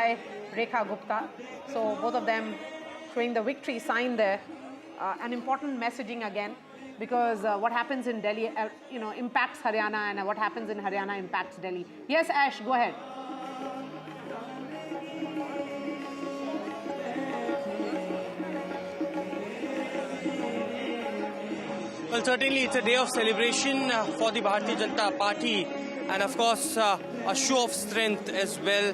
by Rekha Gupta. So both of them showing the victory sign there. An important messaging again, because what happens in Delhi, impacts Haryana, and what happens in Haryana impacts Delhi. Yes, Ash, go ahead. Well, certainly it's a day of celebration for the Bharatiya Janata Party, and of course a show of strength as well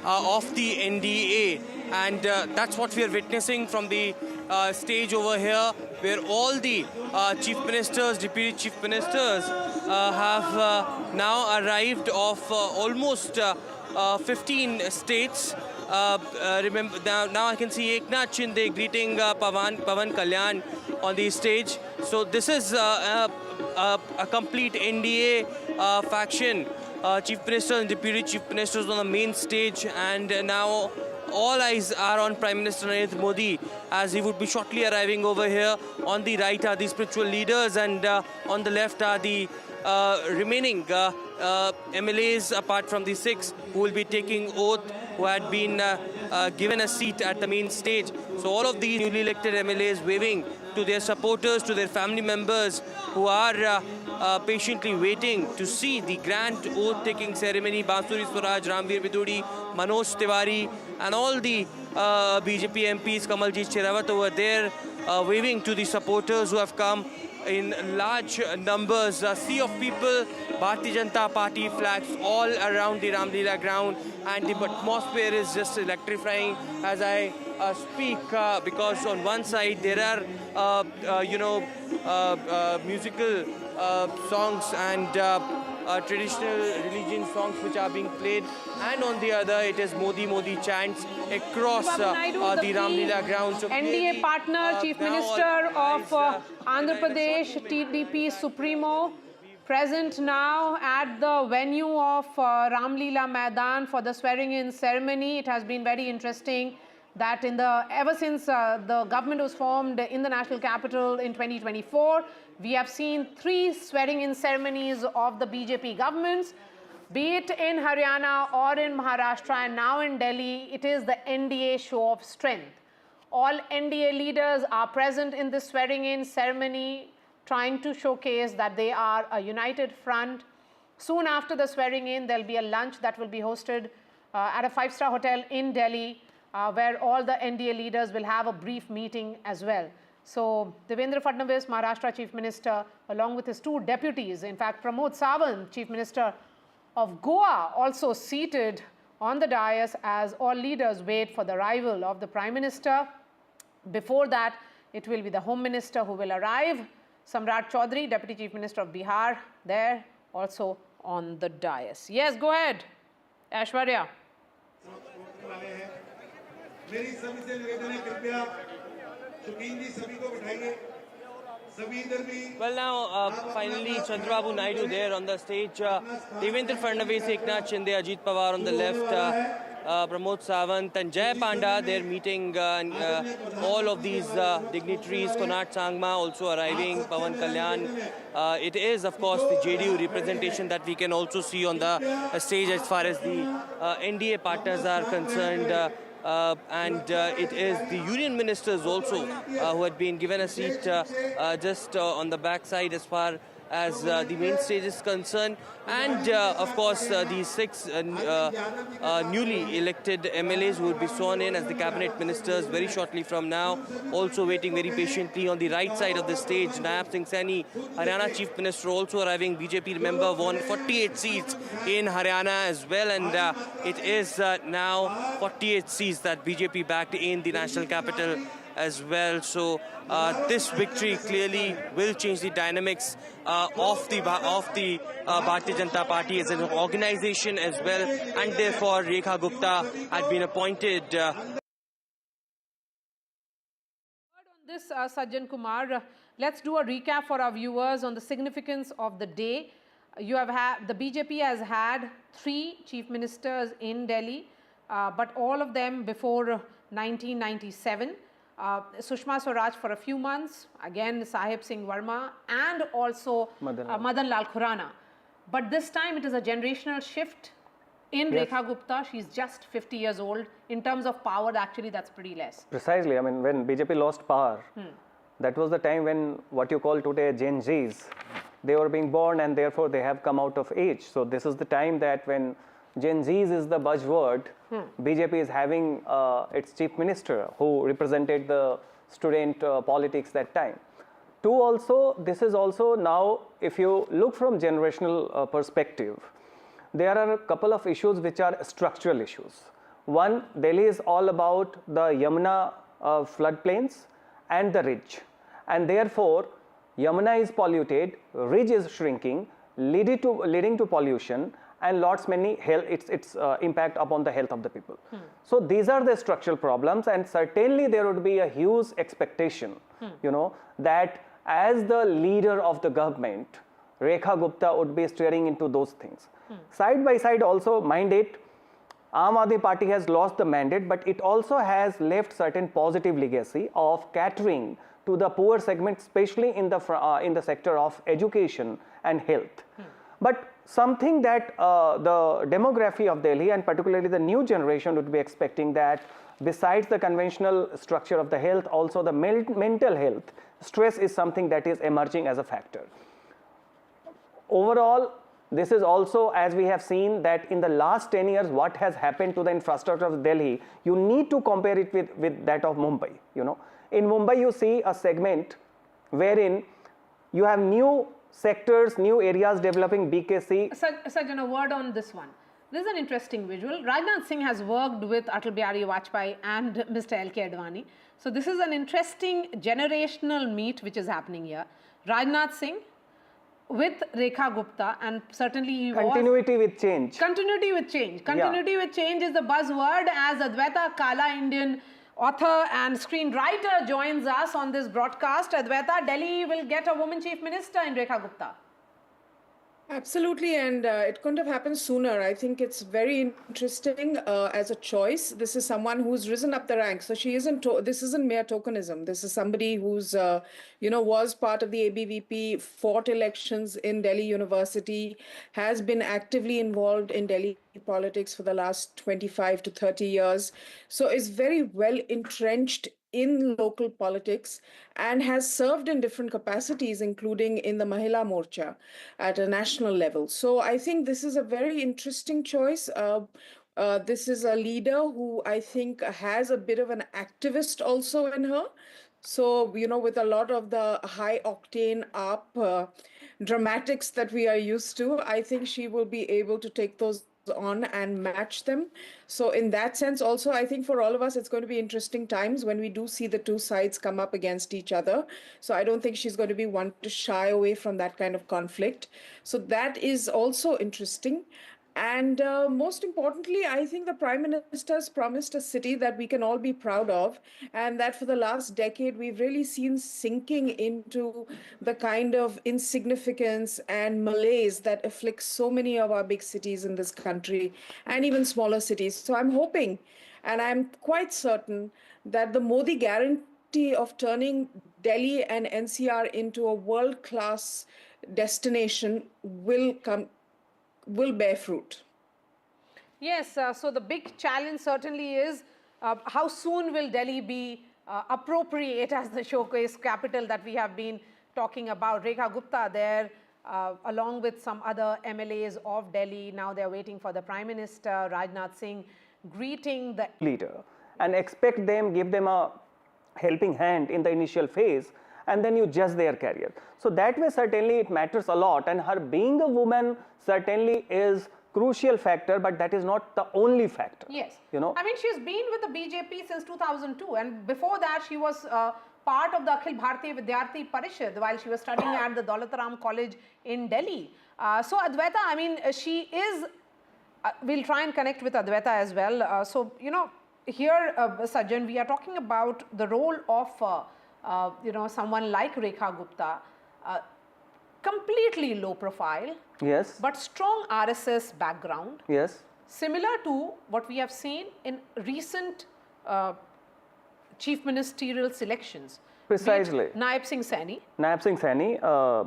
of the NDA, and that's what we are witnessing from the stage over here, where all the chief ministers, deputy chief ministers have now arrived of almost 15 states. Remember now I can see Eknath Shinde greeting Pawan Kalyan on the stage. So this is a complete NDA faction. Chief ministers and deputy chief ministers on the main stage, and now all eyes are on Prime Minister Narendra Modi as he would be shortly arriving over here. On the right are the spiritual leaders, and on the left are the remaining MLAs apart from the 6 who will be taking oath, who had been given a seat at the main stage. So all of these newly elected MLAs waving to their supporters, to their family members who are patiently waiting to see the grand oath-taking ceremony. Bansuri Swaraj, Ramveer Vidudi, Manoj Tiwari, and all the BJP MPs, Kamaljeet Sherawat over there, waving to the supporters who have come in large numbers. A sea of people, Bharatiya Janata Party flags all around the Ramleela ground, and the atmosphere is just electrifying as I speak, because on one side there are musical songs and traditional religion songs which are being played, and on the other it is Modi Modi chants across the Ramleela ground. So NDA partner, Chief Minister of Andhra Pradesh, TDP Supremo, present now at the venue of Ramleela Maidan for the swearing-in ceremony. It has been very interesting that ever since the government was formed in the national capital in 2024, we have seen 3 swearing-in ceremonies of the BJP governments, be it in Haryana or in Maharashtra, and now in Delhi. It is the NDA show of strength. All NDA leaders are present in this swearing-in ceremony, trying to showcase that they are a united front. Soon after the swearing-in, there will be a lunch that will be hosted at a 5-star hotel in Delhi, where all the NDA leaders will have a brief meeting as well. So Devendra Fadnavis, Maharashtra Chief Minister, along with his 2 deputies, in fact Pramod Sawant, Chief Minister of Goa, also seated on the dais as all leaders wait for the arrival of the Prime Minister. Before that, it will be the Home Minister who will arrive. Samrat Chaudhary, Deputy Chief Minister of Bihar, there also on the dais. Yes, go ahead, Aishwarya. Well, now finally Chandrababu Naidu there on the stage. Devendra Fadnavis, Eknath Shinde, Ajit Pawar on the left, Pramod Sawant and Jay Panda, they're meeting all of these dignitaries. Konark Sangma also arriving, Pawan Kalyan. It is, of course, the JDU representation that we can also see on the stage as far as the NDA partners are concerned. It is the union ministers also who had been given a seat just on the backside as far as the main stage is concerned, and of course the 6 newly elected MLAs who will be sworn in as the cabinet ministers very shortly from now, also waiting very patiently. On the right side of the stage, Nayab Singh Saini, Haryana Chief Minister, also arriving. BJP, remember, won 48 seats in Haryana as well, and it is now 48 seats that BJP backed in the national capital as well. So this victory clearly will change the dynamics of the Bharatiya Janata Party as an organization as well, and therefore Rekha Gupta had been appointed. On this, Sajjan Kumar, let's do a recap for our viewers on the significance of the day. The BJP has had 3 chief ministers in Delhi, but all of them before 1997. Sushma Swaraj for a few months, again Sahib Singh Verma, and also Madan Lal Khurana. But this time it is a generational shift In Rekha Gupta, she's just 50 years old. In terms of power, actually, that's pretty less. Precisely. I mean, when BJP lost power, that was the time when what you call today Gen Zs, they were being born and therefore they have come out of age. So this is the time that when Gen Zs is the buzzword, BJP is having its chief minister who represented the student politics that time. Two also, this is also now, if you look from generational perspective, there are a couple of issues which are structural issues. One, Delhi is all about the Yamuna floodplains and the ridge, and therefore Yamuna is polluted, ridge is shrinking, leading to pollution and lots many health its impact upon the health of the people. So these are the structural problems, and certainly there would be a huge expectation, you know, that as the leader of the government, Rekha Gupta would be steering into those things. Side by side also, mind it, Aam Aadmi Party has lost the mandate, but it also has left certain positive legacy of catering to the poor segment, especially in the sector of education and health. But something that the demography of Delhi and particularly the new generation would be expecting, that besides the conventional structure of the health, also the mental health, stress is something that is emerging as a factor. Overall, this is also, as we have seen, that in the last 10 years, what has happened to the infrastructure of Delhi, you need to compare it with that of Mumbai. You know, in Mumbai, you see a segment wherein you have new sectors, new areas developing BKC. Sajjan, a word on this one. This is an interesting visual. Rajnath Singh has worked with Atal Bihari Vajpayee and Mr. L.K. Advani. So this is an interesting generational meet which is happening here. Rajnath Singh with Rekha Gupta, and certainly he Continuity with change. Continuity with change. Continuity with change is the buzzword, as Adwaita Kala, Indian author and screenwriter, joins us on this broadcast. Adwaita, Delhi will get a woman chief minister in Rekha Gupta. Absolutely, and it couldn't have happened sooner. I think it's very interesting as a choice. This is someone who's risen up the ranks. So she isn't. This isn't mere tokenism. This is somebody who's, was part of the ABVP, fought elections in Delhi University, has been actively involved in Delhi politics for the last 25 to 30 years. So is very well entrenched in local politics and has served in different capacities, including in the Mahila Morcha at a national level. So I think this is a very interesting choice. This is a leader who I think has a bit of an activist also in her. So, with a lot of the high octane dramatics that we are used to, I think she will be able to take those on and match them. So in that sense also, I think for all of us, it's going to be interesting times when we do see the two sides come up against each other. So I don't think she's going to be one to shy away from that kind of conflict. So that is also interesting. And most importantly, I think the Prime Minister has promised a city that we can all be proud of, and that for the last decade, we've really seen sinking into the kind of insignificance and malaise that afflicts so many of our big cities in this country and even smaller cities. So I'm hoping, and I'm quite certain, that the Modi guarantee of turning Delhi and NCR into a world-class destination will bear fruit. Yes, so the big challenge certainly is how soon will Delhi be appropriate as the showcase capital that we have been talking about. Rekha Gupta there, along with some other MLAs of Delhi. Now they're waiting for the Prime Minister, Rajnath Singh, greeting the leader, and expect them, give them a helping hand in the initial phase, and then you judge their career. So that way certainly it matters a lot, and her being a woman certainly is crucial factor, but that is not the only factor. Yes. I mean, she's been with the BJP since 2002, and before that she was part of the Akhil Bharatiya Vidyarthi Parishad while she was studying at the Daulat Ram College in Delhi. So Adwaita, I mean, she is, we'll try and connect with Adwaita as well. So, here, Sajjan, we are talking about the role of someone like Rekha Gupta, completely low profile, yes, but strong RSS background, yes, similar to what we have seen in recent chief ministerial selections, Precisely. Naib Singh Saini. Naib Singh Saini.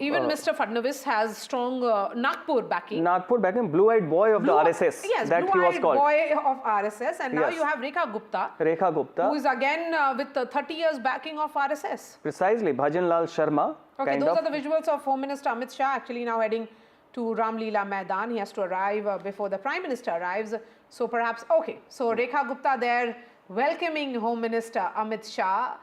Even Mr. Fadnavis has strong Nagpur backing. Nagpur backing, blue-eyed boy of the RSS. Yes, that he was called. boy of RSS. And now Yes. you have Rekha Gupta. Rekha Gupta. Who is again with 30 years backing of RSS. Precisely. Bhajan Lal Sharma. Okay, those are the visuals of Home Minister Amit Shah actually now heading to Ramlila Maidan. He has to arrive before the Prime Minister arrives. So perhaps, okay, so Rekha Gupta there welcoming Home Minister Amit Shah,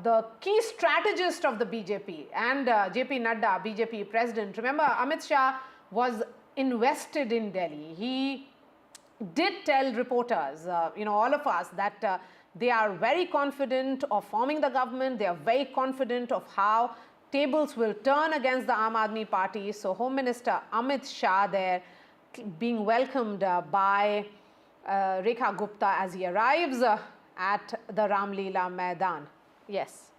the key strategist of the BJP, and JP Nadda, BJP president. Remember, Amit Shah was invested in Delhi. He did tell reporters, all of us, that they are very confident of forming the government. They are very confident of how tables will turn against the Aam Aadmi party. So Home Minister Amit Shah there being welcomed by Rekha Gupta as he arrives at the Ramlila Maidan. Yes.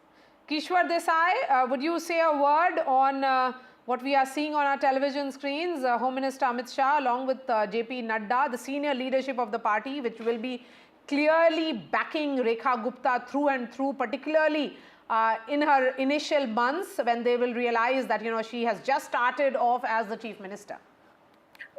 Kishwar Desai, would you say a word on what we are seeing on our television screens? Home Minister Amit Shah along with JP Nadda, the senior leadership of the party, which will be clearly backing Rekha Gupta through and through, particularly in her initial months when they will realize that, she has just started off as the chief minister.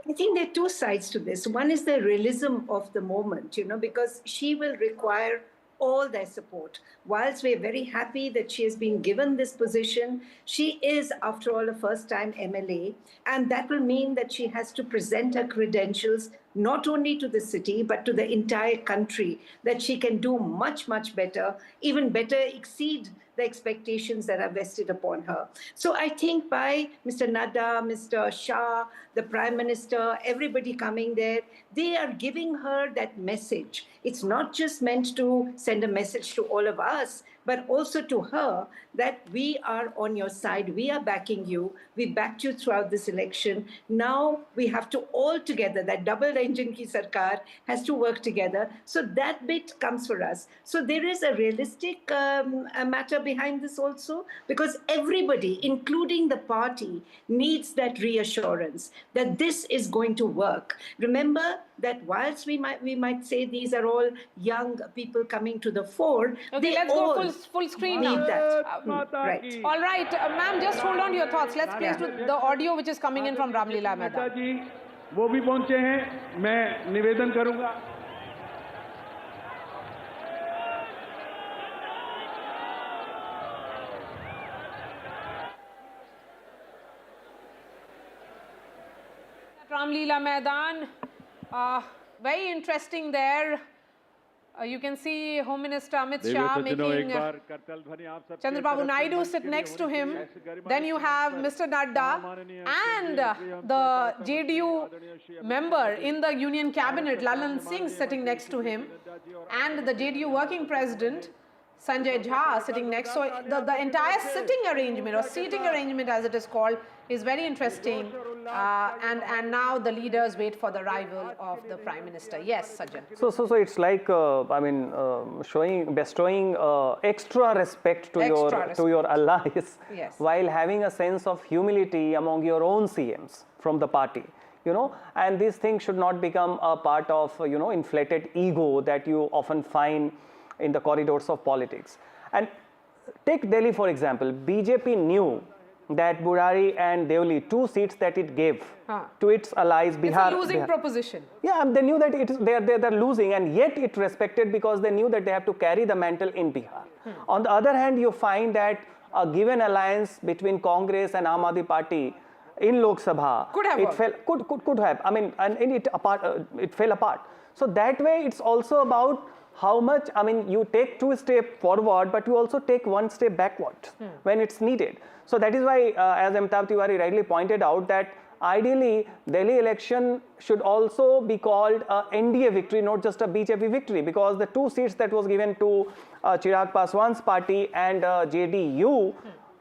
I think there are two sides to this. One is the realism of the moment, because she will require all their support. Whilst we're very happy that she has been given this position, she is, after all, a first-time MLA, and that will mean that she has to present her credentials not only to the city, but to the entire country, that she can do much, much better, even better exceed the expectations that are vested upon her. So I think by Mr. Nadda, Mr. Shah, the Prime Minister, everybody coming there, they are giving her that message. It's not just meant to send a message to all of us, but also to her that we are on your side, we are backing you, we backed you throughout this election. Now we have to all together, that double engine ki sarkar has to work together. So that bit comes for us. So there is a realistic matter behind this also, because everybody, including the party, needs that reassurance that this is going to work. Remember that whilst we might say these are all young people coming to the fore, okay, let's go full screen now. Need that. Right. All right, ma'am, just hold on to your thoughts. Let's play the audio which is coming in from Ramlila Maidan. जी वो भी पहुंचे हैं, मैं निवेदन करूंगा। Ramlila Maidan, very interesting there. You can see Home Minister Amit Shah making Chandrababu Naidu sit next to him. Then you have Mr. Nadda and the JDU member in the Union Cabinet, Lalan Singh, sitting next to him, and the JDU working president, Sanjay Jha, sitting next. So the entire sitting arrangement, or seating arrangement as it is called, is very interesting. And now the leaders wait for the arrival of the Prime Minister. Yes, Sajjan. So it's like, bestowing extra respect to your allies, yes, while having a sense of humility among your own CMs from the party. And these things should not become a part of, inflated ego that you often find in the corridors of politics. And take Delhi, for example. BJP knew that Burari and Deoli, 2 seats that it gave to its allies, Bihar. It's a losing proposition. Yeah, they knew that they're losing, and yet it respected because they knew that they have to carry the mantle in Bihar. On the other hand, you find that a given alliance between Congress and Aam Aadmi Party in Lok Sabha could have. I mean, and it fell apart. So that way, it's also about how much, you take 2 steps forward, but you also take 1 step backward when it's needed. So that is why, as Amitabh Tiwari rightly pointed out, that ideally Delhi election should also be called a NDA victory, not just a BJP victory, because the 2 seats that was given to Chirag Paswan's party and JDU,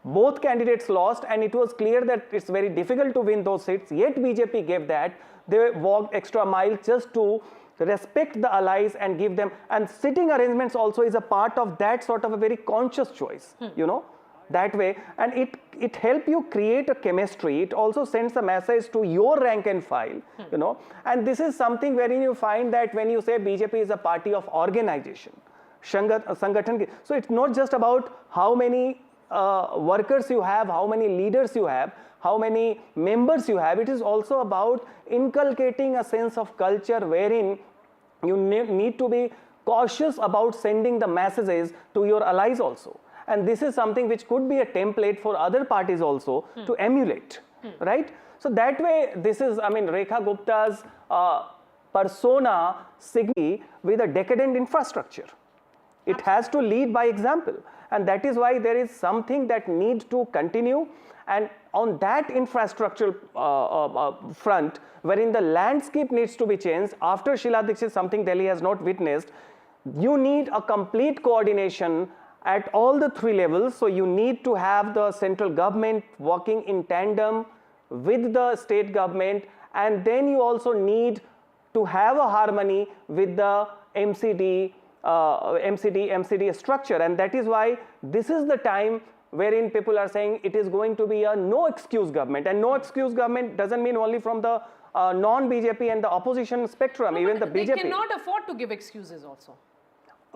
both candidates lost, and it was clear that it's very difficult to win those seats, yet BJP gave that. They walked extra mile just to respect the allies and give them, and sitting arrangements also is a part of that sort of a very conscious choice, that way, and it helps you create a chemistry. It also sends a message to your rank and file, and this is something wherein you find that when you say BJP is a party of organization, Sangathan. So it's not just about how many workers you have, how many leaders you have, how many members you have. It is also about inculcating a sense of culture wherein you need to be cautious about sending the messages to your allies also. And this is something which could be a template for other parties also to emulate, right? So that way, this is, I mean, Rekha Gupta's persona signify with a decadent infrastructure. It has to lead by example, and that is why there is something that needs to continue. And on that infrastructure front, wherein the landscape needs to be changed after Sheila Dikshit, something Delhi has not witnessed, you need a complete coordination at all the three levels. So you need to have the central government working in tandem with the state government, and then you also need to have a harmony with the MCD structure. And that is why this is the time wherein people are saying it is going to be a no excuse government. And no excuse government doesn't mean only from the non-BJP and the opposition spectrum, No, even the they BJP. They cannot afford to give excuses also.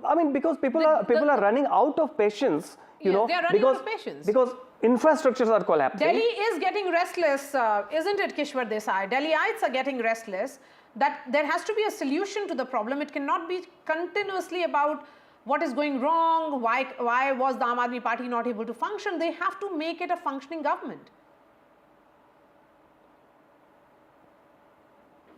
I mean, because people are running out of patience, you know, they are running out of patience. Because infrastructures are collapsing. Delhi is getting restless, isn't it, Kishwar Desai? Delhiites are getting restless. That there has to be a solution to the problem. It cannot be continuously about what is going wrong, why was the Aam Aadmi Party not able to function. They have to make it a functioning government.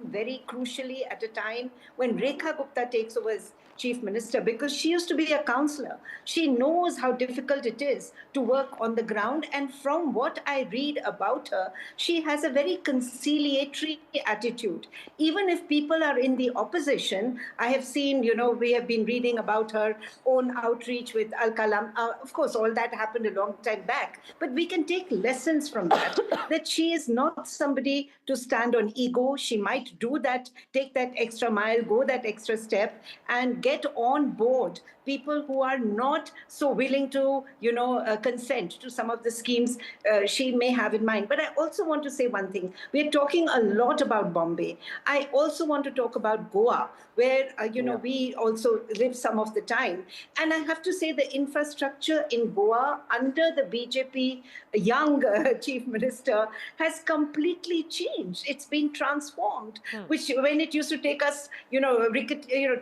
Very crucially at a time when Rekha Gupta takes over as Chief Minister, because she used to be a councillor. She knows how difficult it is to work on the ground, and from what I read about her, she has a very conciliatory attitude. Even if people are in the opposition, I have seen, you know, we have been reading about her own outreach with Al-Kalam. Of course, all that happened a long time back, but we can take lessons from that, that she is not somebody to stand on ego. She might do that, take that extra mile, go that extra step, and get on board people who are not so willing to, you know, consent to some of the schemes she may have in mind. But I also want to say one thing. We're talking a lot about Bombay. I also want to talk about Goa, where, you know, we also live some of the time. And I have to say the infrastructure in Goa under the BJP young chief minister has completely changed. It's been transformed, which when it used to take us, you know,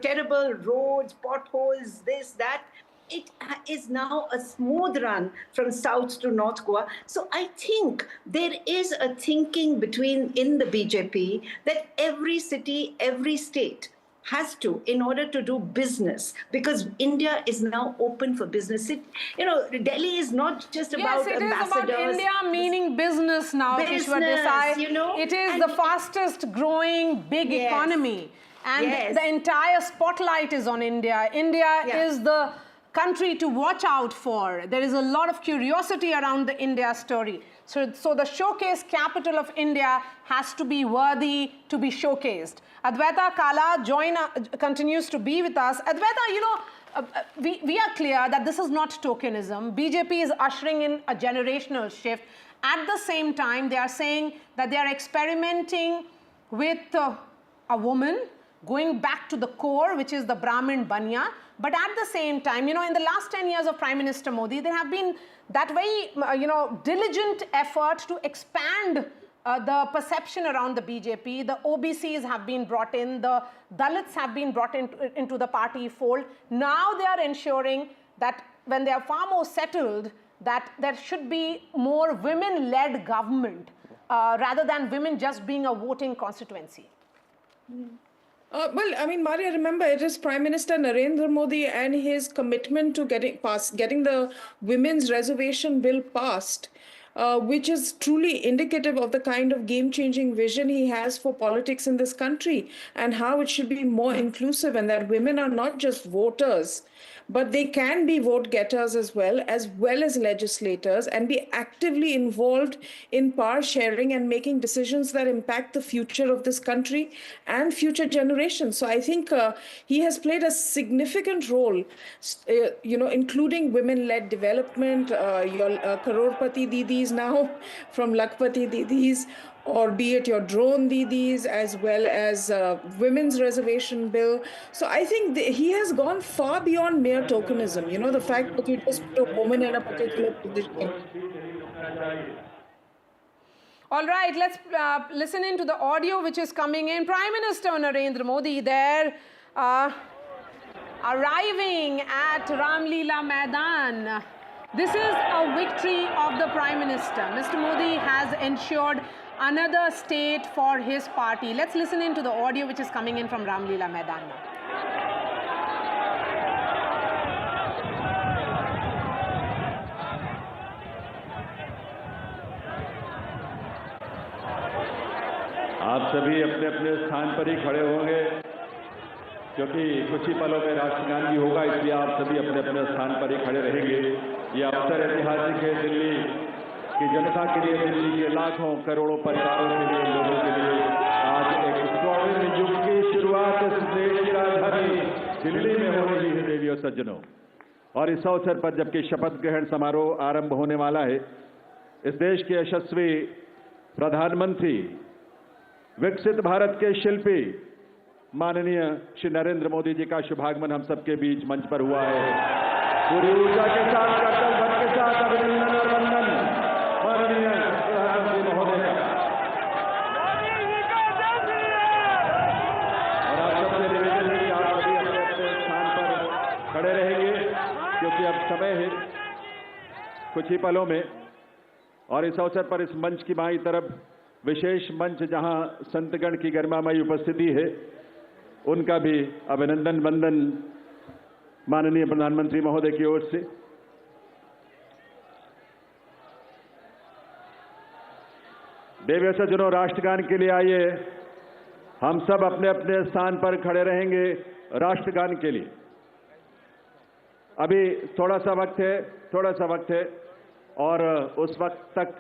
terrible roads, potholes, this, that, it is now a smooth run from south to North Goa. So I think there is a thinking in the BJP that every city, every state has to, in order to do business, because India is now open for business. You know, Delhi is not just about ambassadors. Yes, it is about India meaning business now, Kishwar Desai. You know, it is the fastest growing big economy. And the entire spotlight is on India. India is the country to watch out for. There is a lot of curiosity around the India story. So the showcase capital of India has to be worthy to be showcased. Advaita Kala continues to be with us. Advaita, you know, we are clear that this is not tokenism. BJP is ushering in a generational shift. At the same time, they are saying that they are experimenting with a woman, going back to the core, which is the Brahmin Banya. But at the same time, you know, in the last 10 years of Prime Minister Modi, there have been that very, you know, diligent effort to expand the perception around the BJP. The OBCs have been brought in, the Dalits have been brought into the party fold. Now they are ensuring that when they are far more settled, that there should be more women-led government rather than women just being a voting constituency. Well, I mean, Maria, remember, it is Prime Minister Narendra Modi and his commitment to getting the women's reservation bill passed, which is truly indicative of the kind of game-changing vision he has for politics in this country and how it should be more inclusive, and that women are not just voters, but they can be vote getters as well as legislators, and be actively involved in power sharing and making decisions that impact the future of this country and future generations. So I think he has played a significant role, you know, including women-led development, your Crorepati Didis now from Lakhpati Didis, or be it your drone didis, as well as women's reservation bill. So I think he has gone far beyond mere tokenism. You know, the fact that you just put a woman in a particular position. All right, let's listen into the audio which is coming in. Prime Minister Narendra Modi there arriving at Ramlila Maidan. This is a victory of the Prime Minister. Mr. Modi has ensured another state for his party. Let's listen into the audio which is coming in from Ramlila Maidan now. आप सभी अपने अपने स्थान पर ही खड़े होंगे क्योंकि कुछ ही पलों में राष्ट्रगान भी होगा, इसलिए आप सभी अपने अपने स्थान पर ही खड़े रहेंगे। ये अवसर ऐतिहासिक है दिल्ली की जनता के लिए, दिल्ली के लाखों करोड़ों परिवारों के लिए, लोगों के लिए। आज एक स्वर्णिम युग की शुरुआत इस देश की राजधानी दिल्ली में हो रही है देवी और सज्जनों। और इस अवसर पर जबकि शपथ ग्रहण समारोह आरंभ होने वाला है, इस देश के यशस्वी प्रधानमंत्री, विकसित भारत के शिल्पी माननीय श्री नरेंद्र मोदी जी का शुभागमन हम सबके बीच मंच पर हुआ है। पूरी ऊर्जा के साथ, कर्तव्य भर के साथ अभिनंदन और वंदन माननीय प्रधानमंत्री महोदय का। और आप सबसे निवेदन है कि आप सभी अपने अपने स्थान पर खड़े रहेंगे क्योंकि अब समय है कुछ ही पलों में। और इस अवसर पर इस मंच की बाईं तरफ विशेष मंच जहां संतगण की गरिमामयी उपस्थिति है, उनका भी अभिनंदन वंदन माननीय प्रधानमंत्री महोदय की ओर से। देवी सज्जनों, राष्ट्रगान के लिए आइए, हम सब अपने अपने स्थान पर खड़े रहेंगे राष्ट्रगान के लिए। अभी थोड़ा सा वक्त है और उस वक्त तक,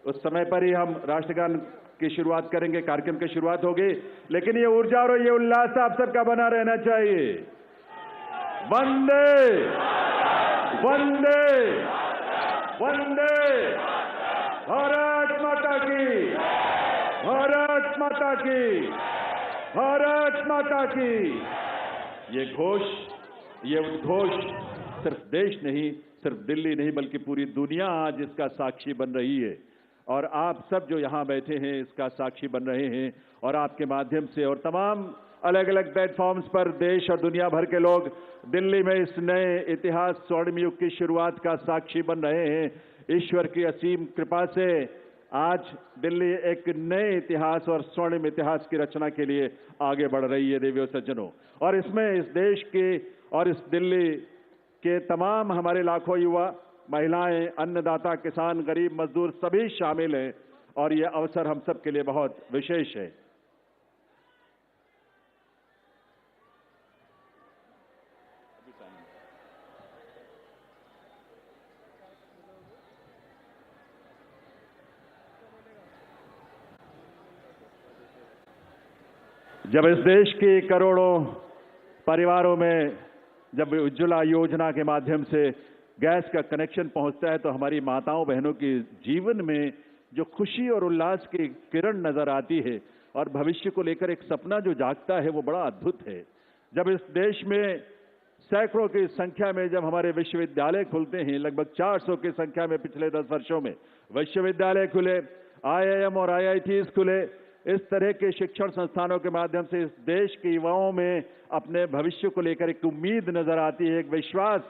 उस समय पर ही हम राष्ट्रगान की शुरुआत करेंगे, कार्यक्रम की शुरुआत होगी। लेकिन ये ऊर्जा और ये उल्लास आप सबका बना रहना चाहिए। वंदे वंदे वंदे भारत माता की, भारत माता की, भारत माता की। ये घोष, ये उद्घोष सिर्फ देश नहीं, सिर्फ दिल्ली नहीं, बल्कि पूरी दुनिया आज इसका साक्षी बन रही है। और आप सब जो यहाँ बैठे हैं इसका साक्षी बन रहे हैं। और आपके माध्यम से और तमाम अलग अलग प्लेटफॉर्म्स पर देश और दुनिया भर के लोग दिल्ली में इस नए इतिहास, स्वर्णिम युग की शुरुआत का साक्षी बन रहे हैं। ईश्वर की असीम कृपा से आज दिल्ली एक नए इतिहास और स्वर्णिम इतिहास की रचना के लिए आगे बढ़ रही है देवी और सज्जनों। और इसमें इस देश के और इस दिल्ली के तमाम हमारे लाखों युवा, महिलाएं, अन्नदाता, किसान, गरीब, मजदूर सभी शामिल हैं। और ये अवसर हम सब के लिए बहुत विशेष है। जब इस देश के करोड़ों परिवारों में जब उज्ज्वला योजना के माध्यम से गैस का कनेक्शन पहुंचता है तो हमारी माताओं बहनों के जीवन में जो खुशी और उल्लास की किरण नजर आती है और भविष्य को लेकर एक सपना जो जागता है वो बड़ा अद्भुत है। जब इस देश में सैकड़ों की संख्या में जब हमारे विश्वविद्यालय खुलते हैं, लगभग 400 की संख्या में पिछले 10 वर्षों में विश्वविद्यालय खुले, IIM और IITs खुले, इस तरह के शिक्षण संस्थानों के माध्यम से इस देश के युवाओं में अपने भविष्य को लेकर एक उम्मीद नजर आती है, एक विश्वास,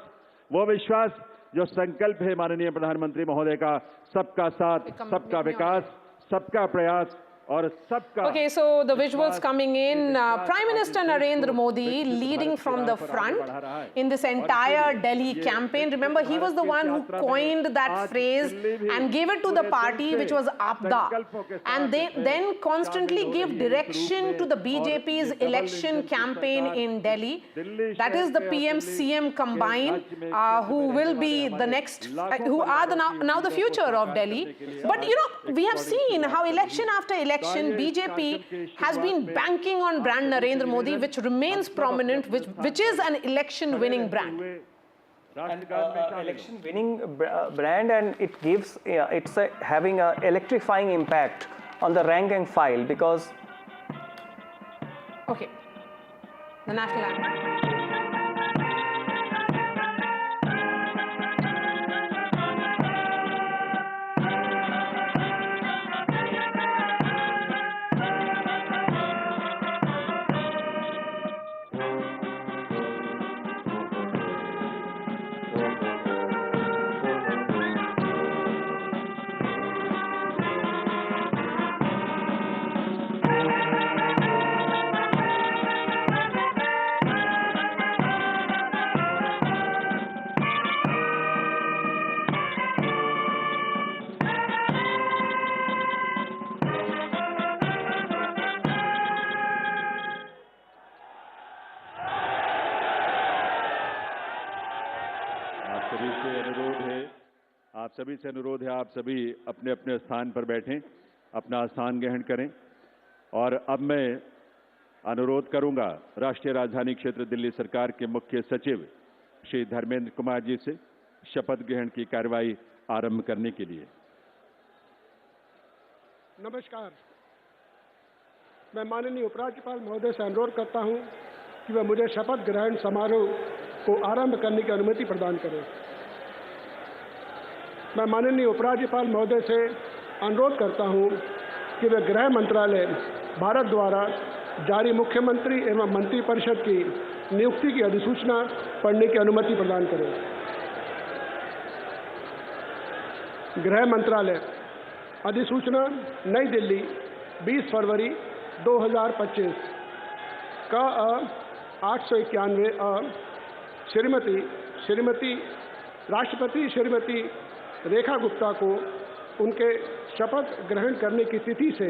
वो विश्वास जो संकल्प है माननीय प्रधानमंत्री महोदय का, सबका साथ, सबका विकास, सबका प्रयास और सबका। Okay, so the visuals coming in, Prime Minister Narendra Modi leading from the front in this entire Delhi campaign. Remember, he was the one who coined that phrase and gave it to the party, which was Aapda, and they then constantly give direction to the BJP's election campaign in Delhi. That is the PM-CM combined, who will be the next, who are the now the future of Delhi. But you know, we have seen how election after election, BJP has been banking on brand Narendra Modi, which remains prominent, which is an election-winning brand. election winning brand, and it gives having a electrifying impact on the rank and file, because Okay. The national anthem. आप सभी से अनुरोध है, आप सभी अपने अपने स्थान पर बैठें, अपना स्थान ग्रहण करें। और अब मैं अनुरोध करूंगा राष्ट्रीय राजधानी क्षेत्र दिल्ली सरकार के मुख्य सचिव श्री धर्मेंद्र कुमार जी से शपथ ग्रहण की कार्रवाई आरंभ करने के लिए। नमस्कार, मैं माननीय उपराज्यपाल महोदय से अनुरोध करता हूं कि वह मुझे शपथ ग्रहण समारोह को आरंभ करने की अनुमति प्रदान करें। मैं माननीय उपराज्यपाल महोदय से अनुरोध करता हूं कि वे गृह मंत्रालय भारत द्वारा जारी मुख्यमंत्री एवं मंत्रिपरिषद की नियुक्ति की अधिसूचना पढ़ने की अनुमति प्रदान करें। गृह मंत्रालय अधिसूचना नई दिल्ली 20 फरवरी 2025 का 891 श्रीमती राष्ट्रपति श्रीमती रेखा गुप्ता को उनके शपथ ग्रहण करने की तिथि से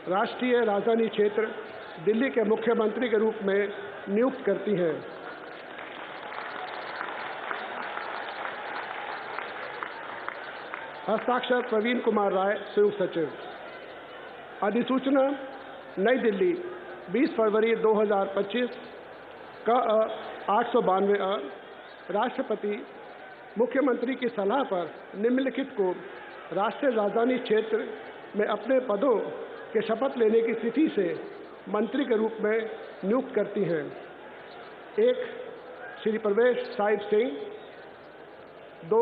राष्ट्रीय राजधानी क्षेत्र दिल्ली के मुख्यमंत्री के रूप में नियुक्त करती है। हस्ताक्षर प्रवीण कुमार राय, संयुक्त सचिव। अधिसूचना नई दिल्ली 20 फरवरी 2025 का 892 राष्ट्रपति मुख्यमंत्री की सलाह पर निम्नलिखित को राष्ट्रीय राजधानी क्षेत्र में अपने पदों के शपथ लेने की तिथि से मंत्री के रूप में नियुक्त करती हैं। 1 श्री परवेश साहिब सिंह, 2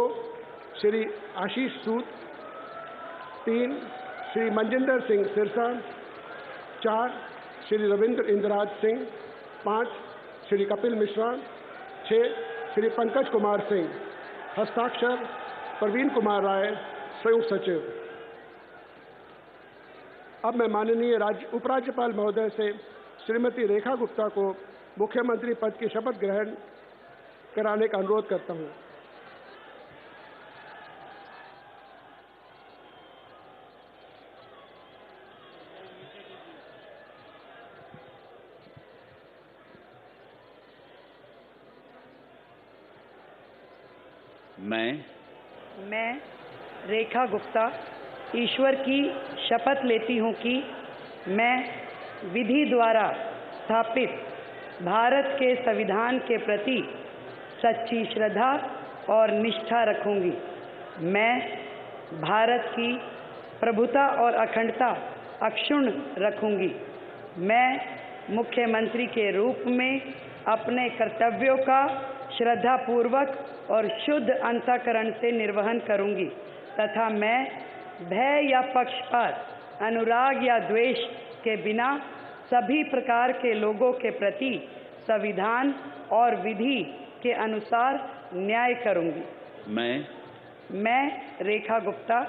श्री आशीष सूद, 3 श्री मनजिंदर सिंह सिरसा, 4 श्री रविंद्र इंद्राज सिंह, 5 श्री कपिल मिश्रा, 6 श्री पंकज कुमार सिंह। हस्ताक्षर प्रवीण कुमार राय, संयुक्त सचिव। अब मैं माननीय उपराज्यपाल महोदय से श्रीमती रेखा गुप्ता को मुख्यमंत्री पद की शपथ ग्रहण कराने का अनुरोध करता हूं। मैं रेखा गुप्ता ईश्वर की शपथ लेती हूँ कि मैं विधि द्वारा स्थापित भारत के संविधान के प्रति सच्ची श्रद्धा और निष्ठा रखूँगी। मैं भारत की प्रभुता और अखंडता अक्षुण्ण रखूँगी। मैं मुख्यमंत्री के रूप में अपने कर्तव्यों का श्रद्धापूर्वक और शुद्ध अंतःकरण से निर्वहन करूँगी तथा मैं भय या पक्षपात, अनुराग या द्वेष के बिना सभी प्रकार के लोगों के प्रति संविधान और विधि के अनुसार न्याय करूँगी। मैं रेखा गुप्ता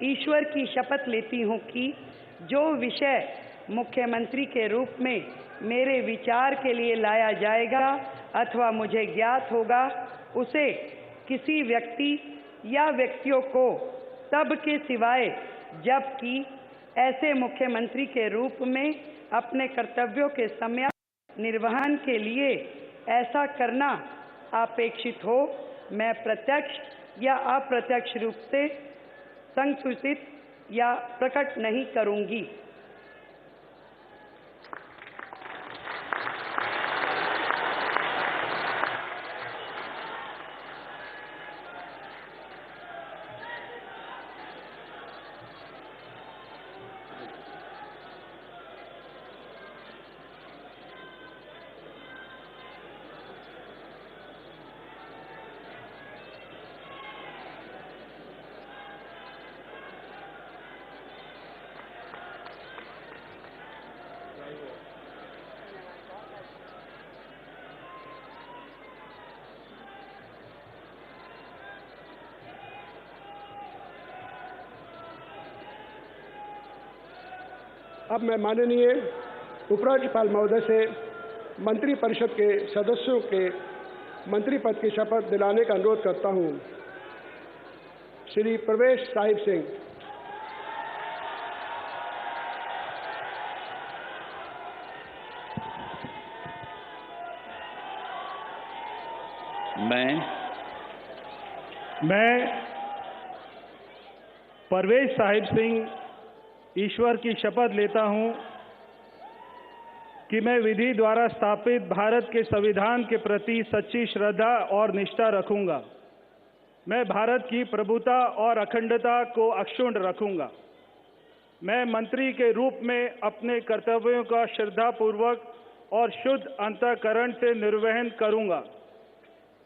ईश्वर की शपथ लेती हूँ कि जो विषय मुख्यमंत्री के रूप में मेरे विचार के लिए लाया जाएगा अथवा मुझे ज्ञात होगा, उसे किसी व्यक्ति या व्यक्तियों को तब के सिवाय जबकि ऐसे मुख्यमंत्री के रूप में अपने कर्तव्यों के समय निर्वहन के लिए ऐसा करना अपेक्षित हो, मैं प्रत्यक्ष या अप्रत्यक्ष रूप से संसूचित या प्रकट नहीं करूँगी। अब मैं माननीय उपराज्यपाल महोदय से मंत्रिपरिषद के सदस्यों के मंत्री पद की शपथ दिलाने का अनुरोध करता हूं। श्री परवेश साहिब सिंह। मैं परवेश साहिब सिंह ईश्वर की शपथ लेता हूं कि मैं विधि द्वारा स्थापित भारत के संविधान के प्रति सच्ची श्रद्धा और निष्ठा रखूंगा। मैं भारत की प्रभुता और अखंडता को अक्षुण्ण रखूंगा। मैं मंत्री के रूप में अपने कर्तव्यों का श्रद्धापूर्वक और शुद्ध अंतःकरण से निर्वहन करूंगा।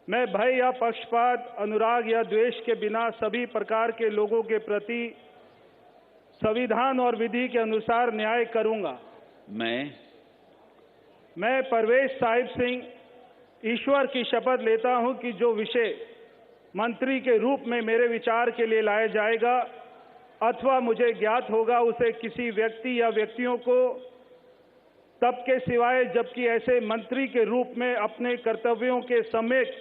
मैं भय या पक्षपात, अनुराग या द्वेष के बिना सभी प्रकार के लोगों के प्रति संविधान और विधि के अनुसार न्याय करूंगा। मैं परवेश साहिब सिंह ईश्वर की शपथ लेता हूं कि जो विषय मंत्री के रूप में मेरे विचार के लिए लाया जाएगा अथवा मुझे ज्ञात होगा, उसे किसी व्यक्ति या व्यक्तियों को तब के सिवाय जबकि ऐसे मंत्री के रूप में अपने कर्तव्यों के सम्यक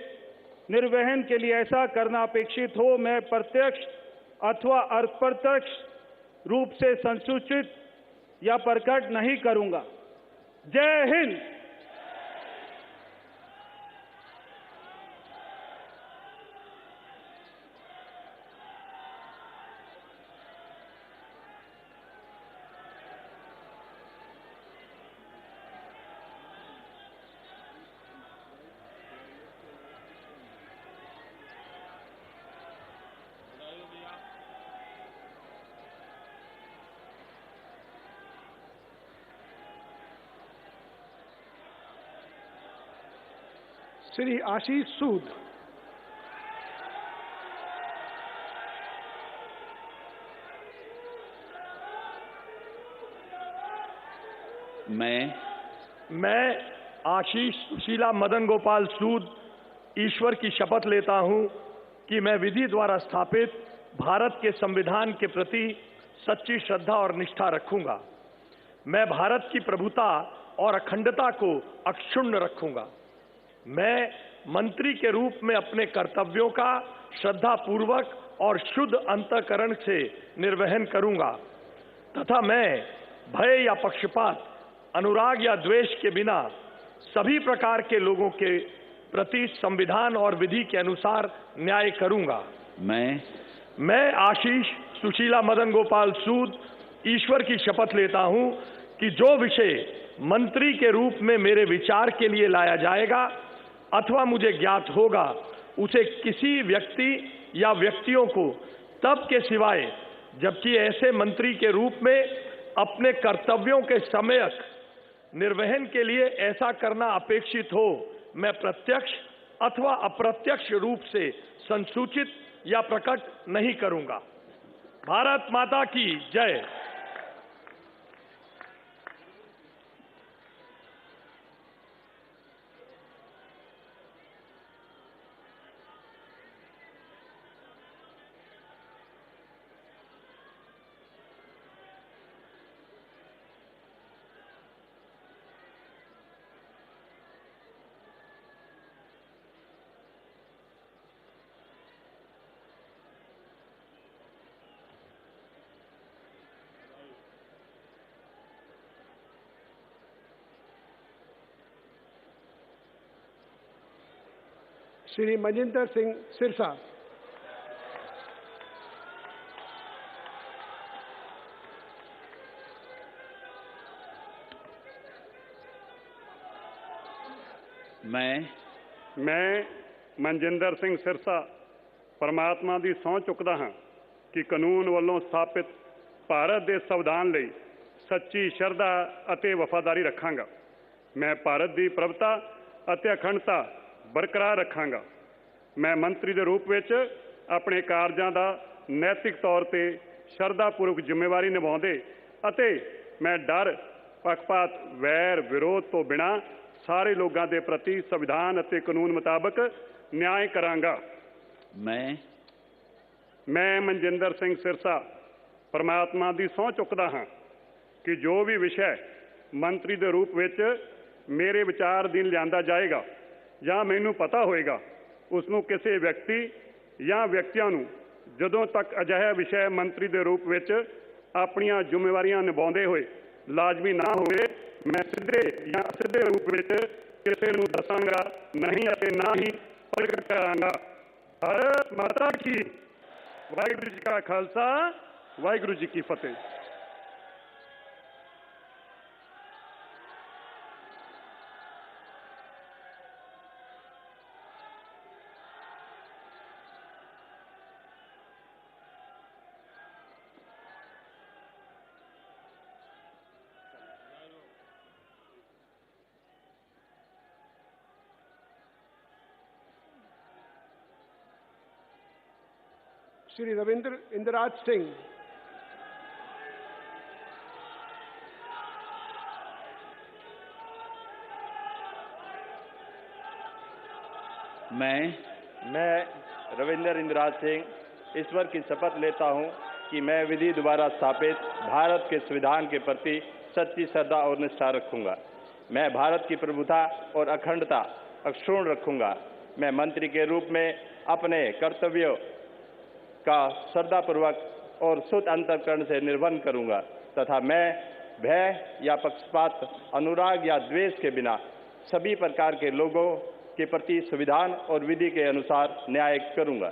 निर्वहन के लिए ऐसा करना अपेक्षित हो, मैं प्रत्यक्ष अथवा अप्रत्यक्ष रूप से संसूचित या प्रकट नहीं करूंगा। जय हिंद। श्री आशीष सूद। मैं आशीष सुशीला मदन गोपाल सूद ईश्वर की शपथ लेता हूं कि मैं विधि द्वारा स्थापित भारत के संविधान के प्रति सच्ची श्रद्धा और निष्ठा रखूंगा। मैं भारत की प्रभुता और अखंडता को अक्षुण्ण रखूंगा। मैं मंत्री के रूप में अपने कर्तव्यों का श्रद्धापूर्वक और शुद्ध अंतःकरण से निर्वहन करूंगा तथा मैं भय या पक्षपात, अनुराग या द्वेष के बिना सभी प्रकार के लोगों के प्रति संविधान और विधि के अनुसार न्याय करूंगा। मैं आशीष सुशीला मदन गोपाल सूद ईश्वर की शपथ लेता हूं कि जो विषय मंत्री के रूप में मेरे विचार के लिए लाया जाएगा अथवा मुझे ज्ञात होगा, उसे किसी व्यक्ति या व्यक्तियों को तब के सिवाय जबकि ऐसे मंत्री के रूप में अपने कर्तव्यों के सम्यक निर्वहन के लिए ऐसा करना अपेक्षित हो, मैं प्रत्यक्ष अथवा अप्रत्यक्ष रूप से संसूचित या प्रकट नहीं करूंगा। भारत माता की जय। श्री मजिंदर सिंह सिरसा। मैं मनजिंदर सिंह सिरसा परमात्मा ਦੀ ਸਹੁੰ ਚੁੱਕਦਾ ਹਾਂ ਕਿ ਕਾਨੂੰਨ ਵੱਲੋਂ ਸਥਾਪਿਤ ਭਾਰਤ ਦੇ ਸੰਵਿਧਾਨ ਲਈ ਸੱਚੀ ਸ਼ਰਧਾ ਅਤੇ ਵਫਾਦਾਰੀ ਰੱਖਾਂਗਾ। ਮੈਂ ਭਾਰਤ ਦੀ ਪ੍ਰਭੁਤਾ ਅਤੇ ਅਖੰਡਤਾ ਬਰਕਰਾਰ ਰੱਖਾਂਗਾ। ਮੈਂ ਮੰਤਰੀ ਦੇ ਰੂਪ ਵਿੱਚ ਆਪਣੇ ਕਾਰਜਾਂ ਦਾ ਨੈਤਿਕ ਤੌਰ ਤੇ ਸ਼ਰਧਾਪੂਰਵਕ ਜ਼ਿੰਮੇਵਾਰੀ ਨਿਭਾਉਂਦੇ ਅਤੇ ਮੈਂ ਡਰ, ਪੱਖਪਾਤ, ਵੈਰ, ਵਿਰੋਧ ਤੋਂ ਬਿਨਾਂ ਸਾਰੇ ਲੋਕਾਂ ਦੇ ਪ੍ਰਤੀ ਸੰਵਿਧਾਨ ਅਤੇ ਕਾਨੂੰਨ ਮੁਤਾਬਕ ਨਿਆਂ ਕਰਾਂਗਾ। ਮੈਂ ਮਨਜਿੰਦਰ ਸਿੰਘ ਸਿਰਸਾ ਪਰਮਾਤਮਾ ਦੀ ਸਹੁੰ ਚੁੱਕਦਾ ਹਾਂ कि जो भी विषय मंत्री के रूप में मेरे विचार अधीन लिया जाएगा या मैनू पता होएगा उसनों किसी व्यक्ति या व्यक्तियों नूं जदों तक अजिहा विषय मंत्री के रूप में अपनियां जिम्मेवारियां निभाउंदे होए लाजमी ना होवे मैं सीधे या असिधे रूप में किसी नूं दसांगा नहीं अते ना ही प्रगट करांगा। भारत माता की। वाहिगुरू जी का खालसा वाहिगुरू जी की फतेह। श्री रविंद्र इंद्राज सिंह। मैं रविंद्र इंद्राज सिंह ईश्वर की शपथ लेता हूं कि मैं विधि द्वारा स्थापित भारत के संविधान के प्रति सच्ची श्रद्धा और निष्ठा रखूंगा। मैं भारत की प्रभुता और अखंडता अक्षुण्ण रखूंगा। मैं मंत्री के रूप में अपने कर्तव्यों का श्रद्धापूर्वक और शुद्ध अंतःकरण से निर्वहन करूंगा तथा मैं भय या पक्षपात, अनुराग या द्वेष के बिना सभी प्रकार के लोगों के प्रति संविधान और विधि के अनुसार न्याय करूंगा।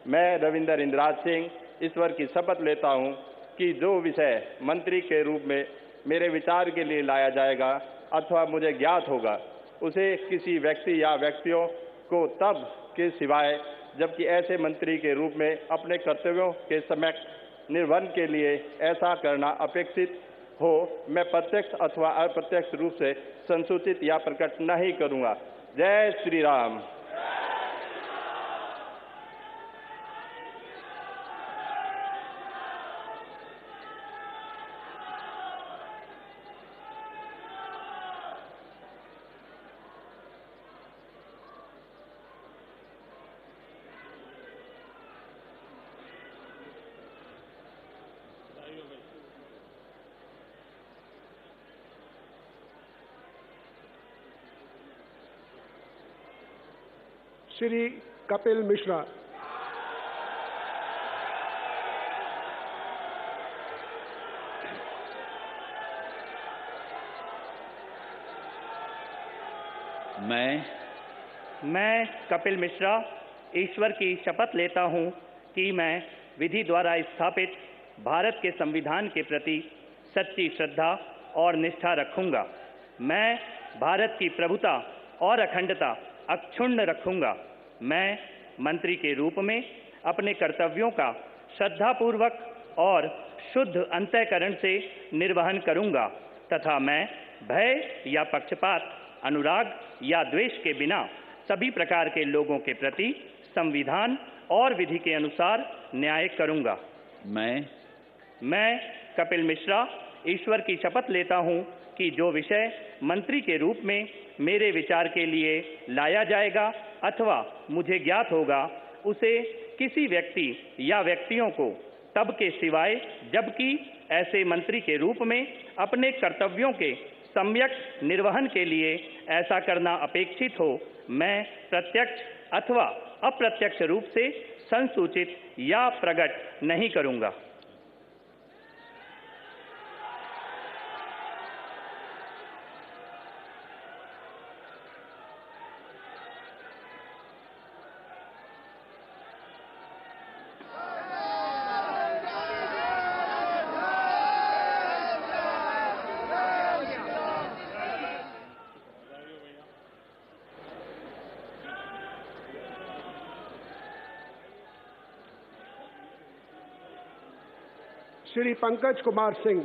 मैं रविंद्र इंद्राज सिंह ईश्वर की शपथ लेता हूं कि जो विषय मंत्री के रूप में मेरे विचार के लिए लाया जाएगा अथवा मुझे ज्ञात होगा उसे किसी व्यक्ति या व्यक्तियों को तब के सिवाय जबकि ऐसे मंत्री के रूप में अपने कर्तव्यों के सम्यक निर्वहन के लिए ऐसा करना अपेक्षित हो मैं प्रत्यक्ष अथवा अप्रत्यक्ष रूप से संसूचित या प्रकट नहीं करूंगा। जय श्री राम। श्री कपिल मिश्रा। मैं कपिल मिश्रा ईश्वर की शपथ लेता हूं कि मैं विधि द्वारा स्थापित भारत के संविधान के प्रति सच्ची श्रद्धा और निष्ठा रखूंगा। मैं भारत की प्रभुता और अखंडता अक्षुण्ण रखूंगा। मैं मंत्री के रूप में अपने कर्तव्यों का श्रद्धापूर्वक और शुद्ध अंतःकरण से निर्वहन करूंगा तथा मैं भय या पक्षपात, अनुराग या द्वेष के बिना सभी प्रकार के लोगों के प्रति संविधान और विधि के अनुसार न्याय करूंगा। मैं कपिल मिश्रा ईश्वर की शपथ लेता हूं कि जो विषय मंत्री के रूप में मेरे विचार के लिए लाया जाएगा अथवा मुझे ज्ञात होगा उसे किसी व्यक्ति या व्यक्तियों को तब के सिवाय जबकि ऐसे मंत्री के रूप में अपने कर्तव्यों के सम्यक निर्वहन के लिए ऐसा करना अपेक्षित हो मैं प्रत्यक्ष अथवा अप्रत्यक्ष रूप से संसूचित या प्रकट नहीं करूंगा। श्री पंकज कुमार सिंह।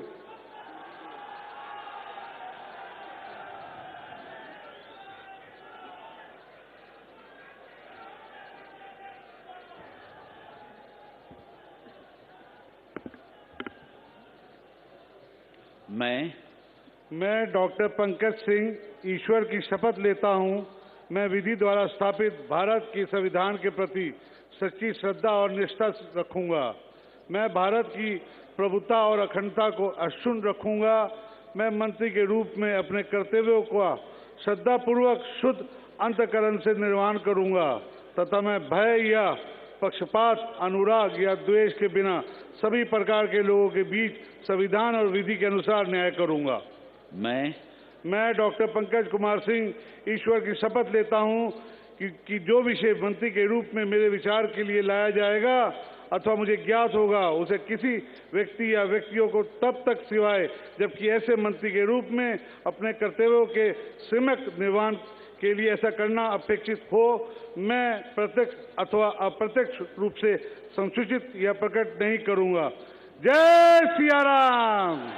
मैं डॉक्टर पंकज सिंह ईश्वर की शपथ लेता हूं मैं विधि द्वारा स्थापित भारत के संविधान के प्रति सच्ची श्रद्धा और निष्ठा रखूंगा। मैं भारत की प्रभुता और अखंडता को अक्षुण्ण रखूंगा। मैं मंत्री के रूप में अपने कर्तव्यों का श्रद्धापूर्वक शुद्ध अंतःकरण से निर्वहन करूंगा तथा मैं भय या पक्षपात, अनुराग या द्वेष के बिना सभी प्रकार के लोगों के बीच संविधान और विधि के अनुसार न्याय करूंगा। मैं डॉक्टर पंकज कुमार सिंह ईश्वर की शपथ लेता हूं कि जो विषय मंत्री के रूप में मेरे विचार के लिए लाया जाएगा अथवा मुझे ज्ञात होगा उसे किसी व्यक्ति या व्यक्तियों को तब तक सिवाय जबकि ऐसे मंत्री के रूप में अपने कर्तव्यों के सम्यक निर्वहन के लिए ऐसा करना अपेक्षित हो, मैं प्रत्यक्ष अथवा अप्रत्यक्ष रूप से संसूचित या प्रकट नहीं करूंगा। जय सिया राम।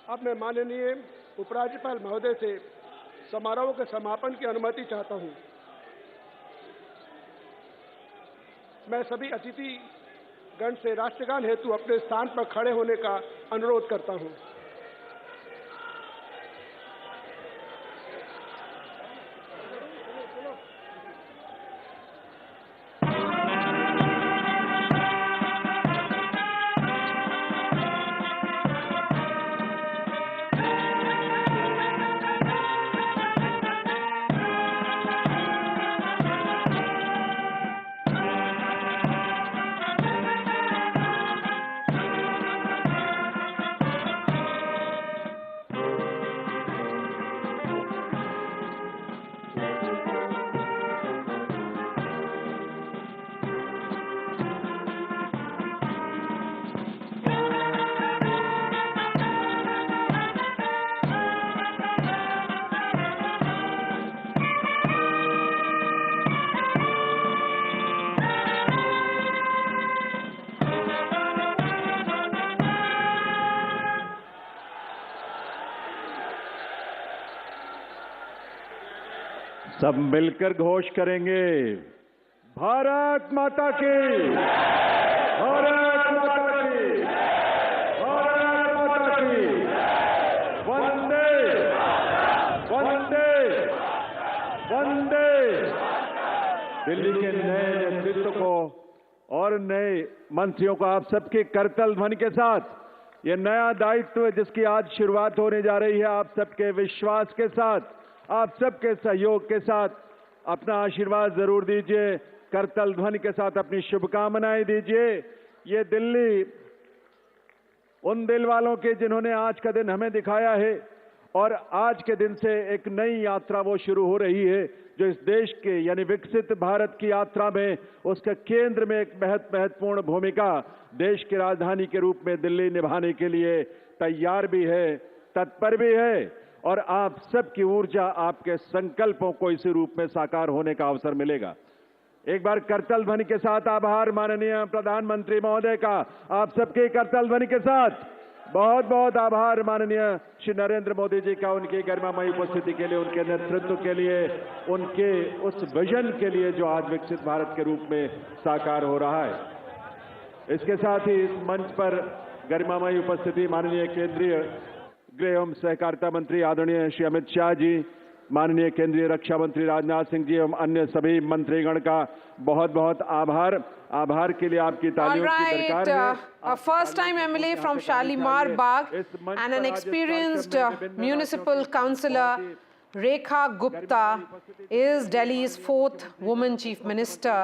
अब मैं माननीय उपराज्यपाल महोदय से समारोह के समापन की अनुमति चाहता हूं। मैं सभी अतिथि गण से राष्ट्रगान हेतु अपने स्थान पर खड़े होने का अनुरोध करता हूं। सब मिलकर घोष करेंगे, भारत माता की, भारत माता की, भारत माता की, वंदे वंदे वंदे। दिल्ली के नए नेतृत्व को और नए मंत्रियों को आप सबके करतल ध्वनि के साथ ये नया दायित्व जिसकी आज शुरुआत होने जा रही है, आप सबके विश्वास के साथ, आप सबके सहयोग के साथ अपना आशीर्वाद जरूर दीजिए, करतल ध्वनि के साथ अपनी शुभकामनाएं दीजिए। ये दिल्ली उन दिल वालों के जिन्होंने आज का दिन हमें दिखाया है और आज के दिन से एक नई यात्रा वो शुरू हो रही है जो इस देश के यानी विकसित भारत की यात्रा में उसके केंद्र में एक महत्वपूर्ण भूमिका देश की राजधानी के रूप में दिल्ली निभाने के लिए तैयार भी है, तत्पर भी है और आप सबकी ऊर्जा, आपके संकल्पों को इसी रूप में साकार होने का अवसर मिलेगा। एक बार करतल ध्वनि के साथ आभार माननीय प्रधानमंत्री महोदय का, आप सबके करतल ध्वनि के साथ बहुत बहुत आभार माननीय श्री नरेंद्र मोदी जी का, उनकी गरिमामयी उपस्थिति के लिए, उनके नेतृत्व के लिए, उनके उस विजन के लिए जो आज विकसित भारत के रूप में साकार हो रहा है। इसके साथ ही इस मंच पर गरिमामयी उपस्थिति माननीय केंद्रीय गृह एवं सहकारिता मंत्री आदरणीय श्री अमित शाह जी, माननीय केंद्रीय रक्षा मंत्री राजनाथ सिंह जी एवं अन्य सभी मंत्रीगण का बहुत बहुत आभार। आभार के लिए आपकी तालियों की दरकार है। A first-time MLA from Shalimar Bagh and an experienced municipal councillor, Rekha Gupta, is Delhi's 4th woman chief minister.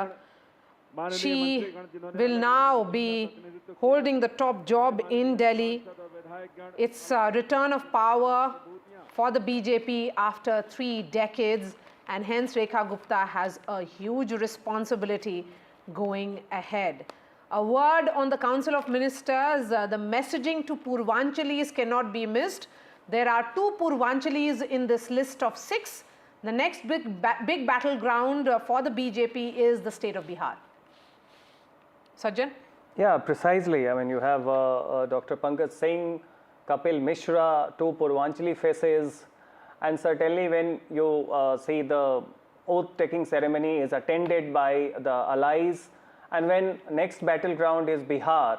She will now be holding the top job in Delhi. It's a return of power for the BJP after 3 decades, and hence Rekha Gupta has a huge responsibility going ahead. A word on the Council of Ministers, the messaging to Purvanchalis cannot be missed. There are 2 Purvanchalis in this list of 6. The next big battleground for the BJP is the state of Bihar. Sajjan? Yeah, precisely. I mean, you have Dr. Pankaj Singh, Kapil Mishra, 2 Purvanchali faces, and certainly when you see the oath-taking ceremony is attended by the allies, and when next battleground is Bihar,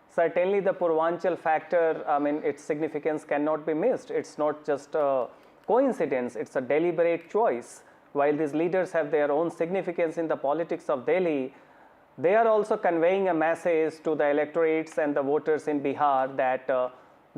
certainly the Purvanchal factor, I mean, its significance cannot be missed. It's not just a coincidence, it's a deliberate choice. While these leaders have their own significance in the politics of Delhi, they are also conveying a message to the electorates and the voters in Bihar that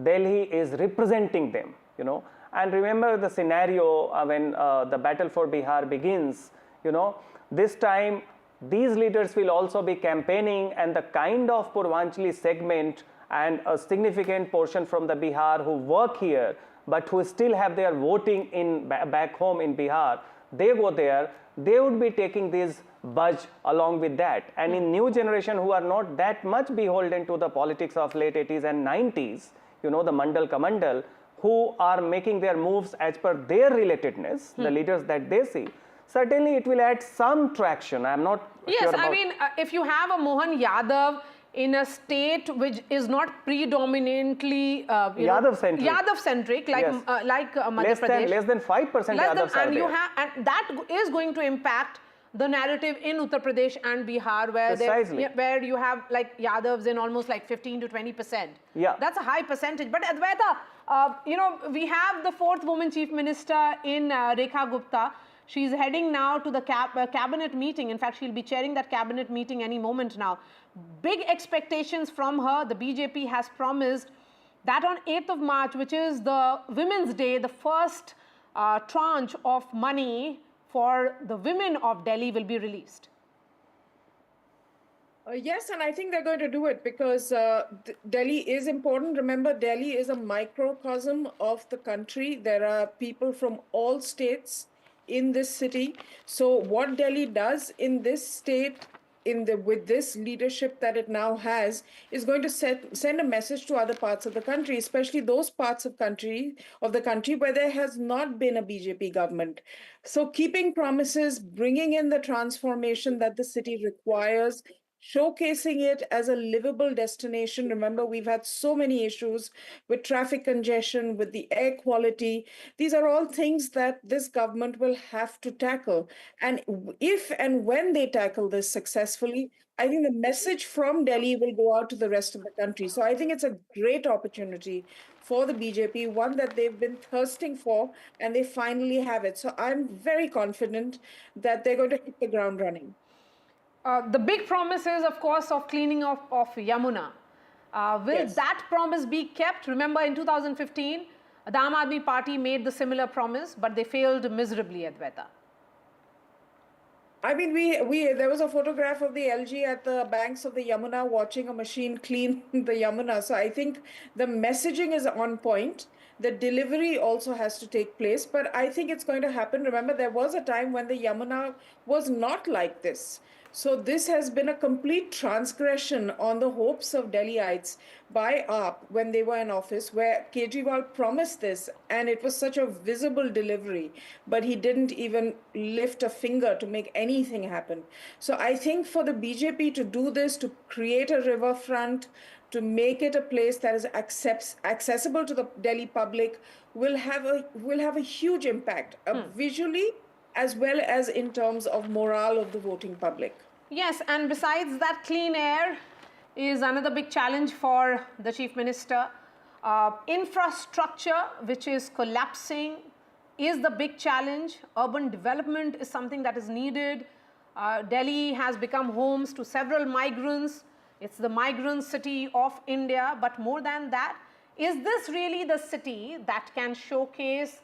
Delhi is representing them, you know. And remember the scenario when the battle for Bihar begins, you know, this time these leaders will also be campaigning, and the kind of Purvanchali segment and a significant portion from the Bihar who work here but who still have their voting in back home in Bihar, they go there, they would be taking this buzz along with that. And in new generation who are not that much beholden to the politics of late 80s and 90s, you know, the Mandal Kamandal, who are making their moves as per their relatedness, the leaders that they see, certainly it will add some traction. I am not Yes, sure about... I mean, if you have a Mohan Yadav in a state which is not predominantly Yadav-centric, like Yes. Madhya Pradesh. Less than 5% Yadavs are and you there. have, and that is going to impact the narrative in Uttar Pradesh and Bihar, where you have like Yadavs in almost like 15 to 20%. Yeah. That's a high percentage. But Advaita, you know, we have the 4th woman chief minister in Rekha Gupta. She's heading now to the cabinet meeting. In fact, she'll be chairing that cabinet meeting any moment now. Big expectations from her. The BJP has promised that on 8th of March, which is the Women's Day, the first tranche of money for the women of Delhi will be released. Yes, and I think they're going to do it because Delhi is important. Remember, Delhi is a microcosm of the country. There are people from all states in this city. So what Delhi does in this state, with this leadership that it now has, is going to send a message to other parts of the country, especially those parts of the country where there has not been a BJP government. So keeping promises, bringing in the transformation that the city requires, showcasing it as a livable destination. Remember, we've had so many issues with traffic congestion, with the air quality. These are all things that this government will have to tackle. And if and when they tackle this successfully, I think the message from Delhi will go out to the rest of the country. So I think it's a great opportunity for the BJP, one that they've been thirsting for, and they finally have it. So I'm very confident that they're going to hit the ground running. The big promise is, of course, of cleaning of Yamuna. Will that promise be kept? Remember, in 2015, the Aadmi party made the similar promise, but they failed miserably, Advaita. I mean, there was a photograph of the LG at the banks of the Yamuna watching a machine clean the Yamuna. So I think the messaging is on point. The delivery also has to take place, but I think it's going to happen. Remember, there was a time when the Yamuna was not like this. So this has been a complete transgression on the hopes of Delhiites by AAP when they were in office, where Kejriwal promised this, and it was such a visible delivery, but he didn't even lift a finger to make anything happen. So I think for the BJP to do this, to create a riverfront, to make it a place that is accessible to the Delhi public, will have a huge impact, visually as well as in terms of morale of the voting public. Yes, and besides that, clean air is another big challenge for the Chief Minister. Infrastructure, which is collapsing, is the big challenge. Urban development is something that is needed. Delhi has become homes to several migrants. It's the migrant city of India, but more than that, is this really the city that can showcase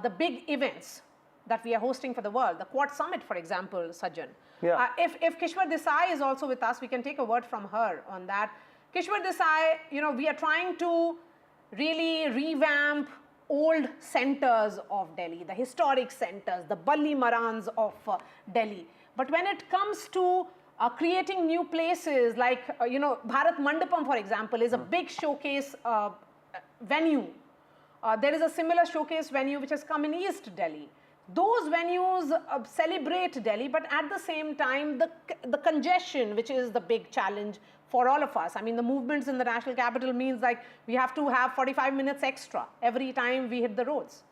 the big events that we are hosting for the world? The Quad Summit, for example, Sajjan. Yeah. If Kishwar Desai is also with us, we can take a word from her on that. Kishwar Desai, you know, we are trying to really revamp old centers of Delhi, the historic centers, the Balli Marans of Delhi. But when it comes to creating new places like, you know, Bharat Mandapam, for example, is a big showcase venue There is a similar showcase venue which has come in East Delhi. Those venues celebrate Delhi, but at the same time, the congestion, which is the big challenge for all of us. I mean, the movements in the national capital means like we have to have 45 minutes extra every time we hit the roads.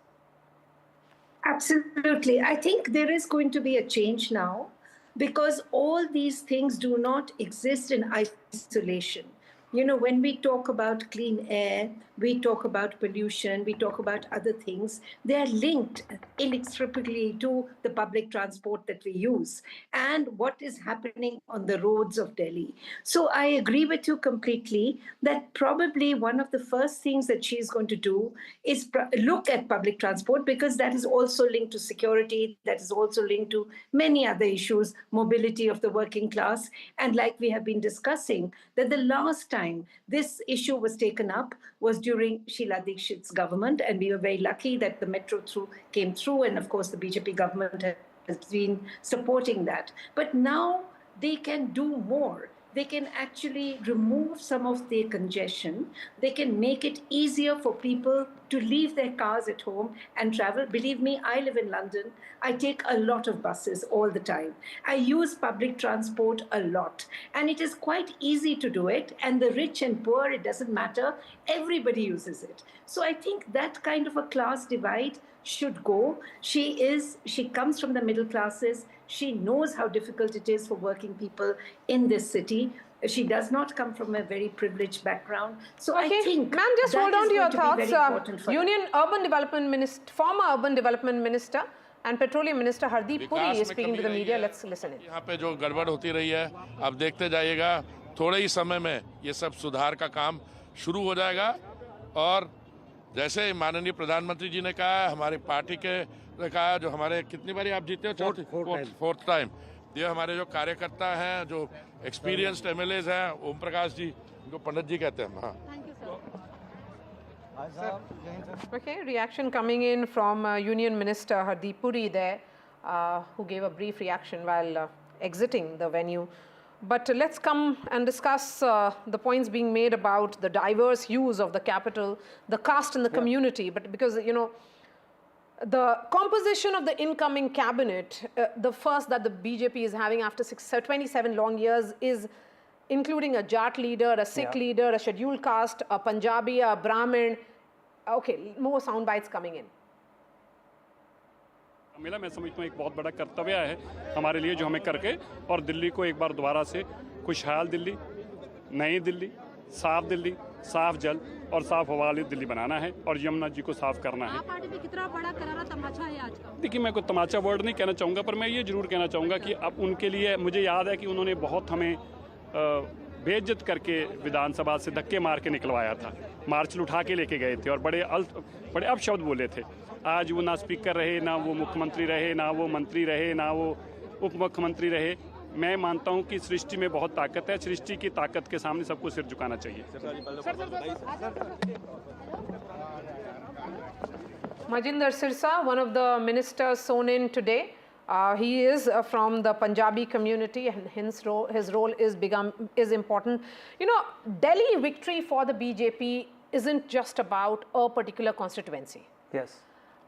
Absolutely. I think there is going to be a change now because all these things do not exist in isolation. You know, when we talk about clean air, we talk about pollution, we talk about other things, they are linked inextricably to the public transport that we use and what is happening on the roads of Delhi. So I agree with you completely that probably one of the first things that she is going to do is look at public transport, because that is also linked to security, that is also linked to many other issues, mobility of the working class. And like we have been discussing, that the last time this issue was taken up was during Sheila Dikshit's government, and we were very lucky that the metro came through, and of course the BJP government has been supporting that. But now they can do more. They can actually remove some of the congestion. They can make it easier for people to leave their cars at home and travel. Believe me, I live in London. I take a lot of buses all the time. I use public transport a lot. And it is quite easy to do it. And the rich and poor, it doesn't matter. Everybody uses it. So I think that kind of a class divide should go. She comes from the middle classes. She knows how difficult it is for working people in this city. She does not come from a very privileged background. So I think, ma'am, just hold on to your thoughts. Urban Development Minister, former Urban Development Minister and Petroleum Minister Hardeep Puri is speaking to the media. Let's listen in. यहाँ पे जो गड़बड़ होती रही है, अब देखते जाइएगा, थोड़े ही समय में ये सब सुधार का काम शुरू हो जाएगा। और जैसे माननीय प्रधानमंत्री जी ने कहा, हमारी पार्टी के ने कहा, जो हमारे कितनी बारी आप जीते हो, फोर्थ टाइम, ये हमारे जो कार्यकर्ता हैं, जो एक्सपीरियंस्ड एमएलएज हैं, ओम प्रकाश जी, इनको पंडित जी कहते हैं। हाँ। Okay, reaction coming in from Union Minister Hardeep Puri there, who gave a brief reaction while exiting the venue. But let's come and discuss the points being made about the diverse use of the capital, the caste in the community. But because, you know, the composition of the incoming cabinet, the first that the BJP is having after 27 long years, is including a Jat leader, a Sikh leader, a scheduled caste, a Punjabi, a Brahmin. Okay, more sound bites coming in. मिला मैं समझता हूँ एक बहुत बड़ा कर्तव्य है हमारे लिए जो हमें करके और दिल्ली को एक बार दोबारा से खुशहाल दिल्ली, नई दिल्ली, साफ जल और साफ हवा वाली दिल्ली बनाना है और यमुना जी को साफ करना है। पार्टी में कितना बड़ा करारा तमाचा है आज का? देखिए, मैं कोई तमाचा वर्ड नहीं कहना चाहूँगा, पर मैं ये जरूर कहना चाहूँगा कि अब उनके लिए मुझे याद है कि उन्होंने बहुत हमें बेइज्जत करके विधानसभा से धक्के मार के निकलवाया था, मार्च उठा के लेके गए थे और बड़े अपशब्द बोले थे। आज वो ना स्पीकर रहे, ना वो मुख्यमंत्री रहे, ना वो मंत्री रहे, ना वो उप मुख्यमंत्री रहे। मैं मानता हूं कि सृष्टि में बहुत ताकत है, सृष्टि की ताकत के सामने सबको सिर झुकाना चाहिए। Majinder Sirsa, one of the ministers sworn in today, he is from the Punjabi community, and his role is important. You know, Delhi victory for the BJP isn't just about a particular constituency. Yes.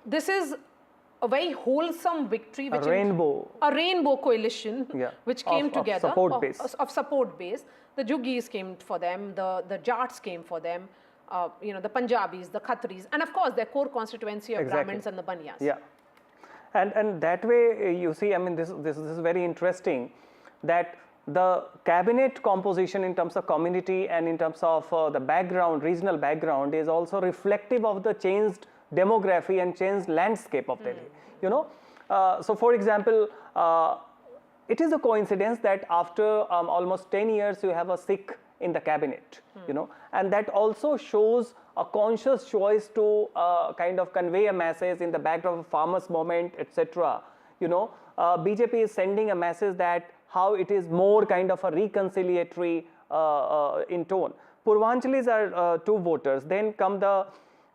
This is a very wholesome victory, which a rainbow coalition, which came together of support base. The Juggis came for them, the Jats came for them, you know, the Punjabis, the Khatris, and of course their core constituency of Brahmins and the Banyas. Yeah, and that way you see, I mean, this is very interesting that the cabinet composition in terms of community and in terms of the background, regional background, is also reflective of the changed demography and changed landscape of Delhi. You know, so for example, it is a coincidence that after almost 10 years you have a Sikh in the cabinet, you know, and that also shows a conscious choice to kind of convey a message in the backdrop of farmers' movement, etc. You know, BJP is sending a message that how it is more kind of a reconciliatory in tone. Purvanchalis are 2 voters. Then come the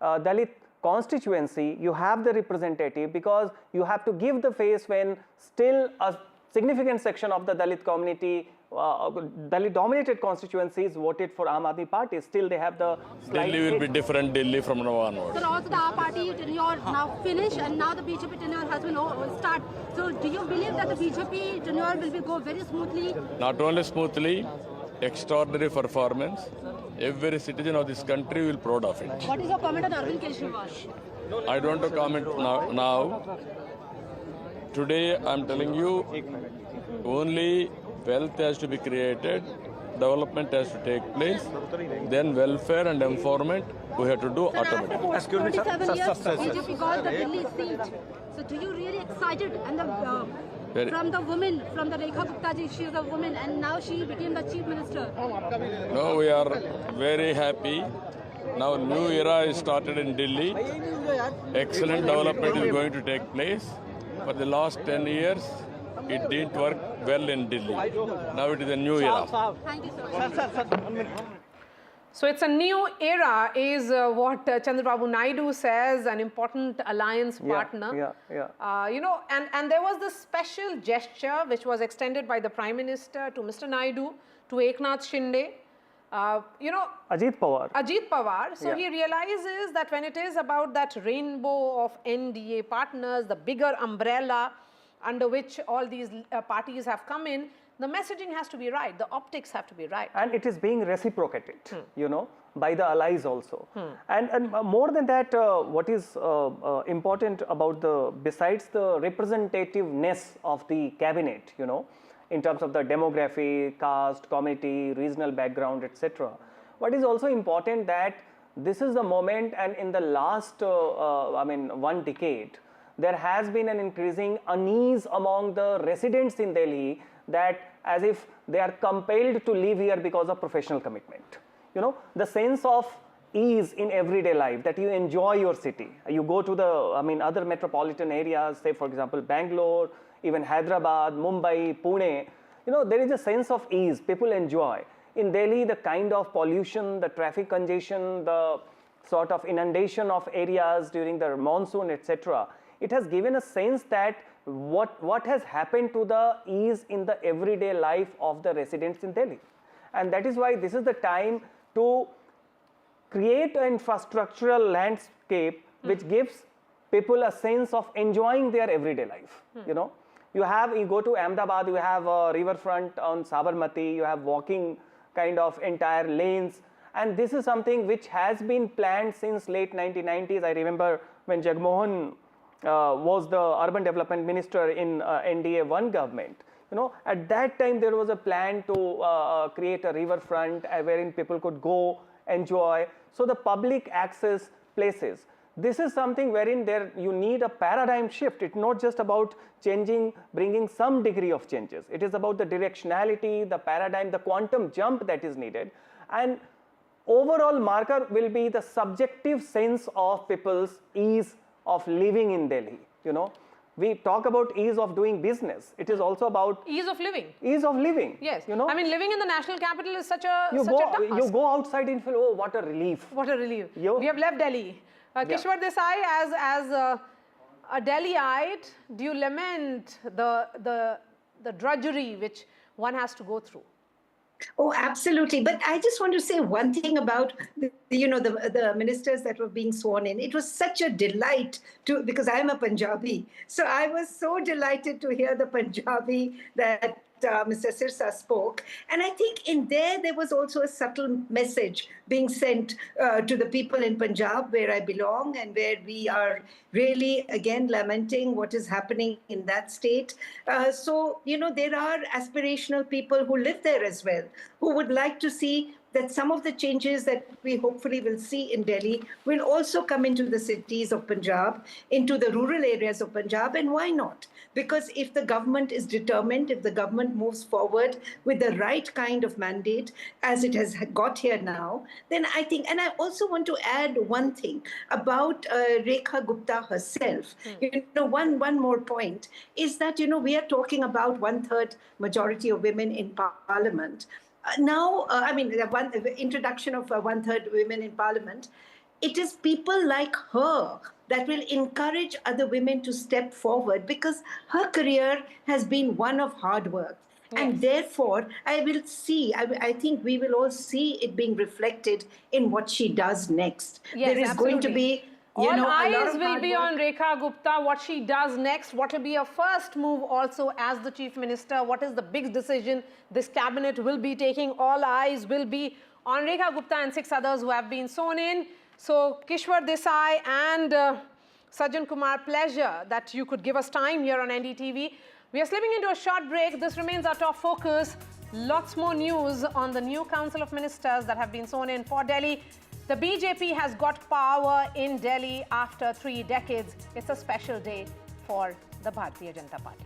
Dalit constituency. You have the representative, because you have to give the face when still a significant section of the Dalit community Dalit-dominated constituencies voted for Aam Aadmi Party. Still, they have the slight Delhi will be edge. different Delhi from now onwards. So also the Aap party tenure now finished, and now the BJP tenure has been start. So do you believe that the BJP tenure will go very smoothly? Not only smoothly, extraordinary performance. Every citizen of this country will be proud of it. What is your comment on Arvind Kejriwal? I don't want to comment now. Today, I'm telling you, only wealth has to be created, development has to take place, then welfare and empowerment we have to do automatically. 47 years, BJP got the Delhi seat. So do you really excited? And from the woman, from the Rekha Gupta ji, she is a woman, and now she became the chief minister. No, we are very happy. Now new era is started in Delhi. Excellent development is going to take place. For the last 10 years, it didn't work well in Delhi. Now it is a new era. Thank you so much. So it's a new era is what Chandrababu Naidu says, an important alliance partner. You know, and there was this special gesture which was extended by the Prime Minister to Mr. Naidu, to Eknath Shinde, you know, Ajit Pawar. So he realizes that when it is about that rainbow of NDA partners, the bigger umbrella under which all these parties have come in, the messaging has to be right, the optics have to be right. And it is being reciprocated, you know, by the allies also. And more than that, what is important about besides the representativeness of the cabinet, you know, in terms of the demography, caste, community, regional background, etc. What is also important that this is the moment, and in the last, one decade, there has been an increasing unease among the residents in Delhi, that as if they are compelled to live here because of professional commitment. You know, the sense of ease in everyday life, that you enjoy your city. You go to the, other metropolitan areas, say for example, Bangalore, even Hyderabad, Mumbai, Pune, you know, there is a sense of ease, people enjoy. In Delhi, the kind of pollution, the traffic congestion, the sort of inundation of areas during the monsoon, etc., it has given a sense that what has happened to the ease in the everyday life of the residents in Delhi. And that is why this is the time to create an infrastructural landscape which gives people a sense of enjoying their everyday life. You know, you go to Ahmedabad, you have a riverfront on Sabarmati, you have walking kind of entire lanes, and this is something which has been planned since late 1990s. I remember when Jagmohan was the urban development minister in NDA 1 government. You know, at that time there was a plan to create a riverfront wherein people could go, enjoy. So the public access places. This is something wherein you need a paradigm shift. It's not just about changing, bringing some degree of changes. It is about the directionality, the paradigm, the quantum jump that is needed. And overall marker will be the subjective sense of people's ease of living in Delhi. You know, we talk about ease of doing business. It is also about ease of living. Ease of living. Yes. You know, I mean, living in the national capital is such a task. You go outside and feel, oh, what a relief. What a relief. We have left Delhi. Kishwar Desai, as a Delhiite, do you lament the drudgery which one has to go through? Oh, absolutely. But I just want to say one thing about the ministers that were being sworn in. It was such a delight because I am a Punjabi. So I was so delighted to hear the Punjabi that Mr. Sirsa spoke. And I think in there was also a subtle message being sent to the people in Punjab, where I belong and where we are really, again, lamenting what is happening in that state. So, there are aspirational people who live there as well, who would like to see that some of the changes that we hopefully will see in Delhi will also come into the cities of Punjab, into the rural areas of Punjab, and why not? Because if the government is determined, if the government moves forward with the right kind of mandate, as it has got here now, then I think, and I also want to add one thing about Rekha Gupta herself. One more point is that, we are talking about 1/3 majority of women in parliament. The introduction of 1/3 women in parliament, it is people like her that will encourage other women to step forward, because her career has been one of hard work. And therefore, I think we will all see it being reflected in what she does next. Yes, there is going to be, all a lot eyes of will hard be work. on Rekha Gupta, what she does next, what will be her first move also as the Chief Minister, what is the big decision this cabinet will be taking. All eyes will be on Rekha Gupta and 6 others who have been sworn in. So, Kishwar Desai and Sajjan Kumar, pleasure that you could give us time here on NDTV. We are slipping into a short break. This remains our top focus. Lots more news on the new Council of Ministers that have been sworn in for Delhi. The BJP has got power in Delhi after 3 decades. It's a special day for the Bharatiya Janata Party.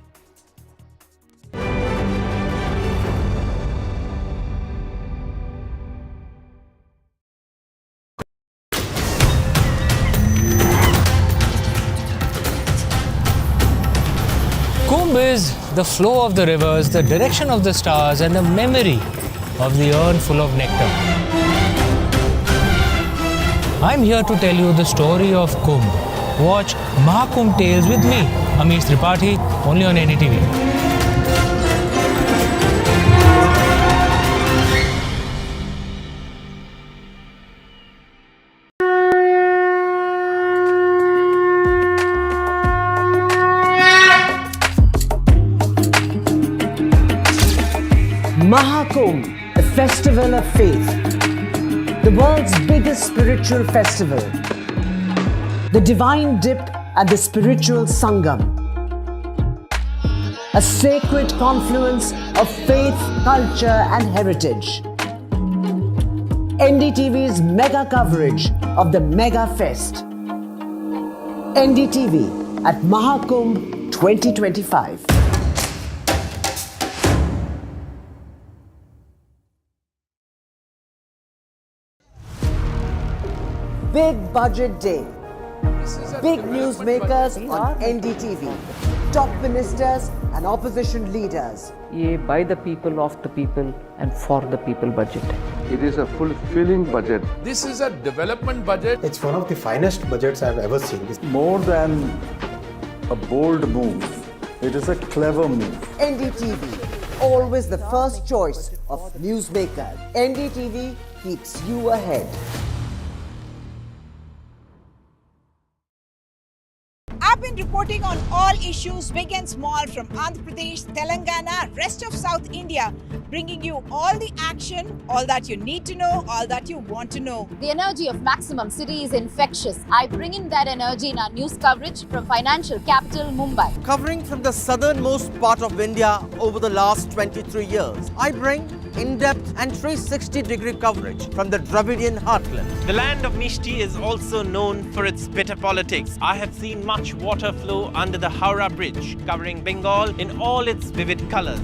Kumbh is the flow of the rivers, the direction of the stars, and the memory of the urn full of nectar. I'm here to tell you the story of Kumbh. Watch Mahakumbh Tales with me, Amish Tripathi, only on NDTV. Mahakumbh, the festival of faith, the world's biggest spiritual festival, the divine dip at the spiritual Sangam, a sacred confluence of faith, culture and heritage. NDTV's mega coverage of the Mega Fest. NDTV at Mahakumbh 2025. Big budget day. Big newsmakers on NDTV. Top ministers and opposition leaders. ये by the people, of the people and for the people budget. It is a fulfilling budget. This is a development budget. It's one of the finest budgets I've ever seen. More than a bold move, it is a clever move. NDTV, always the first choice of newsmakers. NDTV keeps you ahead. I've been reporting on all issues, big and small, from Andhra Pradesh, Telangana, rest of South India, bringing you all the action, all that you need to know, all that you want to know. The energy of Maximum City is infectious. I bring in that energy in our news coverage from financial capital, Mumbai. Covering from the southernmost part of India over the last 23 years, I bring in-depth and 360-degree coverage from the Dravidian heartland. The land of Mishti is also known for its bitter politics. I have seen much water flow under the Howrah Bridge, covering Bengal in all its vivid colors.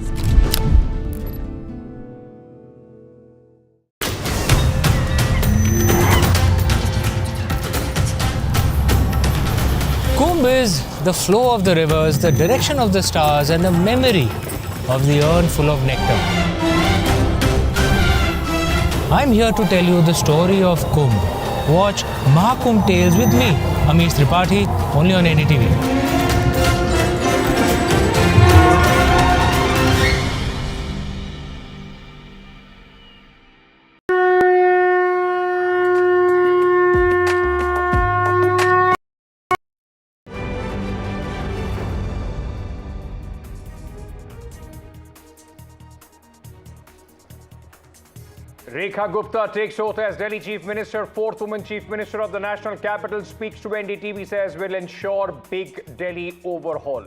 Kumbh is the flow of the rivers, the direction of the stars, and the memory of the urn full of nectar. I'm here to tell you the story of Kumbh. Watch Mahakumbh Tales with me, Amish Tripathi, only on NDTV. Rekha Gupta takes oath as Delhi Chief Minister. 4th woman Chief Minister of the National Capital speaks to NDTV, says will ensure big Delhi overhaul.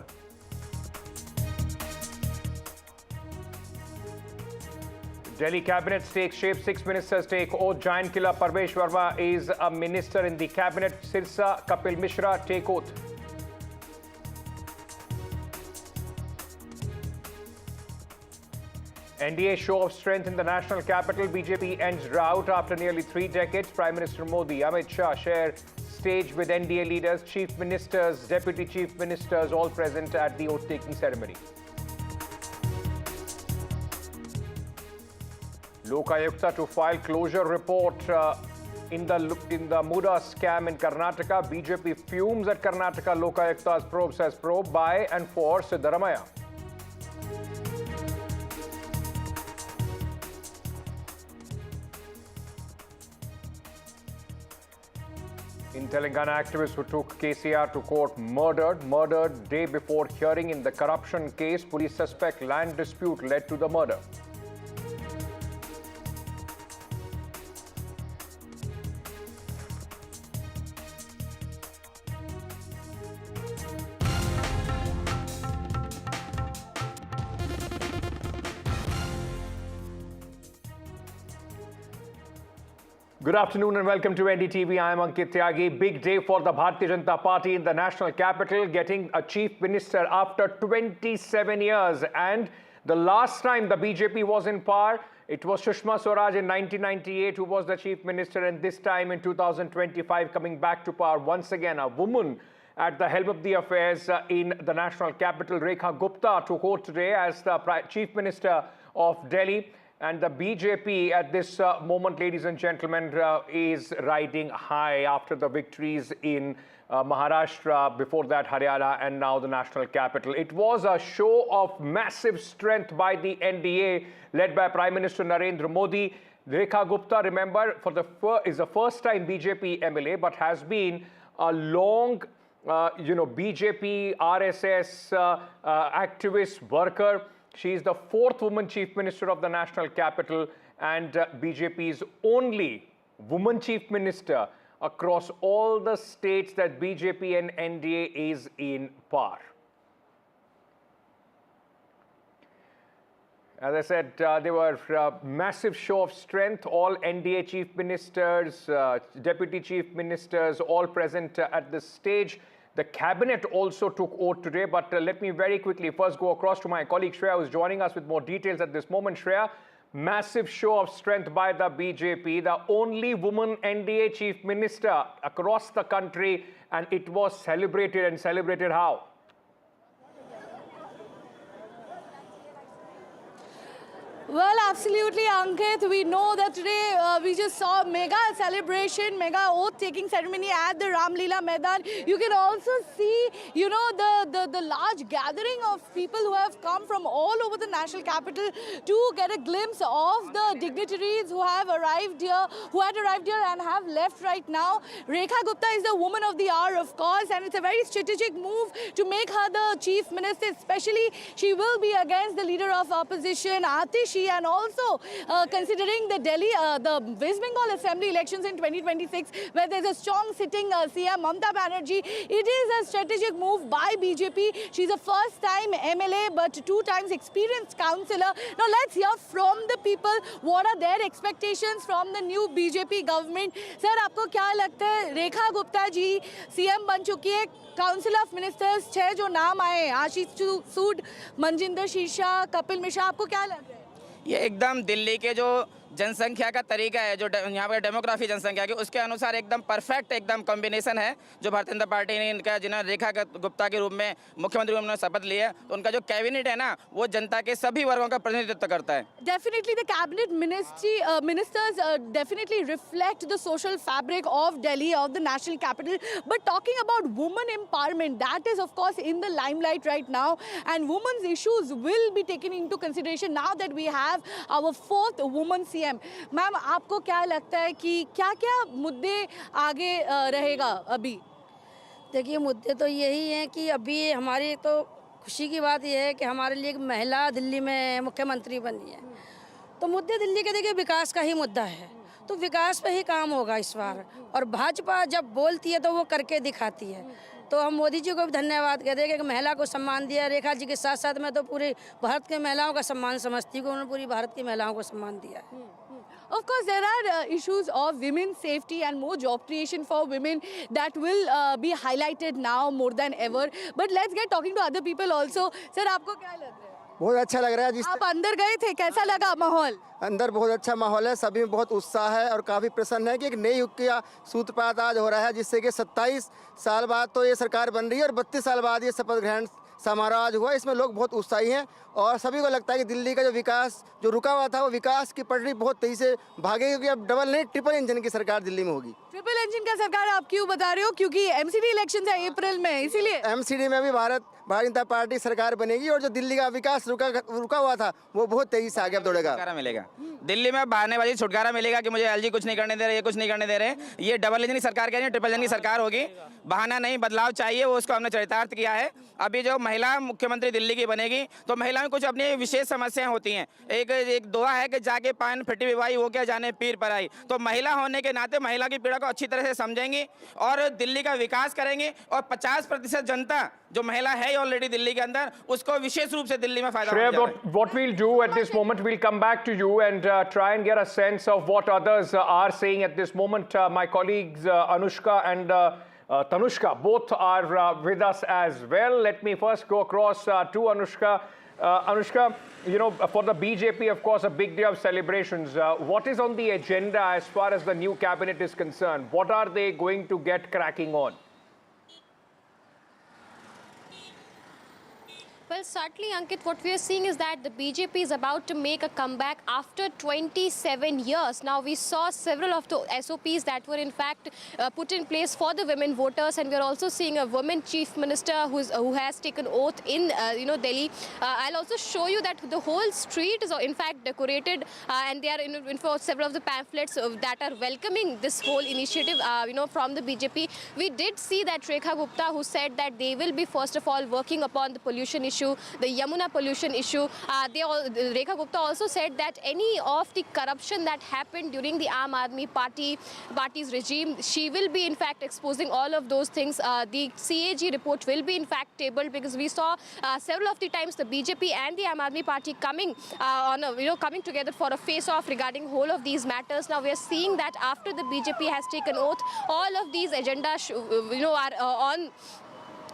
Delhi cabinet takes shape. 6 ministers take oath. Giant killer Parvesh Verma is a minister in the cabinet. Sirsa Kapil Mishra take oath. NDA show of strength in the national capital. BJP ends rout after nearly 3 decades. Prime Minister Modi, Amit Shah share stage with NDA leaders, chief ministers, deputy chief ministers, all present at the oath-taking ceremony. Lokayukta to file closure report in the Muda scam in Karnataka. BJP fumes at Karnataka Lokayukta's probe, says probe by and for Siddaramaiah. In Telangana, activists who took KCR to court murdered day before hearing in the corruption case. Police suspect land dispute led to the murder. Good afternoon and welcome to NDTV. I am Ankit Tyagi. Big day for the Bharatiya Janata Party in the national capital, getting a chief minister after 27 years. And the last time the BJP was in power, it was Sushma Swaraj in 1998 who was the chief minister, and this time in 2025 coming back to power once again, a woman at the helm of the affairs in the national capital. Rekha Gupta took oath today as the chief minister of Delhi. And the BJP at this moment, ladies and gentlemen, is riding high after the victories in Maharashtra, before that Haryana, and now the national capital. It was a show of massive strength by the NDA, led by Prime Minister Narendra Modi. Rekha Gupta, remember, is the first time BJP MLA, but has been a long, BJP, RSS activist worker. She is the fourth woman chief minister of the national capital and BJP's only woman chief minister across all the states that BJP and NDA is in power. As I said, there were massive show of strength. All NDA chief ministers, deputy chief ministers, all present at this stage. The cabinet also took oath today, but let me very quickly first go across to my colleague Shreya, who is joining us with more details at this moment. Shreya, massive show of strength by the BJP, the only woman NDA chief minister across the country, and it was celebrated, and celebrated how? Well, absolutely, Ankit. We know that today we just saw mega celebration, mega oath-taking ceremony at the Ramlila Maidan. You can also see, the large gathering of people who have come from all over the national capital to get a glimpse of the dignitaries who have arrived here, and have left right now. Rekha Gupta is the woman of the hour, of course, and it's a very strategic move to make her the chief minister. Especially, she will be against the leader of opposition, Atishi. And also considering the Delhi, the West Bengal Assembly elections in 2026, where there's a strong sitting CM Mamata Banerjee, it is a strategic move by BJP. She's a first-time MLA, but 2 times experienced councillor. Now let's hear from the people what are their expectations from the new BJP government. Sir, आपको क्या लगता है? Rekha Gupta ji CM बन चुकी है. Council of ministers 6 जो नाम आए, आशीष सूद, मनजिंदर शीर्षा, कपिल मिश्रा, आपको क्या लग रहा है? ये एकदम दिल्ली के जो जनसंख्या का तरीका है, जो यहाँ पर डेमोग्राफी जनसंख्या की, उसके अनुसार एकदम परफेक्ट एकदम कॉम्बिनेशन है जो भारतीय जनता पार्टी ने इनका, जिन्होंने रेखा गुप्ता के रूप में मुख्यमंत्री उन्होंने शपथ ली है, तो उनका जो कैबिनेट है ना, वो जनता के सभी वर्गों का प्रतिनिधित्व करता है. Definitely the cabinet ministers definitely reflect the social fabric of Delhi, of the national capital. But talking about women empowerment, that is of course in the limelight right now, and women's issues will be taken into consideration now that we have our 4th woman CM. Ma'am, आपको क्या लगता है कि क्या-क्या मुद्दे आगे रहेगा अभी? देखिए, मुद्दे तो यही हैं कि अभी हमारी तो खुशी की बात यह है कि हमारे लिए एक महिला दिल्ली में मुख्यमंत्री बनी है. तो मुद्दे दिल्ली के देखिए विकास का ही मुद्दा है, तो विकास पे ही काम होगा इस बार. और भाजपा जब बोलती है तो वो करके दिखाती है. तो हम मोदी जी को भी धन्यवाद कहते हैं कि महिला को सम्मान दिया. रेखा जी के साथ साथ मैं तो पूरे भारत के महिलाओं का सम्मान समझती हूँ, उन्होंने पूरी भारत की महिलाओं को सम्मान दिया है. Of course, there are issues of women's safety and more job creation for women that will be highlighted now more than ever. But let's get talking to other people also. Sir, आपको क्या लग रहा है? बहुत अच्छा लग रहा है. आप अंदर गए थे, कैसा लगा माहौल? अंदर बहुत अच्छा माहौल है, सभी में बहुत उत्साह है और काफ़ी प्रसन्न है कि एक नए युग का सूत्रपात आज हो रहा है, जिससे कि 27 साल बाद तो ये सरकार बन रही है और 32 साल बाद ये शपथ ग्रहण समारोह आज हुआ. इसमें लोग बहुत उत्साही हैं और सभी को लगता है कि दिल्ली का जो विकास जो रुका हुआ था, वो विकास की पटरी बहुत तेजी से भागेगी, क्योंकि अब डबल नहीं ट्रिपल इंजन की सरकार दिल्ली में होगी. ट्रिपल इंजन का सरकार आप क्यों बता रहे हो? क्योंकि एमसीडी इलेक्शन है अप्रैल में, इसीलिए. एमसीडी में भी भारत भारतीय जनता पार्टी सरकार बनेगी और जो दिल्ली का विकास रुका हुआ था वो बहुत तेजी से आगे अब दौड़ेगा। छुटकारा मिलेगा दिल्ली में, बहानेबाजी छुटकारा मिलेगा कि मुझे एलजी कुछ नहीं करने दे रहे, ये कुछ नहीं करने दे रहे। ये डबल इंजन की सरकार कह रही है, ट्रिपल इंजन की सरकार होगी। बहाना नहीं, बदलाव चाहिए, वो उसको हमने चरितार्थ किया है। अभी जो महिला मुख्यमंत्री दिल्ली की बनेगी तो महिलाओं में कुछ अपनी विशेष समस्याएं होती हैं। एक दुआ है कि जाके पान फटी विवाही हो क्या जाने पीर पर आई। तो महिला होने के नाते महिला की पीड़ा को अच्छी तरह से समझेंगी और दिल्ली का विकास करेंगे और 50% जनता जो महिला है ऑलरेडी दिल्ली के अंदर, उसको विशेष रूप से दिल्ली में फायदा होगा। What we'll do at this moment, we'll come back to you and try and get a sense of what others are saying at this moment. My colleagues Anushka and Tanushka both are with us as well. Let me first go across to Anushka. Anushka, you know, for the BJP, of course, a big day of celebrations. What is on the agenda as far as the new cabinet is concerned? What are they going to get cracking on? Well, certainly, Ankit, what we are seeing is that the BJP is about to make a comeback after 27 years. Now, we saw several of the SOPs that were in fact put in place for the women voters, and we are also seeing a women chief minister who has taken oath in Delhi. I'll also show you that the whole street is in fact decorated, and they are in for several of the pamphlets that are welcoming this whole initiative, from the BJP. We did see that Rekha Gupta, who said that they will be first of all working upon the pollution issue, the Yamuna pollution issue. Rekha Gupta also said that any of the corruption that happened during the Aam Aadmi party's regime, she will be in fact exposing all of those things. The CAG report will be in fact tabled, because we saw several of the times the BJP and the Aam Aadmi party coming coming together for a face-off regarding whole of these matters. Now we are seeing that after the BJP has taken oath, all of these agendas are on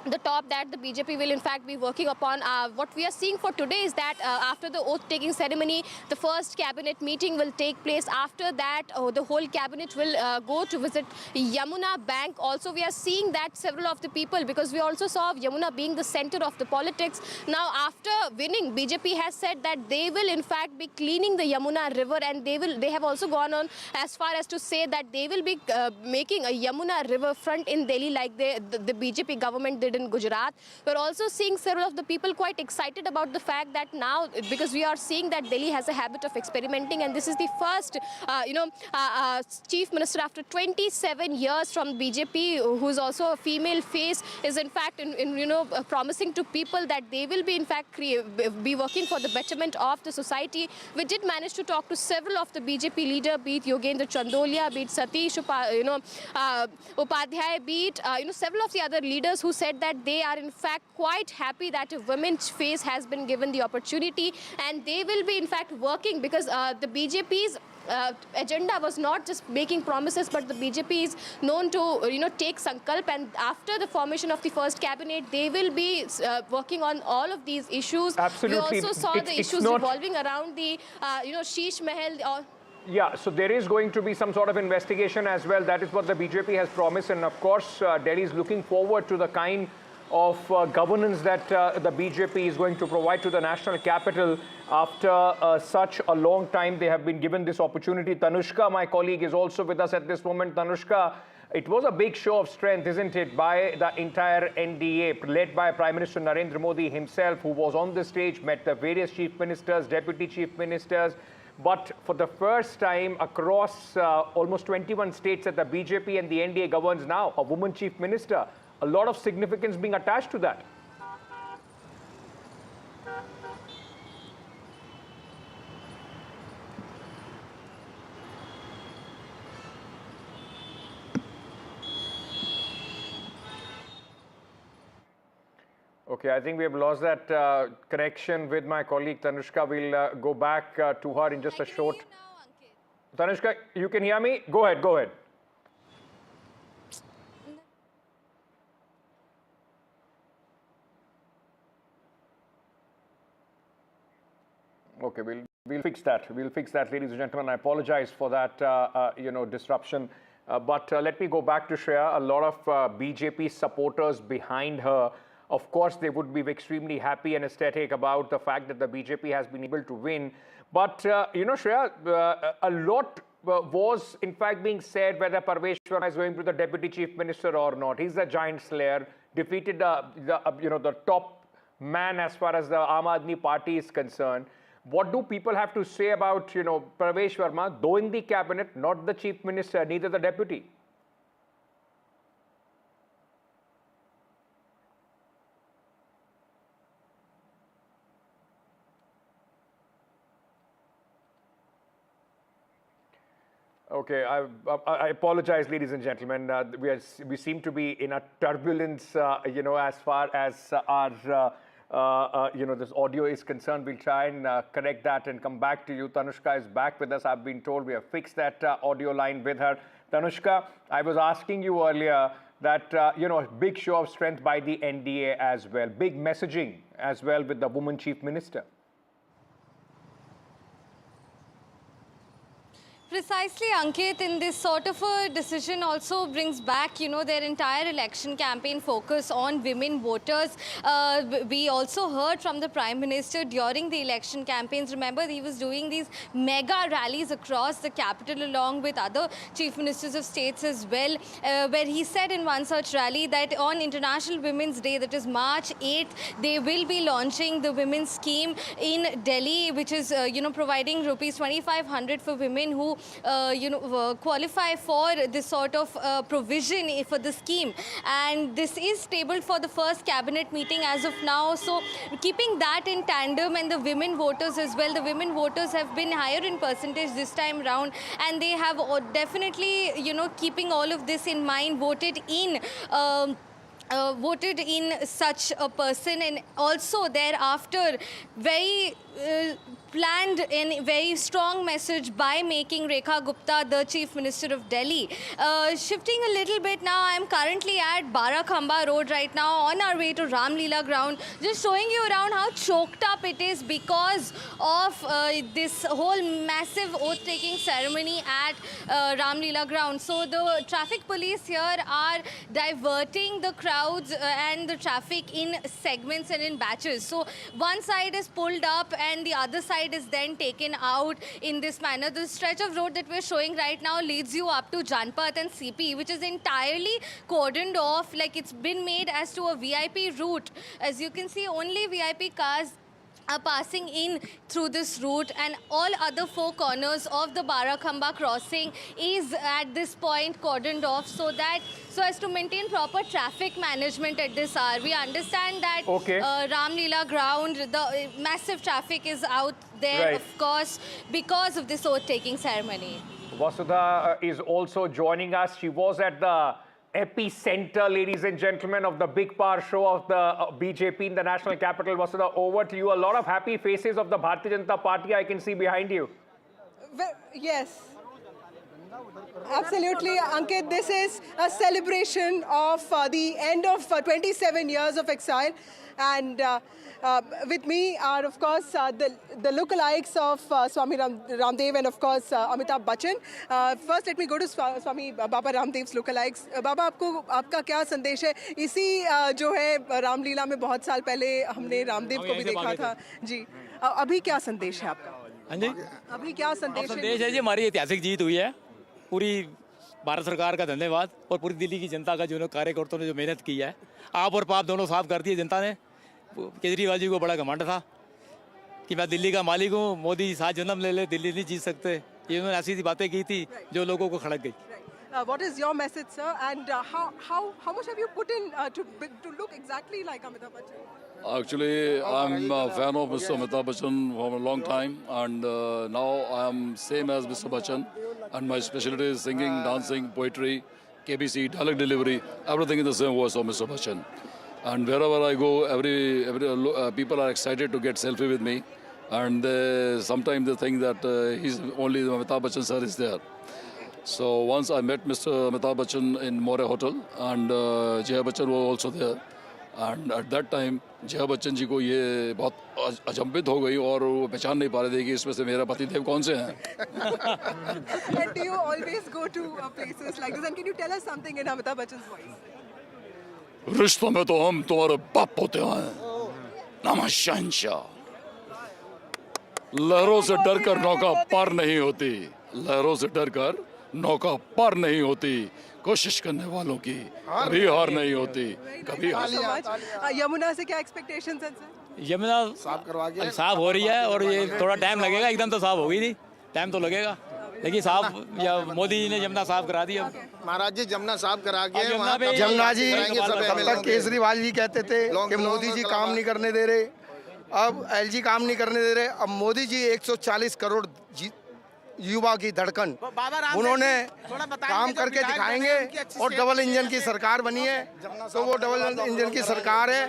the top that the BJP will in fact be working upon. What we are seeing for today is that after the oath-taking ceremony, the first cabinet meeting will take place. After that, the whole cabinet will go to visit Yamuna Bank. Also, we are seeing that several of the people, because we also saw Yamuna being the center of the politics. Now, after winning, BJP has said that they will in fact be cleaning the Yamuna river, and they have also gone on as far as to say that they will be making a Yamuna river front in Delhi like the BJP government did in Gujarat. We're also seeing several of the people quite excited about the fact that now, because we are seeing that Delhi has a habit of experimenting, and this is the first, chief minister after 27 years from BJP, who's also a female face, is in fact promising to people that they will be in fact be working for the betterment of the society. We did manage to talk to several of the BJP leader, be it Yogendra Chandolia, be it Satish Upadhyay, be it several of the other leaders who said that they are in fact quite happy that a women's face has been given the opportunity, and they will be in fact working, because the BJP's agenda was not just making promises, but the BJP is known to take sankalp, and after the formation of the first cabinet, they will be working on all of these issues. Absolutely. We also saw the issues revolving around the Sheesh Mahal. Yeah, so there is going to be some sort of investigation as well. That is what the BJP has promised, and of course Delhi is looking forward to the kind of governance that the BJP is going to provide to the national capital after such a long time. They have been given this opportunity. Tanushka, my colleague, is also with us at this moment. Tanushka, it was a big show of strength, isn't it, by the entire NDA, led by Prime Minister Narendra Modi himself, who was on the stage, met the various chief ministers, deputy chief ministers. But for the first time across almost 21 states that the BJP and the NDA governs now, a woman chief minister, a lot of significance being attached to that. Okay, I think we have lost that connection with my colleague Tanushka. We'll go back to her in just a short. Tanushka, you can hear me? Go ahead, go ahead. Okay, we'll fix that. We'll fix that, ladies and gentlemen. I apologize for that, disruption. But let me go back to Shreya. A lot of BJP supporters behind her. Of course, they would be extremely happy and ecstatic about the fact that the BJP has been able to win. But, Shreya, a lot was in fact being said whether Parvesh is going to the deputy chief minister or not. He's the giant slayer, defeated the top man as far as the Aadmi party is concerned. What do people have to say about, Parvesh Verma, though in the cabinet, not the chief minister, neither the deputy? Okay, I apologize, ladies and gentlemen. We seem to be in a turbulence, as far as our this audio is concerned. We'll try and correct that and come back to you. Tanushka is back with us. I've been told we have fixed that audio line with her. Tanushka, I was asking you earlier that, a big show of strength by the NDA as well, big messaging as well with the woman chief minister. Precisely, Ankit, in this sort of a decision also brings back, their entire election campaign focus on women voters. We also heard from the Prime Minister during the election campaigns. Remember, he was doing these mega rallies across the capital along with other chief ministers of states as well, where he said in one such rally that on International Women's Day, that is March 8th, they will be launching the women's scheme in Delhi, which is, providing rupees 2,500 for women who qualify for this sort of provision for the scheme, and this is tabled for the first cabinet meeting as of now. So keeping that in tandem, and the women voters as well, the women voters have been higher in percentage this time round, and they have definitely, keeping all of this in mind, voted in such a person, and also thereafter very planned and very strong message by making Rekha Gupta the Chief Minister of Delhi. Shifting a little bit now, I am currently at Barakhamba Road right now on our way to Ramleela ground, just showing you around how choked up it is because of this whole massive oath-taking ceremony at Ramleela ground. So the traffic police here are diverting the crowds and the traffic in segments and in batches. So one side is pulled up and the other side is then taken out in this manner. The stretch of road that we're showing right now leads you up to Janpath and CP, which is entirely cordoned off, like it's been made as to a VIP route. As you can see, only VIP cars are passing in through this route, and all other four corners of the Barakhamba crossing is at this point cordoned off so as to maintain proper traffic management at this hour. We understand that Ramleela ground, the massive traffic is out there, of course, because of this oath-taking ceremony. Vasudha is also joining us. She was at the epicenter, ladies and gentlemen, of the big power show of the BJP in the national capital. Vasudha, over to you. A lot of happy faces of the Bharatiya Janata Party I can see behind you. Yes. Absolutely, Ankit. This is a celebration of the end of 27 years of exile. And with me are, of course, the lookalikes of Swami Ramdev and, of course, Amitabh Bachchan. First, let me go to Swami Baba Ramdev's lookalikes. Baba, आपका क्या संदेश है? इसी जो है रामलीला में बहुत साल पहले हमने रामदेव को भी देखा था जी. अभी क्या संदेश है आपका? हाँ जी. अभी क्या संदेश है? संदेश है जी, हमारी ऐतिहासिक जीत हुई है. पूरी भारत सरकार का धन्यवाद और पूरी दिल्ली की जनता का जो कार्यकर्ताओं ने जो मेहनत की है, आप और पाप दोनों साफ कर दिए जनता ने. केजरीवाल जी को बड़ा घमंड था कि मैं दिल्ली का मालिक हूँ, मोदी 7 जन्म ले ले, दिल्ली नहीं जीत सकते. ये उन्होंने ऐसी बातें की थी जो लोगों को खड़क गई. What is your message, sir? And how much have you put in to look exactly like Amitabh Bachchan? Actually, I'm a fan of Mr. Amitabh Bachchan for a long time, and now I am same as Mr. Bachchan, and my specialty is singing, dancing, poetry, KBC, dialect delivery, everything in the same voice of Mr. Bachchan. And wherever I go, every people are excited to get selfie with me, and sometimes they think that he's only Amitabh Bachchan sir is there. So once I met Mr. Amitabh Bachchan in More Hotel, and Jaya Bachchan was also there. And at that time, Jaya Bachchan ji को ये बहुत अचंभित हो गई और वो पहचान नहीं पा रहे थे कि इसमें से मेरा पतिदेव कौन से हैं. And do you always go to places like this? And can you tell us something in Amitabh Bachchan's voice? रिश्तों में तो हम तुम्हारे बाप होते हैं. नमः शहंशाह. लहरों से डरकर नौका पार नहीं होती. लहरों से डरकर नौका पार नहीं होती, कोशिश करने वालों की कभी हार नहीं होती, कभी हार। यमुना से क्या एक्सपेक्टेशंस हैं सर? यमुना साफ हो रही है और ये थोड़ा टाइम लगेगा, एकदम तो साफ होगी नहीं, टाइम तो लगेगा, लेकिन साफ या मोदी जी ने यमुना साफ करा दी। अब महाराज जी जमुना साफ करा के जमुना जी तब तक केजरीवाल जी कहते थे कि मोदी जी काम नहीं करने दे रहे, अब एलजी काम नहीं करने दे रहे, अब मोदी जी 140 करोड़ युवा की धड़कन उन्होंने काम करके दिखाएंगे और डबल इंजन की सरकार बनी है, तो वो डबल इंजन की सरकार है,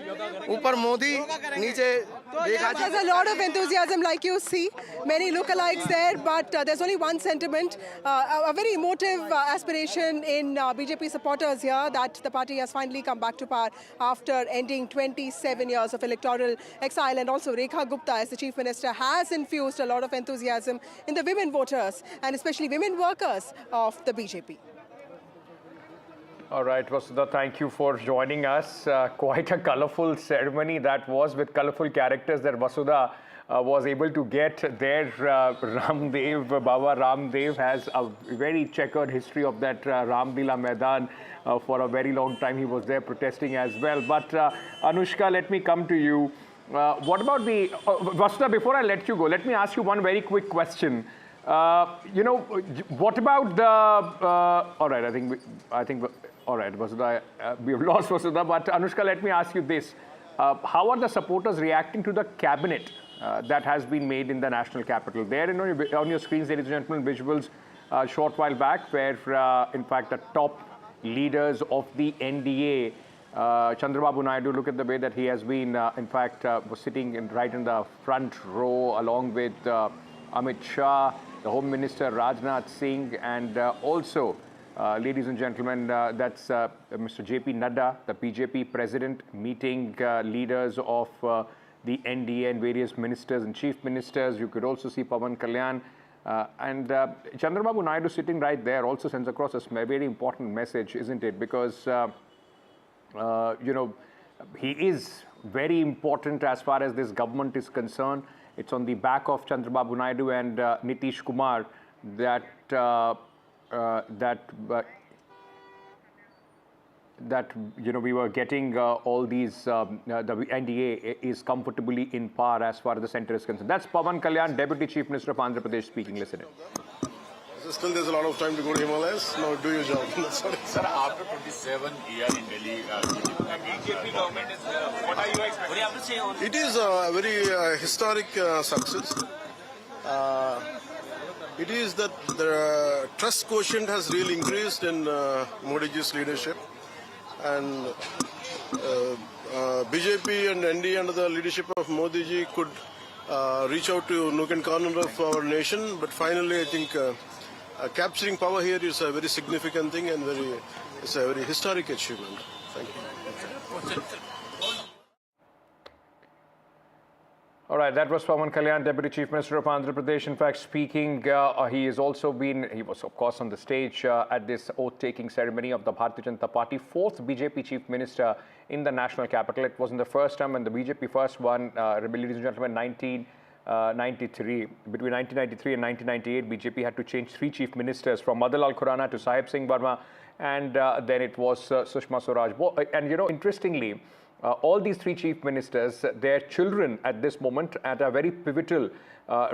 ऊपर मोदी नीचे देखा There's a lot of enthusiasm, like you see, many lookalikes there, but there's only one sentiment, a very emotive aspiration in BJP supporters here, that the party has finally come back to power after ending 27 years of electoral exile. And also Rekha Gupta, as the Chief Minister, has infused a lot of enthusiasm in the women voters and especially women workers of the BJP. All right, Vasudha, thank you for joining us. Quite a colorful ceremony that was, with colorful characters that Vasudha was able to get there. Ramdev, Baba Ramdev has a very checkered history of that Ramlila Maidan. For a very long time he was there protesting as well. But Anushka, let me come to you. What about the... Vasudha, before I let you go, let me ask you one very quick question. What about the... all right, I think all right, Vasudha, we have lost Vasudha, but Anushka, let me ask you this. How are the supporters reacting to the cabinet that has been made in the national capital? There on your screens, ladies and gentlemen, visuals a short while back where, in fact, the top leaders of the NDA, Chandrababu Naidu, look at the way that he has been, in fact, was sitting right in the front row along with Amit Shah, the Home Minister Rajnath Singh, and also, ladies and gentlemen, that's Mr. JP Nadda, the BJP president, meeting leaders of the NDA and various ministers and chief ministers. You could also see Pawan Kalyan. And Chandrababu Naidu sitting right there also sends across a very important message, isn't it? Because, he is very important as far as this government is concerned. It's on the back of Chandrababu Naidu and Nitish Kumar that we were getting all these, the NDA is comfortably in power as far as the centre is concerned. That's Pawan Kalyan, Deputy Chief Minister of Andhra Pradesh, speaking. Listen in. Still, there's a lot of time to go to Himalayas. Now, do your job. Sir, after 27 years in Delhi, BJP government is, what are you expecting? What do you have to say on it? It is a very historic success. It is that the trust quotient has really increased in Modi ji's leadership. And BJP and NDA under the leadership of Modi ji could reach out to nook and corner of our nation. But finally, I think capturing power here is a very significant thing and it's a very historic achievement. Thank you. All right, that was Pawan Kalyan, Deputy Chief Minister of Andhra Pradesh. In fact, speaking, he was of course on the stage at this oath-taking ceremony of the Bharatiya Janata Party, fourth BJP Chief Minister in the national capital. It wasn't the first time when the BJP first won, ladies and gentlemen, 1993. Between 1993 and 1998, BJP had to change 3 chief ministers from Madhalal Khurana to Sahib Singh Verma, and then it was Sushma Swaraj. And interestingly, all these 3 chief ministers, their children at this moment at a very pivotal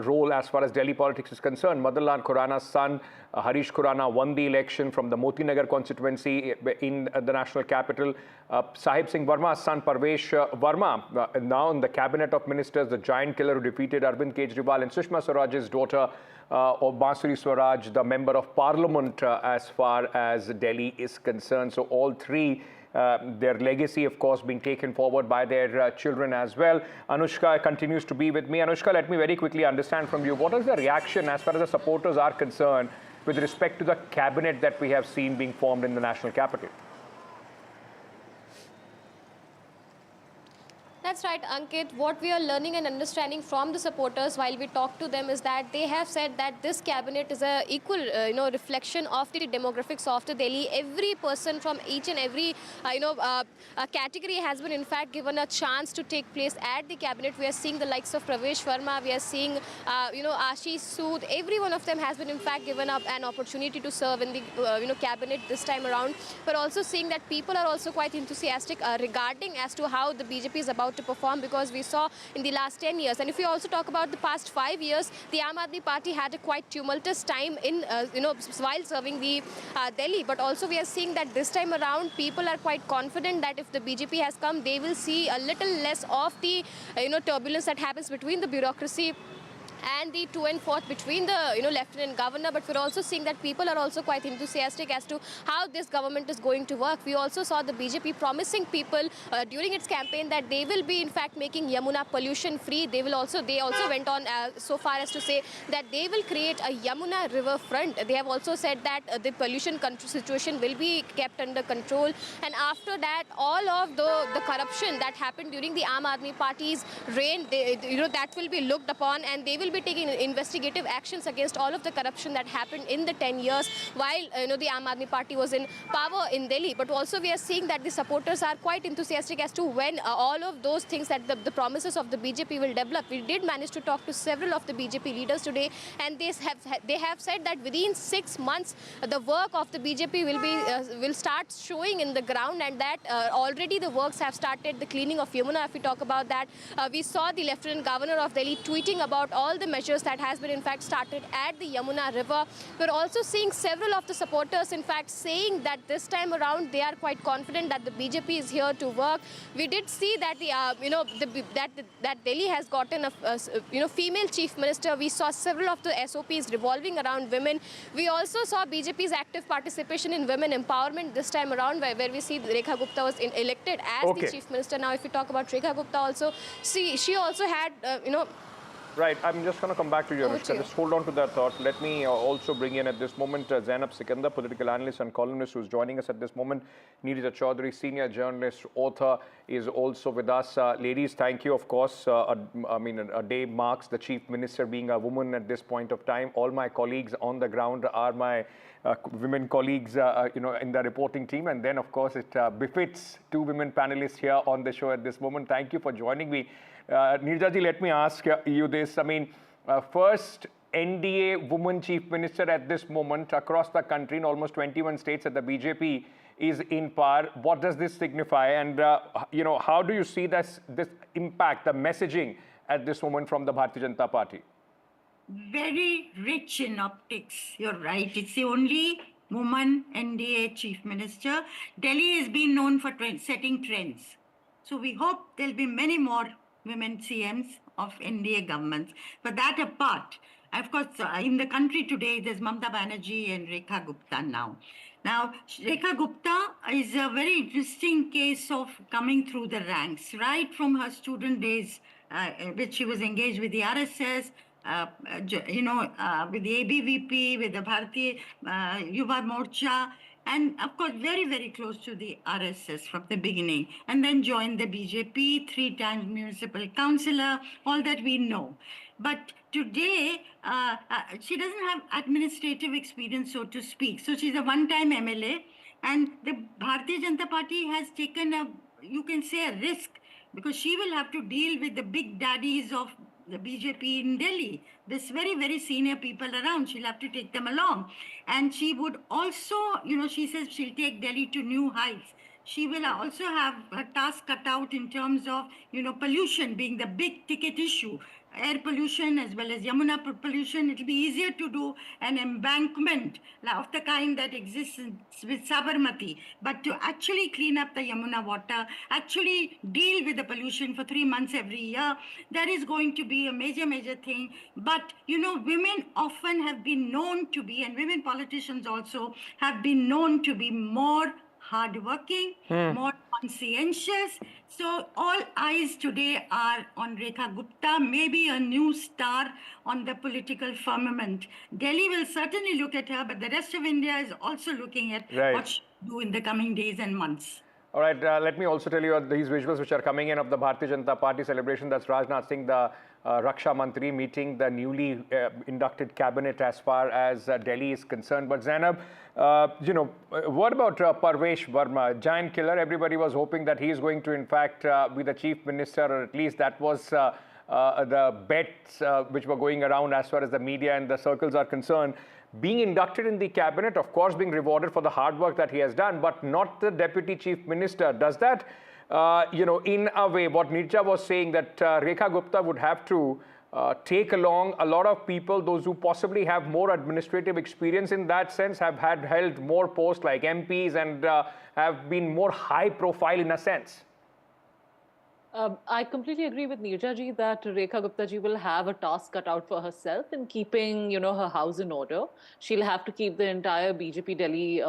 role as far as Delhi politics is concerned. Madhalal Khurana's son, Harish Khurana, won the election from the Moti Nagar constituency in the national capital. Sahib Singh Verma's son, Parvesh Verma, now in the cabinet of ministers, the giant killer who defeated Arvind Kejriwal, and Sushma Swaraj's daughter, or Bansuri Swaraj, the member of parliament as far as Delhi is concerned. So all 3, their legacy, of course, being taken forward by their children as well. Anushka continues to be with me. Anushka, let me very quickly understand from you, what is the reaction as far as the supporters are concerned with respect to the cabinet that we have seen being formed in the national capital? That's right, Ankit. What we are learning and understanding from the supporters while we talk to them is that they have said that this cabinet is a equal, reflection of the demographics of the Delhi. Every person from each and every, category has been in fact given a chance to take place at the cabinet. We are seeing the likes of Parvesh, Verma. We are seeing, Atishi, Sood. Every one of them has been in fact given up an opportunity to serve in the, cabinet this time around. We're also seeing that people are also quite enthusiastic regarding as to how the BJP is about to perform, because we saw in the last 10 years. And if we also talk about the past 5 years, the Aadmi party had a quite tumultuous time in, while serving the Delhi. But also we are seeing that this time around, people are quite confident that if the BJP has come, they will see a little less of the, turbulence that happens between the bureaucracy and the to and forth between the lieutenant governor. But we're also seeing that people are also quite enthusiastic as to how this government is going to work. We also saw the BJP promising people during its campaign that they will be in fact making Yamuna pollution free. They also went on so far as to say that they will create a Yamuna river front. They have also said that the pollution situation will be kept under control, and after that all of the corruption that happened during the Aam Aadmi Party's reign, that will be looked upon, and they will be taking investigative actions against all of the corruption that happened in the 10 years while the Aam Aadmi Party was in power in Delhi. But also we are seeing that the supporters are quite enthusiastic as to when all of those things that the promises of the BJP will develop. We did manage to talk to several of the BJP leaders today, and they have said that within 6 months the work of the BJP will start showing in the ground, and that already the works have started. The cleaning of Yamuna, if we talk about that, we saw the Lieutenant Governor of Delhi tweeting about all the measures that has been in fact started at the Yamuna river. We're also seeing several of the supporters in fact saying that this time around they are quite confident that the BJP is here to work. We did see that that Delhi has gotten a female chief minister. We saw several of the SOPs revolving around women. We also saw BJP's active participation in women empowerment this time around, where we see Rekha Gupta was elected as the chief minister. Now if we talk about Rekha Gupta also, she also had Right, I'm just going to come back to you, Anushka. Just hold on to that thought. Let me also bring in at this moment Zainab Sikandar, political analyst and columnist, who's joining us at this moment. Neerija Chaudhary, senior journalist, author, is also with us. Ladies, thank you, of course. A day marks the chief minister being a woman at this point of time. All my colleagues on the ground are my women colleagues, in the reporting team. And then, of course, it befits two women panelists here on the show at this moment. Thank you for joining me. Neerja ji, let me ask you this. First NDA woman chief minister at this moment across the country in almost 21 states that the BJP is in power. What does this signify? And, how do you see this impact, the messaging at this moment from the Bharatiya Janata Party? Very rich in optics. You're right. It's the only woman NDA chief minister. Delhi has been known for setting trends. So we hope there'll be many more women CMs of NDA governments. But that apart, of course, in the country today, there's Mamata Banerjee and Rekha Gupta now. Now, Rekha Gupta is a very interesting case of coming through the ranks, right from her student days, which she was engaged with the RSS, with the ABVP, with the Bharatiya Yuva Morcha, and of course, very, very close to the RSS from the beginning, and then joined the BJP, 3 times municipal councillor, all that we know. But today, she doesn't have administrative experience, so to speak. So she's a one-time MLA, and the Bharatiya Janata Party has taken a risk, because she will have to deal with the big daddies of the BJP in Delhi. There's very, very senior people around. She'll have to take them along. And she would also, she says she'll take Delhi to new heights. She will also have a task cut out in terms of, pollution being the big ticket issue. Air pollution as well as Yamuna pollution. It'll be easier to do an embankment of the kind that exists with Sabarmati, but to actually clean up the Yamuna water, actually deal with the pollution for 3 months every year, that is going to be a major, major thing. But, women often have been known to be, and women politicians also have been known to be more hardworking, more conscientious. So all eyes today are on Rekha Gupta, maybe a new star on the political firmament. Delhi will certainly look at her, but the rest of India is also looking at what she will do in the coming days and months. All right, let me also tell you these visuals which are coming in of the Bharatiya Janata Party celebration. That's Rajnath Singh, the Raksha Mantri, meeting the newly inducted cabinet as far as Delhi is concerned. But Zainab, what about Parvesh Verma, giant killer? Everybody was hoping that he is going to, in fact, be the chief minister, or at least that was the bets which were going around as far as the media and the circles are concerned. Being inducted in the cabinet, of course, being rewarded for the hard work that he has done, but not the deputy chief minister. Does that, in a way, what Nirja was saying, that Rekha Gupta would have to take along a lot of people, those who possibly have more administrative experience in that sense, have held more posts like MPs and have been more high profile in a sense? I completely agree with Nirja ji that Rekha Gupta ji will have a task cut out for herself in keeping, her house in order. She'll have to keep the entire BJP Delhi,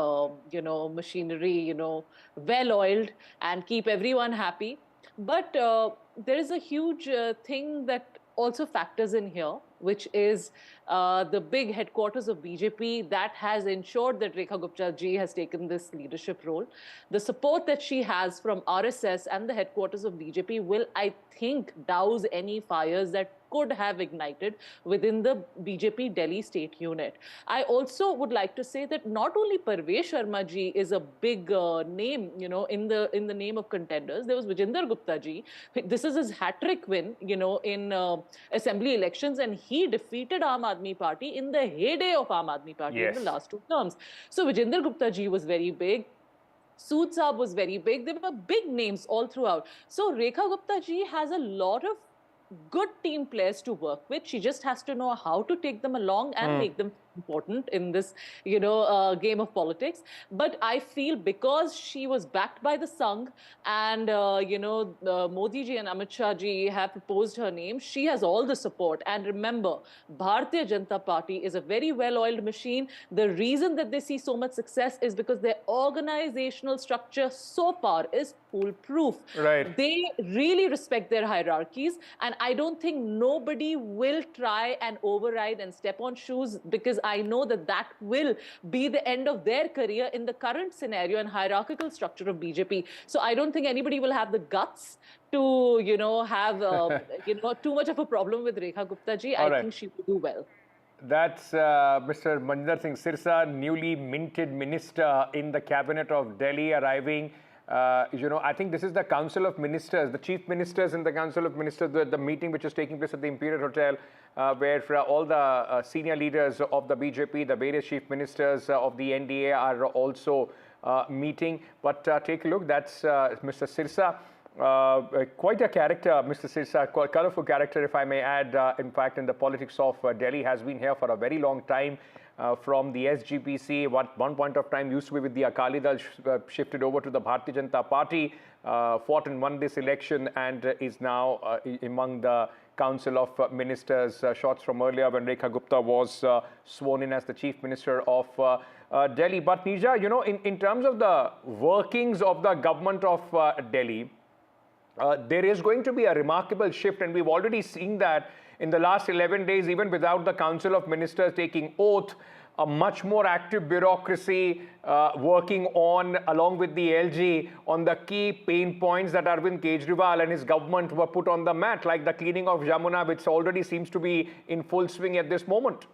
machinery, well-oiled and keep everyone happy. But there is a huge thing that also factors in here, which is the big headquarters of BJP that has ensured that Rekha Gupta ji has taken this leadership role. The support that she has from RSS and the headquarters of BJP will, I think, douse any fires that could have ignited within the BJP Delhi state unit. I also would like to say that not only Parvesh Sharma ji is a big name, in the name of contenders. There was Vijinder Gupta ji. This is his hat-trick win, in assembly elections, and he defeated Aam Aadmi Party in the heyday of Aam Aadmi Party in the last 2 terms. So Vijinder Gupta ji was very big. Sood Saab was very big. There were big names all throughout. So Rekha Gupta ji has a lot of good team players to work with. She just has to know how to take them along and make them important in this, game of politics. But I feel because she was backed by the Sangh and, Modi ji and Amit Shah ji have proposed her name, she has all the support. And remember, Bharatiya Janata Party is a very well-oiled machine. The reason that they see so much success is because their organizational structure so far is foolproof. Right. They really respect their hierarchies, and I don't think nobody will try and override and step on shoes, because I know that that will be the end of their career in the current scenario and hierarchical structure of BJP. So I don't think anybody will have the guts to, have, too much of a problem with Rekha Gupta ji. I think she will do well. That's Mr. Manjinder Singh Sirsa, newly minted minister in the cabinet of Delhi, arriving. I think this is the Council of Ministers, the chief ministers in the Council of Ministers, the meeting which is taking place at the Imperial Hotel, where all the senior leaders of the BJP, the various chief ministers of the NDA are also meeting. But take a look, that's Mr. Sirsa. Quite a character, Mr. Sirsa, quite a colorful character, if I may add, in fact, in the politics of Delhi, has been here for a very long time. From the SGPC, one point of time used to be with the Akali Dal, shifted over to the Bharatiya Janata Party, fought and won this election, and is now among the Council of Ministers. Shots from earlier when Rekha Gupta was sworn in as the Chief Minister of Delhi. But Nija, in terms of the workings of the government of Delhi, there is going to be a remarkable shift, and we've already seen that in the last 11 days, even without the Council of Ministers taking oath, a much more active bureaucracy working on, along with the LG, on the key pain points that Arvind Kejriwal and his government were put on the mat, like the cleaning of Jamuna, which already seems to be in full swing at this moment.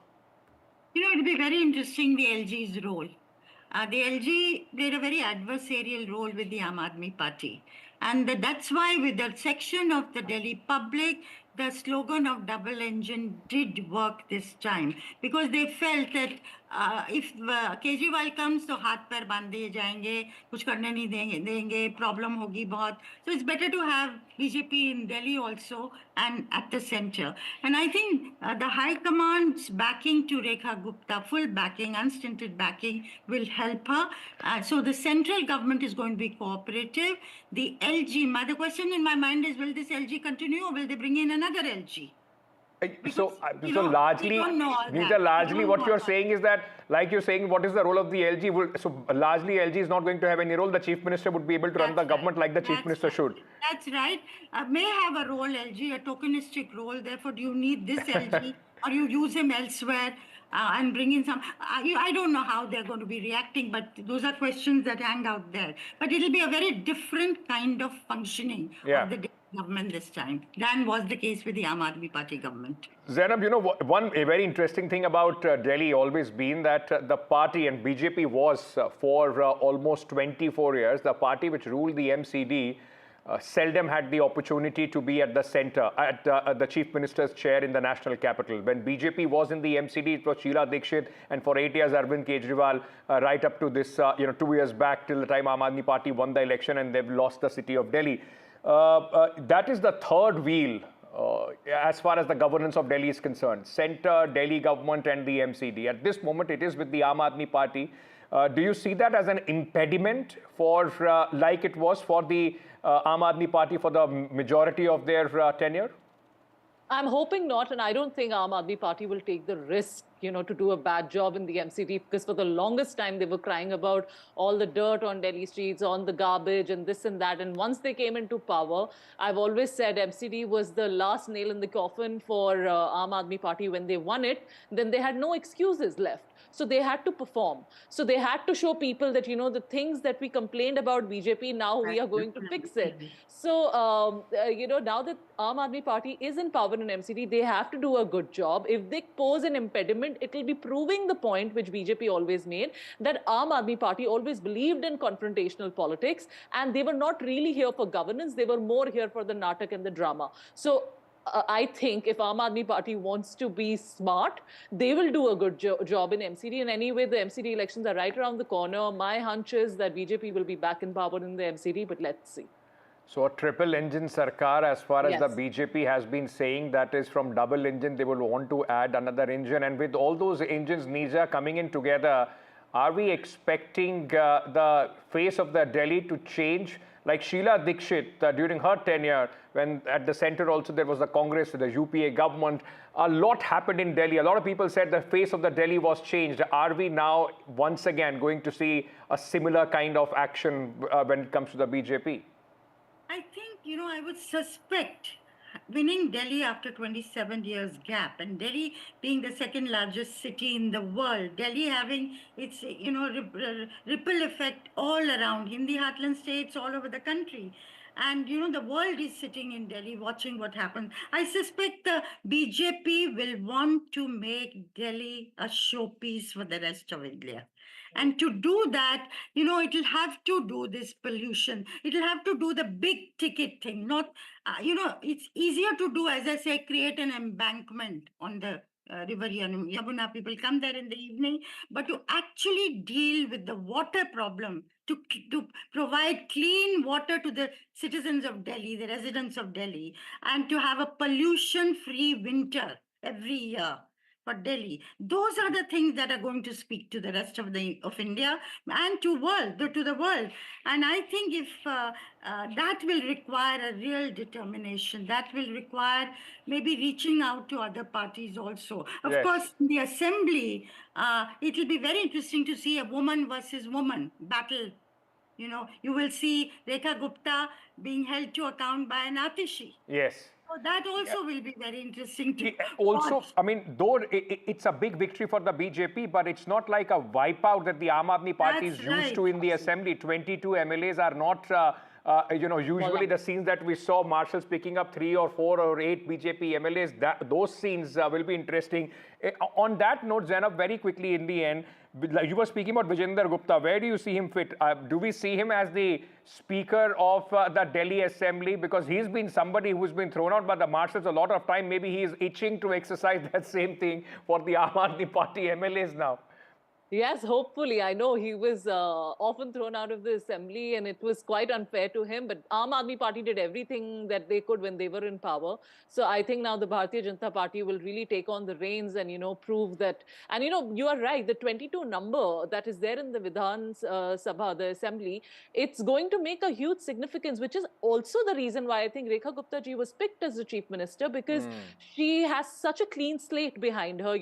It'll be very interesting, the LG's role. The LG played a very adversarial role with the Aam Aadmi Party. And that's why with the section of the Delhi public, the slogan of double engine did work this time, because they felt that if Kejriwal comes, तो हाथ पैर बांध दिए जाएंगे, कुछ करने नहीं देंगे, problem होगी बहुत. So it's better to have BJP in Delhi also and at the center. And I think the High Command's backing to Rekha Gupta, full backing, unstinted backing, will help her. So the central government is going to be cooperative. The LG, the question in my mind is, will this LG continue or will they bring in another LG? So largely, Nita, largely what you're saying is that, like you're saying, what is the role of the LG? So largely LG is not going to have any role. The Chief Minister would be able to run the government like the Chief Minister should. That's right. May have a role, LG, a tokenistic role. Therefore, do you need this LG or you use him elsewhere? and bring in some. I don't know how they're going to be reacting, but those are questions that hang out there. But it'll be a very different kind of functioning of the government this time than was the case with the Aam Aadmi Party government. Zainab, you know, a very interesting thing about Delhi always been that the party, and BJP was for almost 24 years, the party which ruled the MCD seldom had the opportunity to be at the center, at the chief minister's chair in the national capital. When BJP was in the MCD, it was Sheila Dikshit, and for 8 years, Arvind Kejriwal, right up to this, 2 years back till the time Aam Aadmi Party won the election and they've lost the city of Delhi. That is the third wheel as far as the governance of Delhi is concerned. Centre, Delhi government and the MCD. At this moment, it is with the Aam Aadmi Party. Do you see that as an impediment for, like it was for the Aam Aadmi Party for the majority of their tenure? I'm hoping not, and I don't think Aam Aadmi Party will take the risk, to do a bad job in the MCD, because for the longest time they were crying about all the dirt on Delhi streets, on the garbage and this and that. And once they came into power, I've always said MCD was the last nail in the coffin for Aam Aadmi Party. When they won it, then they had no excuses left. So they had to perform. So they had to show people that, the things that we complained about BJP, now we are going to fix it. So, now that Aam Aadmi Party is in power in MCD, they have to do a good job. If they pose an impediment, it will be proving the point which BJP always made, that Aam Aadmi Party always believed in confrontational politics, and they were not really here for governance. They were more here for the natak and the drama. So I think if Aam Aadmi Party wants to be smart, they will do a good job in MCD. And anyway, the MCD elections are right around the corner. My hunch is that BJP will be back in power in the MCD, but let's see. So a triple engine Sarkar, as far as the BJP has been saying, that is from double engine, they will want to add another engine. And with all those engines, Nija, coming in together, are we expecting the face of the Delhi to change? Like Sheila Dikshit, during her tenure, when at the center also there was the Congress, the UPA government, a lot happened in Delhi. A lot of people said the face of the Delhi was changed. Are we now once again going to see a similar kind of action when it comes to the BJP? I think, I would suspect winning Delhi after 27 years gap, and Delhi being the second largest city in the world, Delhi having its, ripple effect all around Hindi heartland states all over the country. And, the world is sitting in Delhi watching what happens. I suspect the BJP will want to make Delhi a showpiece for the rest of India. And to do that, it'll have to do this pollution. It'll have to do the big ticket thing. Not, it's easier to do, as I say, create an embankment on the river Yamuna. People come there in the evening. But to actually deal with the water problem, to provide clean water to the citizens of Delhi, the residents of Delhi, and to have a pollution-free winter every year for Delhi. Those are the things that are going to speak to the rest of India and to the world. And I think if that will require a real determination, that will require maybe reaching out to other parties also. Of course, in the assembly, it will be very interesting to see a woman versus woman battle. You will see Rekha Gupta being held to account by an Atishi. Yes. So that also will be very interesting to also watch. I mean, though it's a big victory for the BJP, but it's not like a wipeout that the Aam Aadmi Party is used to in the assembly. 22 MLAs are not usually the scenes that we saw marshals picking up 3 or 4 or 8 BJP MLAs, those scenes will be interesting. On that note, Zainab, very quickly in the end, you were speaking about Vijender Gupta. Where do you see him fit? Do we see him as the Speaker of the Delhi Assembly? Because he's been somebody who's been thrown out by the marshals a lot of time. Maybe he is itching to exercise that same thing for the Aam Aadmi Party MLAs now. Yes, hopefully. I know he was often thrown out of the assembly and it was quite unfair to him. But Aam Aadmi Party did everything that they could when they were in power. So I think now the Bharatiya Janata Party will really take on the reins and, prove that. And, you are right. The 22 number that is there in the Vidhan Sabha, the assembly, it's going to make a huge significance, which is also the reason why I think Rekha Gupta ji was picked as the chief minister, because she has such a clean slate behind her,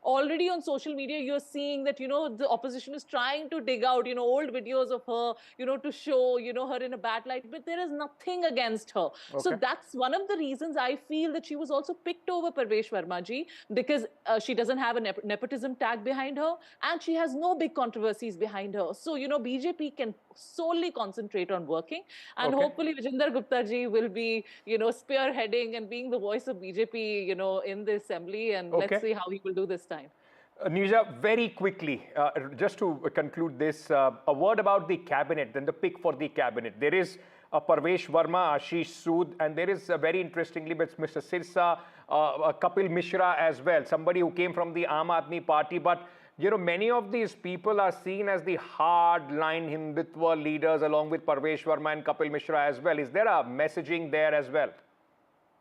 Already on social media, you're seeing that, the opposition is trying to dig out, old videos of her, to show, her in a bad light, but there is nothing against her. So that's one of the reasons I feel that she was also picked over Parvesh Verma ji, because she doesn't have a nepotism tag behind her, and she has no big controversies behind her. So, BJP can solely concentrate on working, and hopefully Vijender Gupta ji will be, spearheading and being the voice of BJP, in the assembly, and let's see how he will do this time. Neerja, very quickly, just to conclude this, a word about the cabinet, then the pick for the cabinet. There is Parvesh Verma, Ashish Sood, and there is very interestingly Mr. Sirsa, Kapil Mishra as well, somebody who came from the Aam Aadmi party. But many of these people are seen as the hard-line Hindutva leaders, along with Parvesh Verma and Kapil Mishra as well. Is there a messaging there as well?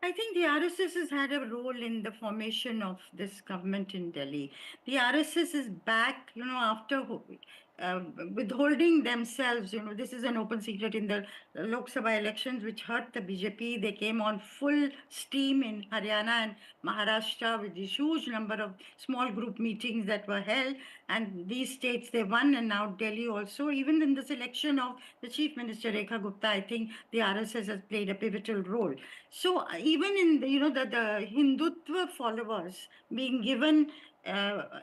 I think the RSS has had a role in the formation of this government in Delhi. The RSS is back, after withholding themselves. This is an open secret in the Lok Sabha elections, which hurt the BJP. They came on full steam in Haryana and Maharashtra with this huge number of small group meetings that were held. And these states they won, and now Delhi also. Even in the selection of the Chief Minister, Rekha Gupta, I think the RSS has played a pivotal role. So even in the Hindutva followers being given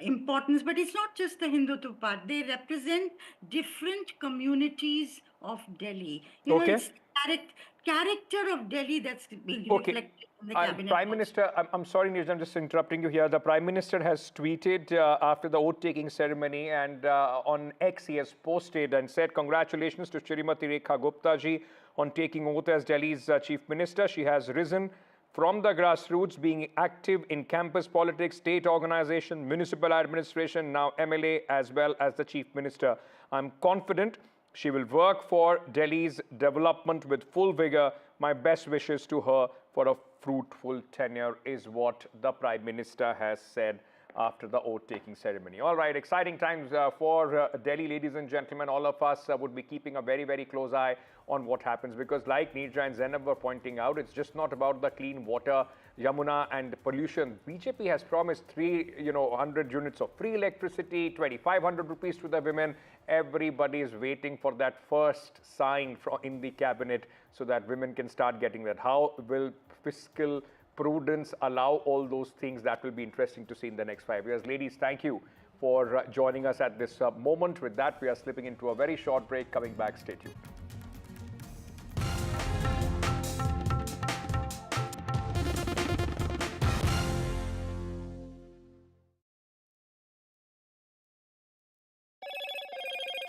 importance, but it's not just the Hindutva part. They represent different communities of Delhi. It's the character of Delhi that's being reflected in the cabinet. Prime Minister, I'm sorry, Neerja, I'm just interrupting you here. The Prime Minister has tweeted after the oath-taking ceremony, and on X he has posted and said, "Congratulations to Shrimati Rekha Gupta ji on taking oath as Delhi's Chief Minister. She has risen from the grassroots, being active in campus politics, state organization, municipal administration, now MLA, as well as the Chief Minister. I'm confident she will work for Delhi's development with full vigor. My best wishes to her for a fruitful tenure," is what the Prime Minister has said after the oath-taking ceremony. All right, exciting times for Delhi, ladies and gentlemen. All of us would be keeping a very, very close eye on what happens, because like Neerja and Zainab were pointing out, it's just not about the clean water, Yamuna, and pollution. BJP has promised 300 units of free electricity, 2,500 rupees to the women. Everybody is waiting for that first sign in the cabinet so that women can start getting that. How will fiscal prudence allow all those things? That will be interesting to see in the next 5 years. Ladies, thank you for joining us at this moment. With that, we are slipping into a very short break. Coming back, stay tuned.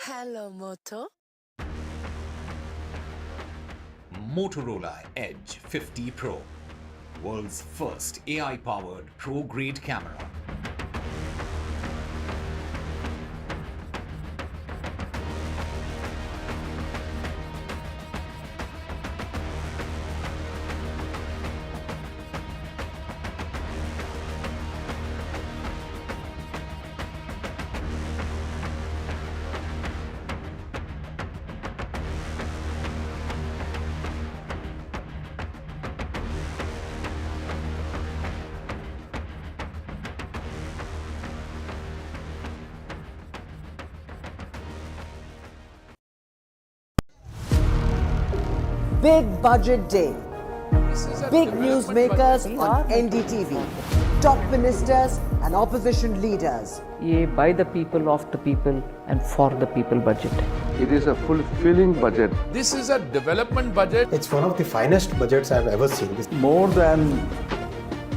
Hello, Moto. Motorola Edge 50 Pro, world's first AI-powered pro-grade camera. Big budget day. Big newsmakers on NDTV. Top ministers and opposition leaders. ये by the people, of the people and for the people budget. It is a fulfilling budget. This is a development budget. It's one of the finest budgets I've ever seen. More than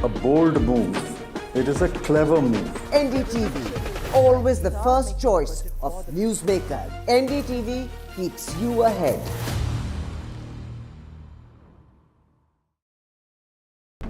a bold move, it is a clever move. NDTV, always the first choice of newsmakers. NDTV keeps you ahead.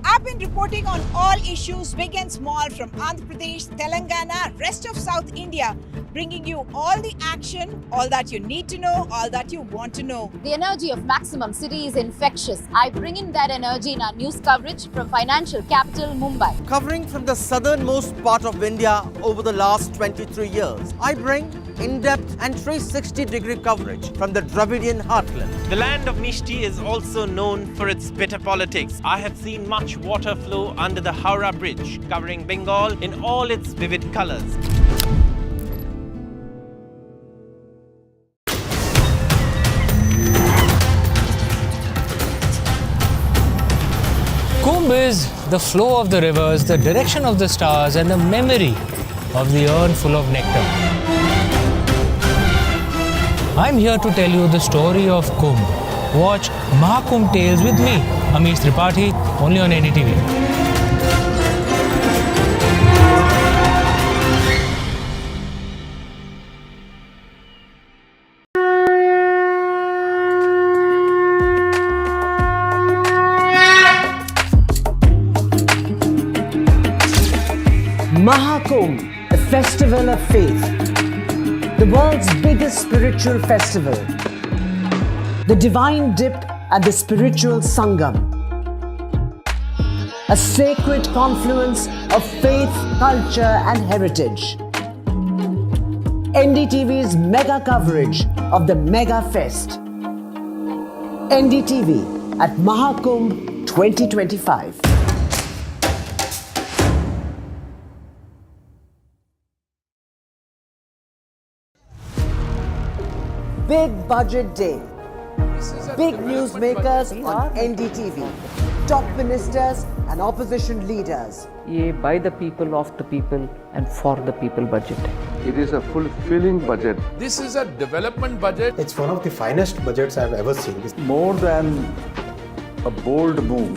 I've been reporting on all issues big and small from Andhra Pradesh, Telangana, rest of South India, bringing you all the action, all that you need to know, all that you want to know. The energy of Maximum City is infectious. I bring in that energy in our news coverage from financial capital Mumbai. Covering from the southernmost part of India over the last 23 years, I bring in-depth and 360-degree coverage from the Dravidian heartland. The land of Mishti is also known for its bitter politics. I have seen much water flow under the Howrah Bridge, covering Bengal in all its vivid colors. Kumbh is the flow of the rivers, the direction of the stars, and the memory of the urn full of nectar. I'm here to tell you the story of Kumbh. Watch Mahakumbh Tales with me, Amish Tripathi, only on NDTV. Mahakumbh, the festival of faith, the world's biggest spiritual festival, the divine dip at the spiritual Sangam, a sacred confluence of faith, culture and heritage. NDTV's mega coverage of the Mega Fest. NDTV at Mahakumbh 2025. Big Budget Day. Big newsmakers on NDTV. Top ministers and opposition leaders. ये by the people, of the people and for the people budget. It is a fulfilling budget. This is a development budget. It's one of the finest budgets I've ever seen. More than a bold move,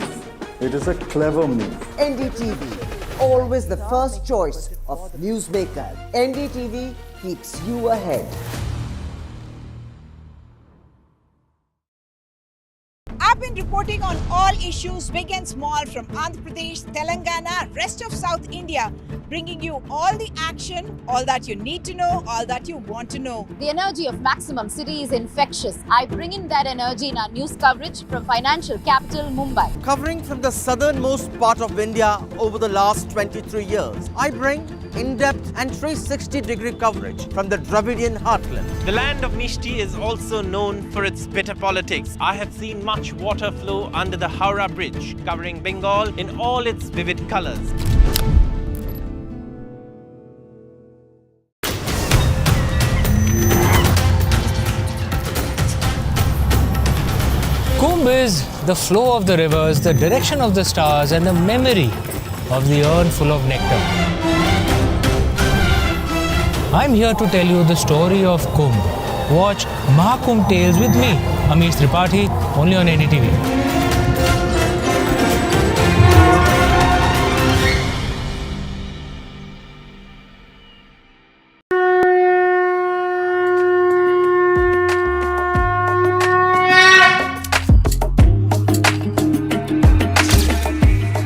it is a clever move. NDTV, always the first choice of newsmaker. NDTV keeps you ahead. I've been reporting on all issues big and small from Andhra Pradesh, Telangana, rest of South India, bringing you all the action, all that you need to know, all that you want to know. The energy of Maximum City is infectious. I bring in that energy in our news coverage from financial capital Mumbai. Covering from the southernmost part of India over the last 23 years, I bring in-depth and 360-degree coverage from the Dravidian heartland. The land of Mishti is also known for its bitter politics. I have seen much water flow under the Howrah Bridge, covering Bengal in all its vivid colors. Kumbh is the flow of the rivers, the direction of the stars, and the memory of the urn full of nectar. I'm here to tell you the story of Kumbh. Watch Mahakumbh Tales with me, Amish Tripathi, only on NDTV.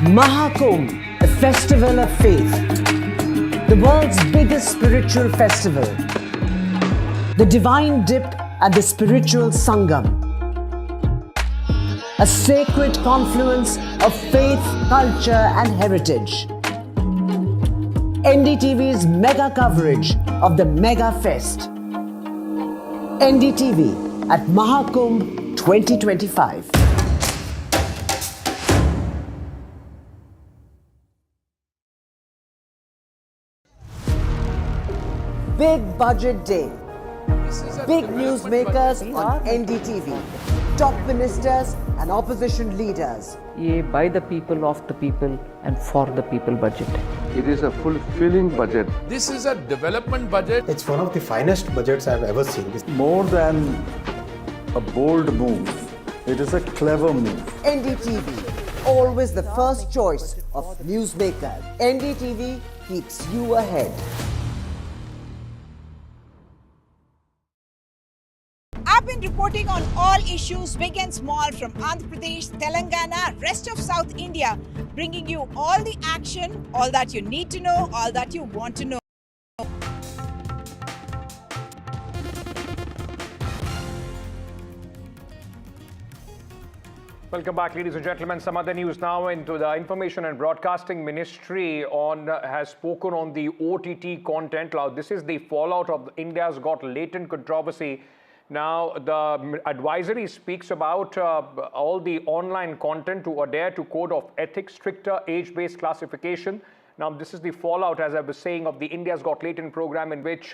Mahakumbh, the festival of faith, the world's biggest spiritual festival, the divine dip at the spiritual Sangam, a sacred confluence of faith, culture and heritage. NDTV's mega coverage of the Mega Fest. NDTV at Mahakumbh 2025. Big Budget Day. Big newsmakers on NDTV. Top ministers and opposition leaders. ये by the people, of the people and for the people budget. It is a fulfilling budget. This is a development budget. It's one of the finest budgets I've ever seen. More than a bold move, it is a clever move. NDTV, always the first choice of newsmaker. NDTV keeps you ahead. I've been reporting on all issues big and small from Andhra Pradesh, Telangana, rest of South India, bringing you all the action, all that you need to know, all that you want to know. Welcome back, ladies and gentlemen. Some other news now into the Information and Broadcasting Ministry has spoken on the OTT content. Now, this is the fallout of India's Got Latent controversy. Now, the advisory speaks about all the online content to adhere to code of ethics, stricter age-based classification. Now, this is the fallout, as I was saying, of the India's Got Latent program, in which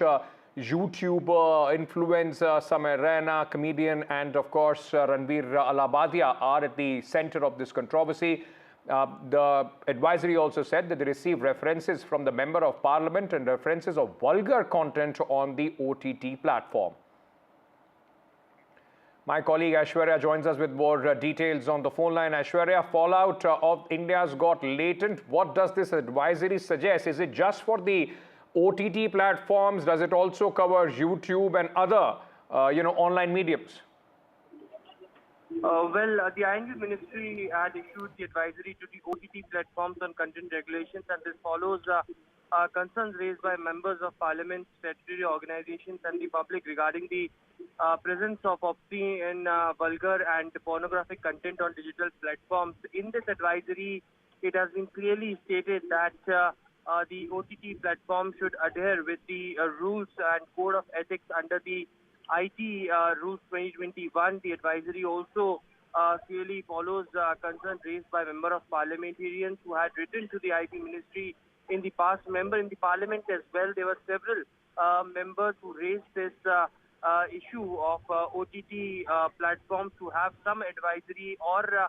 YouTuber, influencer, Samay Raina, comedian, and of course Ranveer Alabadia are at the center of this controversy. The advisory also said that they received references from the Member of Parliament and references of vulgar content on the OTT platform. My colleague Aishwarya joins us with more details on the phone line. Aishwarya, fallout of India's Got Latent. What does this advisory suggest? Is it just for the OTT platforms? Does it also cover YouTube and other, online mediums? The ING Ministry had issued the advisory to the OTT platforms on content regulations, and this follows concerns raised by members of parliament, statutory organizations and the public regarding the presence of obscene, vulgar and pornographic content on digital platforms. In this advisory, it has been clearly stated that the OTT platform should adhere with the rules and code of ethics under the IT Rules 2021. The advisory also clearly follows concerns raised by member of parliamentarians who had written to the IT Ministry in the past. Member in the parliament as well, there were several members who raised this issue of OTT platforms to have some advisory or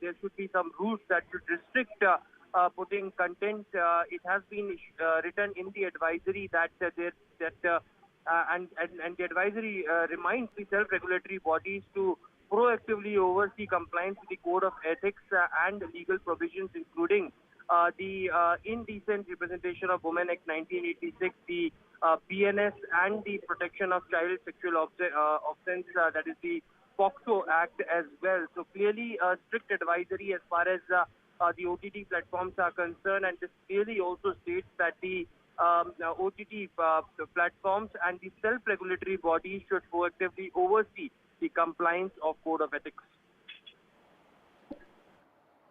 there should be some rules that should restrict putting content. It has been written in the advisory that and the advisory reminds the self-regulatory bodies to proactively oversee compliance with the code of ethics and legal provisions, including the Indecent Representation of Women Act 1986, the PNS, and the Protection of Child Sexual Offence, that is the POCSO Act as well. So clearly a strict advisory as far as the OTT platforms are concerned, and this clearly also states that the OTT platforms and the self-regulatory bodies should proactively oversee the compliance of code of ethics.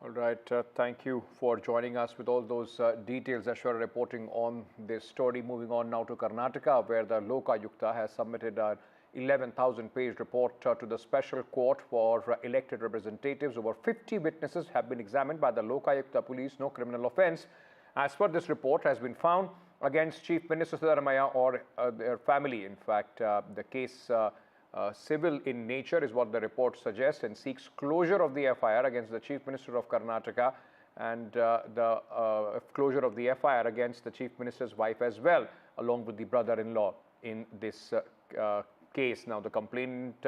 All right, thank you for joining us with all those details. Aishwarya reporting on this story. Moving on now to Karnataka, where the Lokayukta has submitted an 11,000-page report to the Special Court for elected representatives. Over 50 witnesses have been examined by the Lokayukta police. No criminal offence, as per this report, has been found against Chief Minister Siddaramaiah or their family. In fact, the case civil in nature is what the report suggests, and seeks closure of the FIR against the Chief Minister of Karnataka and the closure of the FIR against the Chief Minister's wife as well, along with the brother-in-law in this case. Now, the complainant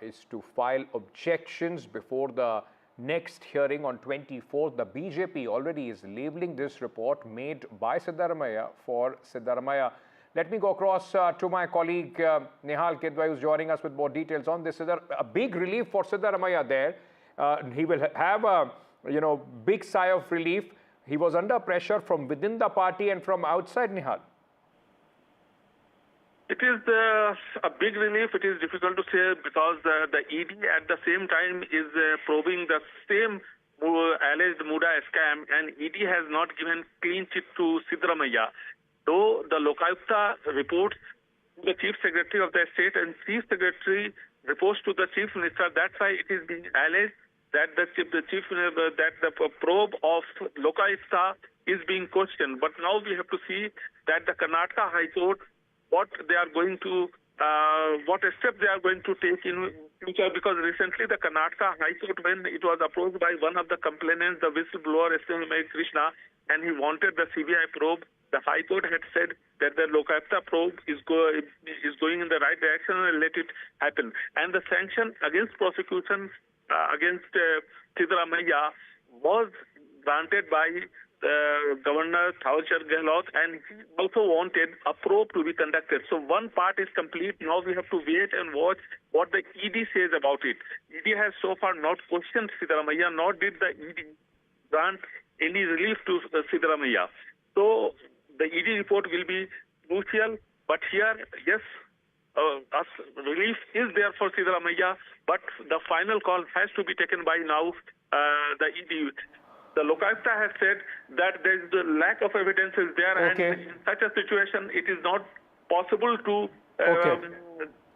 is to file objections before the next hearing on 24th. The BJP already is labelling this report made by Siddaramaiah for Siddaramaiah. Let me go across to my colleague Nihal Kedwai, who's joining us with more details on this. Is there a big relief for Siddaramaiah there? He will have a big sigh of relief. He was under pressure from within the party and from outside, Nihal. It is a big relief. It is difficult to say because the ED at the same time is probing the same alleged Muda scam, and ED has not given clean chit to Siddaramaiah. Though the Lokayukta reports to the Chief Secretary of the State and Chief Secretary reports to the Chief Minister, that's why it is being alleged that the probe of Lokayukta is being questioned. But now we have to see that the Karnataka High Court, what they are going to, what step they are going to take in future, because recently the Karnataka High Court, when it was approached by one of the complainants, the whistleblower S.M. Krishna, and he wanted the CBI probe, the High Court had said that the Lokayukta probe is going in the right direction and let it happen. And the sanction against prosecution against Siddaramaiah was granted by Governor Thawar Gehlot, and he also wanted a probe to be conducted. So one part is complete. Now we have to wait and watch what the ED says about it. ED has so far not questioned Siddaramaiah, nor did the ED grant any relief to Siddaramaiah. So the ED report will be crucial, but here, yes, relief is there for Siddaramaiah, but the final call has to be taken by now the ED. The Lokayukta has said that there is the lack of evidence is there, and in such a situation, it is not possible to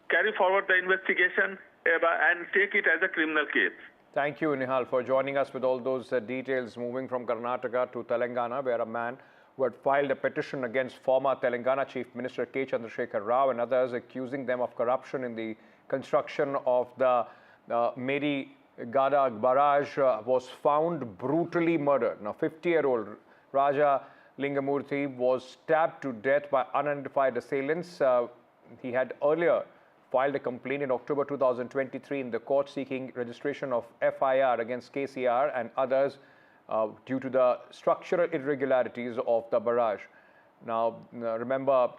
carry forward the investigation and take it as a criminal case. Thank you, Nihal, for joining us with all those details. Moving from Karnataka to Telangana, where a man who had filed a petition against former Telangana Chief Minister K. Chandrasekhar Rao and others, accusing them of corruption in the construction of the Mary Gada barrage was found brutally murdered. Now, 50-year-old Raja Lingamurthy was stabbed to death by unidentified assailants. He had earlier filed a complaint in October 2023 in the court seeking registration of FIR against KCR and others due to the structural irregularities of the barrage. Now, remember,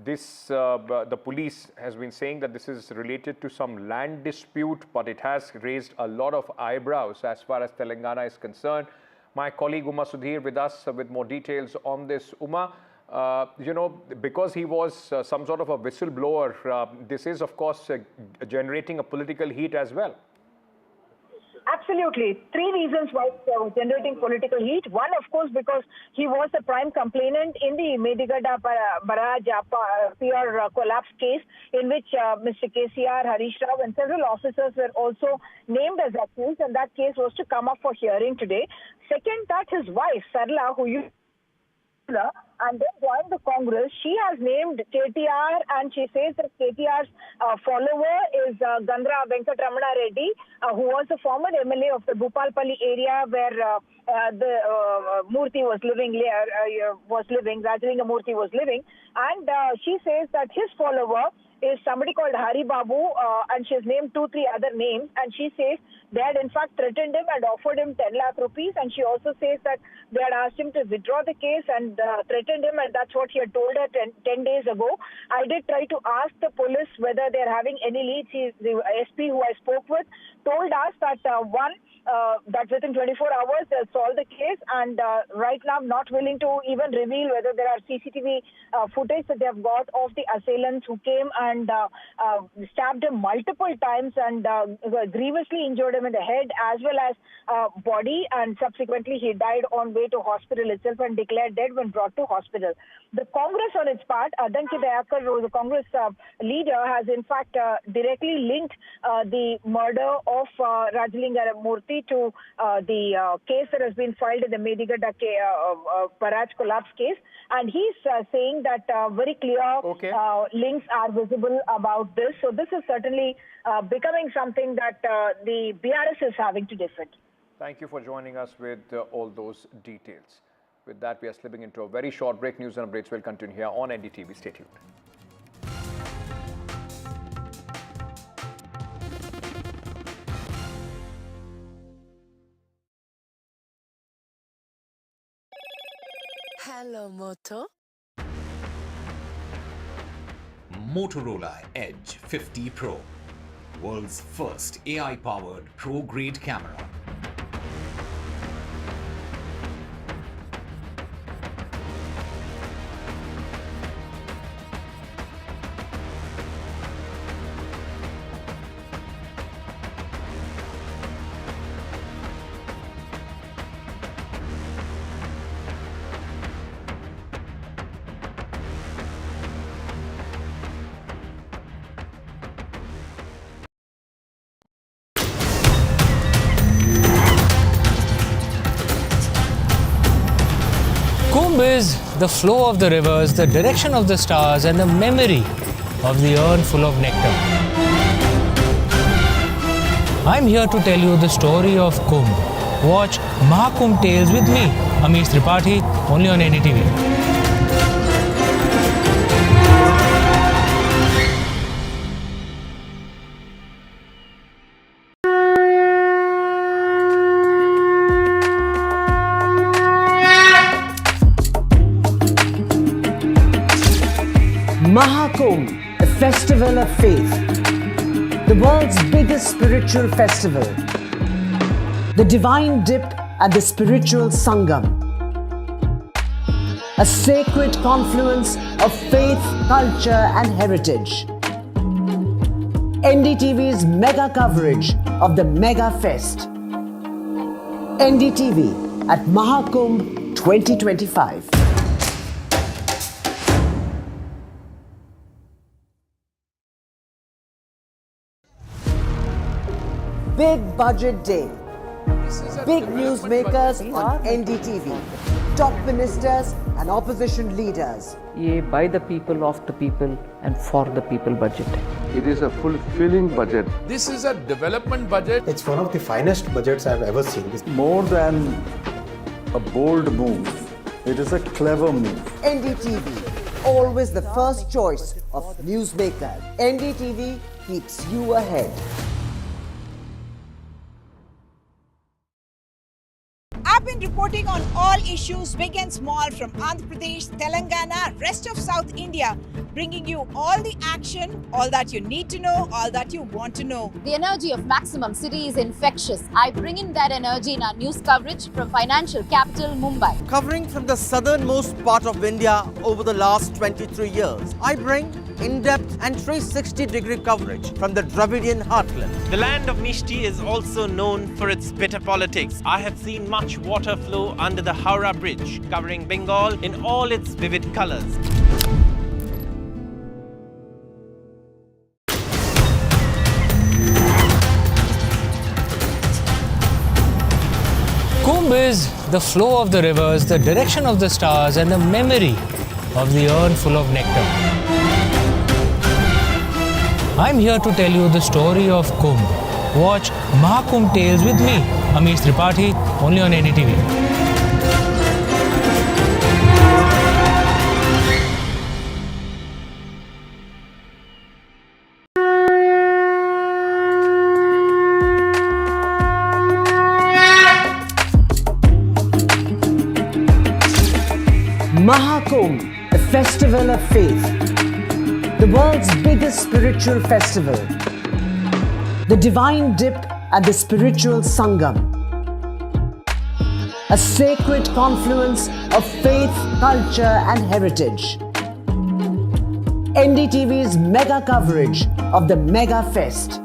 the police has been saying that this is related to some land dispute, but it has raised a lot of eyebrows as far as Telangana is concerned. My colleague Uma Sudhir with us with more details on this. Uma, because he was some sort of a whistleblower, this is of course generating a political heat as well. Absolutely. Three reasons why generating political heat. One, of course, because he was the prime complainant in the Medigada barrage pier collapse case, in which Mr. KCR, Harish Rao and several officers were also named as accused, and that case was to come up for hearing today. Second, that his wife, Sarla, who used and then joined the Congress, she has named KTR, and she says that KTR's follower is Gandra Venkatramana Reddy, who was a former MLA of the Bhupalpalli area where the Murthy was living, Rajalinga Murthy was living, and she says that his follower is somebody called Hari Babu, and she's named 2-3 other names, and she says they had in fact threatened him and offered him 10 lakh rupees, and she also says that they had asked him to withdraw the case and threatened him, and that's what he had told her 10 days ago. I did try to ask the police whether they're having any leads. The SP who I spoke with told us that that within 24 hours they'll solve the case, and right now not willing to even reveal whether there are CCTV footage that they have got of the assailants who came and stabbed him multiple times and grievously injured him in the head as well as body, and subsequently he died on way to hospital itself and declared dead when brought to hospital. The Congress on its part, Adanki Dayakar, who is the Congress leader, has in fact directly linked the murder of Rajalinga Murthy to the case that has been filed in the Medigada barrage collapse case, and he's saying that very clear links are visible about this. So this is certainly becoming something that the BRS is having to defend. Thank you for joining us with all those details. With that, we are slipping into a very short break. News and updates will continue here on NDTV. Stay tuned. Hello, Moto. Motorola Edge 50 Pro, world's first AI-powered pro-grade camera. Kumbh is the flow of the rivers, the direction of the stars, and the memory of the urn full of nectar. I'm here to tell you the story of Kumbh. Watch Mahakumbh Tales with me, Amish Tripathi, only on NDTV. Mahakumbh, the festival of faith, the world's biggest spiritual festival, the divine dip at the spiritual Sangam, a sacred confluence of faith, culture and heritage. NDTV's mega coverage of the Mega Fest. NDTV at Mahakumbh 2025. Big budget day. Big newsmakers on NDTV. Top ministers and opposition leaders. ये by the people, of the people and for the people budget है. It is a fulfilling budget. This is a development budget. It's one of the finest budgets I've ever seen. More than a bold move, it is a clever move. NDTV, always the first choice of newsmakers. NDTV keeps you ahead. I've been reporting on all issues big and small from Andhra Pradesh, Telangana, rest of South India, bringing you all the action, all that you need to know, all that you want to know. The energy of Maximum City is infectious. I bring in that energy in our news coverage from financial capital Mumbai. Covering from the southernmost part of India over the last 23 years, I bring in-depth and 360-degree coverage from the Dravidian heartland. The land of Mishti is also known for its bitter politics. I have seen much water flow under the Howrah Bridge, covering Bengal in all its vivid colors. Kumbh is the flow of the rivers, the direction of the stars, and the memory of the urn full of nectar. I'm here to tell you the story of Kumbh. Watch Mahakumbh Tales with me, Amish Tripathi, only on NDTV. Mahakumbh, the festival of faith, the world's biggest spiritual festival, the divine dip at the spiritual Sangam, a sacred confluence of faith, culture and heritage. NDTV's mega coverage of the Mega Fest.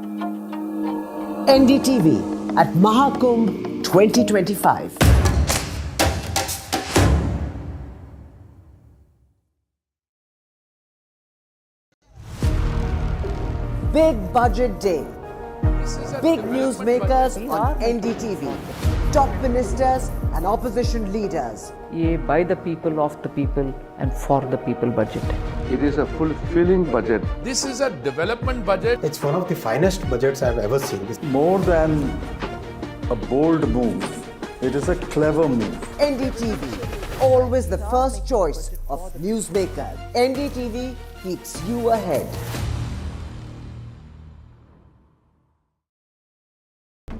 NDTV at Mahakumbh 2025. Big budget day. Big newsmakers on NDTV. Top ministers and opposition leaders. ये by the people, of the people and for the people budget. It is a fulfilling budget. This is a development budget. It's one of the finest budgets I've ever seen. More than a bold move, it is a clever move. NDTV, always the first choice of newsmakers. NDTV keeps you ahead.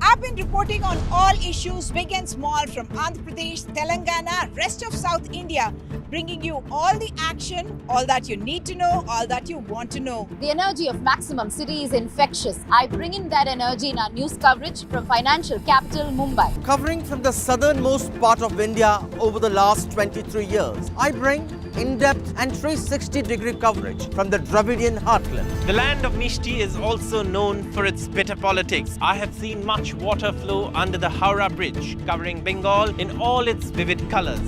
I've been reporting on all issues big and small from Andhra Pradesh, Telangana, rest of South India, bringing you all the action, all that you need to know, all that you want to know. The energy of Maximum City is infectious. I bring in that energy in our news coverage from financial capital Mumbai. Covering from the southernmost part of India over the last 23 years, I bring in-depth and 360-degree coverage from the Dravidian heartland. The land of Mishti is also known for its bitter politics. I have seen much water flow under the Howrah Bridge, covering Bengal in all its vivid colors.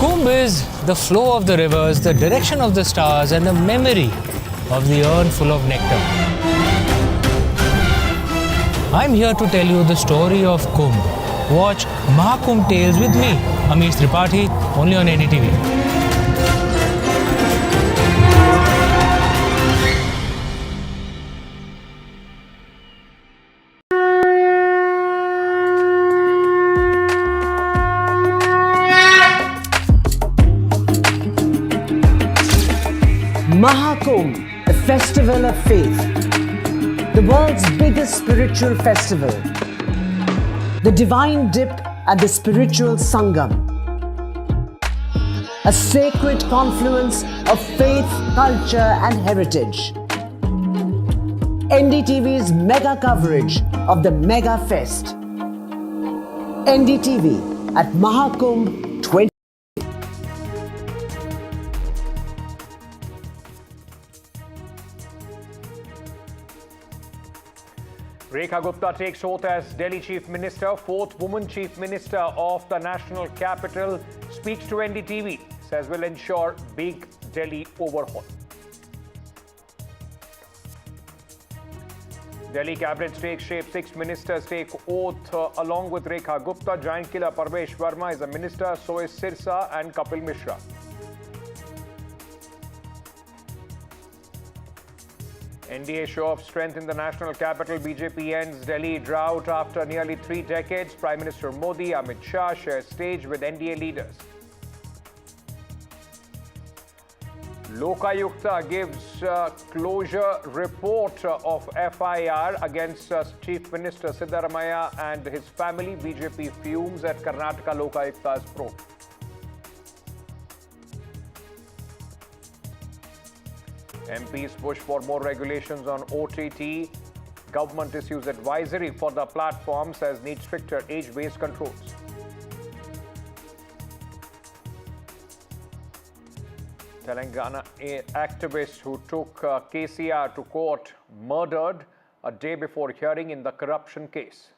Kumbh is the flow of the rivers, the direction of the stars, and the memory of the urn full of nectar. I'm here to tell you the story of Kumbh. Watch Mahakumbh Tales with me, Amish Tripathi, only on NDTV. Mahakumbh, the festival of faith, the world's biggest spiritual festival, the divine dip at the spiritual Sangam, a sacred confluence of faith, culture and heritage. NDTV's mega coverage of the Mega Fest. NDTV at Mahakumbh 20. Rekha Gupta takes oath as Delhi Chief Minister, fourth woman Chief Minister of the national capital, speaks to NDTV, says will ensure big Delhi overhaul. Delhi cabinet takes shape. 6 ministers take oath along with Rekha Gupta. Giant killer Parvesh Verma is a minister. So is Sirsa and Kapil Mishra. NDA show of strength in the national capital. BJP ends Delhi drought after nearly 3 decades. Prime Minister Modi, Amit Shah share stage with NDA leaders. Lokayukta gives closure report of FIR against Chief Minister Siddaramaiah and his family. BJP fumes at Karnataka Lokayukta's probe. MPs push for more regulations on OTT. Government issues advisory for the platforms as need stricter age-based controls. Telangana activists who took KCR to court murdered a day before hearing in the corruption case.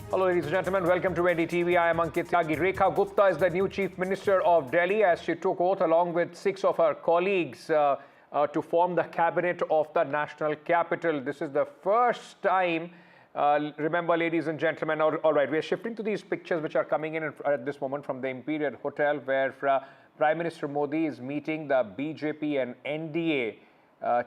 Hello, ladies and gentlemen. Welcome to NDTV. I am Ankit Tyagi. Rekha Gupta is the new Chief Minister of Delhi as she took oath along with 6 of her colleagues to form the cabinet of the national capital. This is the first time, remember, ladies and gentlemen, all right, we are shifting to these pictures which are coming in at this moment from the Imperial Hotel, where Prime Minister Modi is meeting the BJP and NDA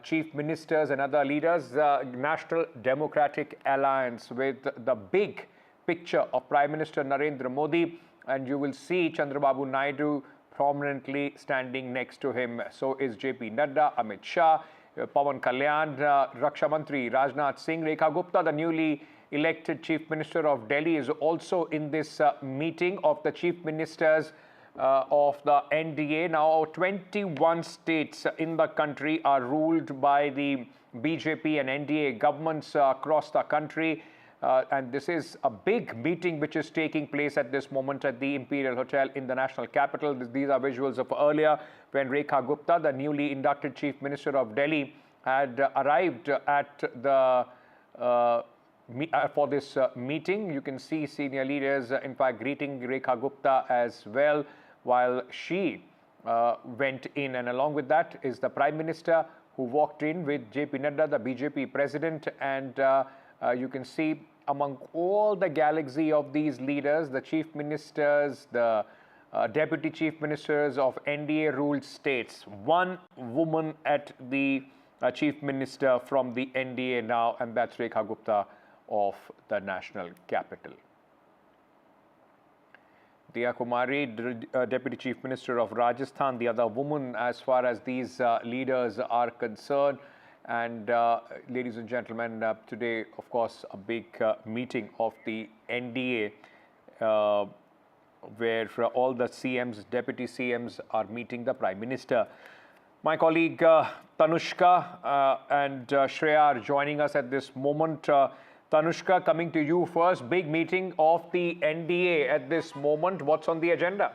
chief ministers and other leaders, National Democratic Alliance, with the big picture of Prime Minister Narendra Modi, and you will see Chandrababu Naidu prominently standing next to him. So is JP Nadda, Amit Shah, Pawan Kalyan, Raksha Mantri Rajnath Singh. Rekha Gupta, the newly elected Chief Minister of Delhi, is also in this meeting of the Chief Ministers of the NDA. Now, 21 states in the country are ruled by the BJP and NDA governments across the country. And this is a big meeting which is taking place at this moment at the Imperial Hotel in the national capital. These are visuals of earlier when Rekha Gupta, the newly inducted Chief Minister of Delhi, had arrived at the for this meeting. You can see senior leaders, in fact, greeting Rekha Gupta as well while she went in. And along with that is the Prime Minister who walked in with JP Nadda, the BJP president, and you can see among all the galaxy of these leaders, the chief ministers, the deputy chief ministers of NDA-ruled states, one woman at the chief minister from the NDA now, and that's Rekha Gupta of the national capital. Diya Kumari, Deputy Chief Minister of Rajasthan, the other woman as far as these leaders are concerned. And ladies and gentlemen, today, of course, a big meeting of the NDA where all the CMs, deputy CMs are meeting the Prime Minister. My colleague Tanushka and Shreya are joining us at this moment. Tanushka, coming to you first. Big meeting of the NDA at this moment. What's on the agenda?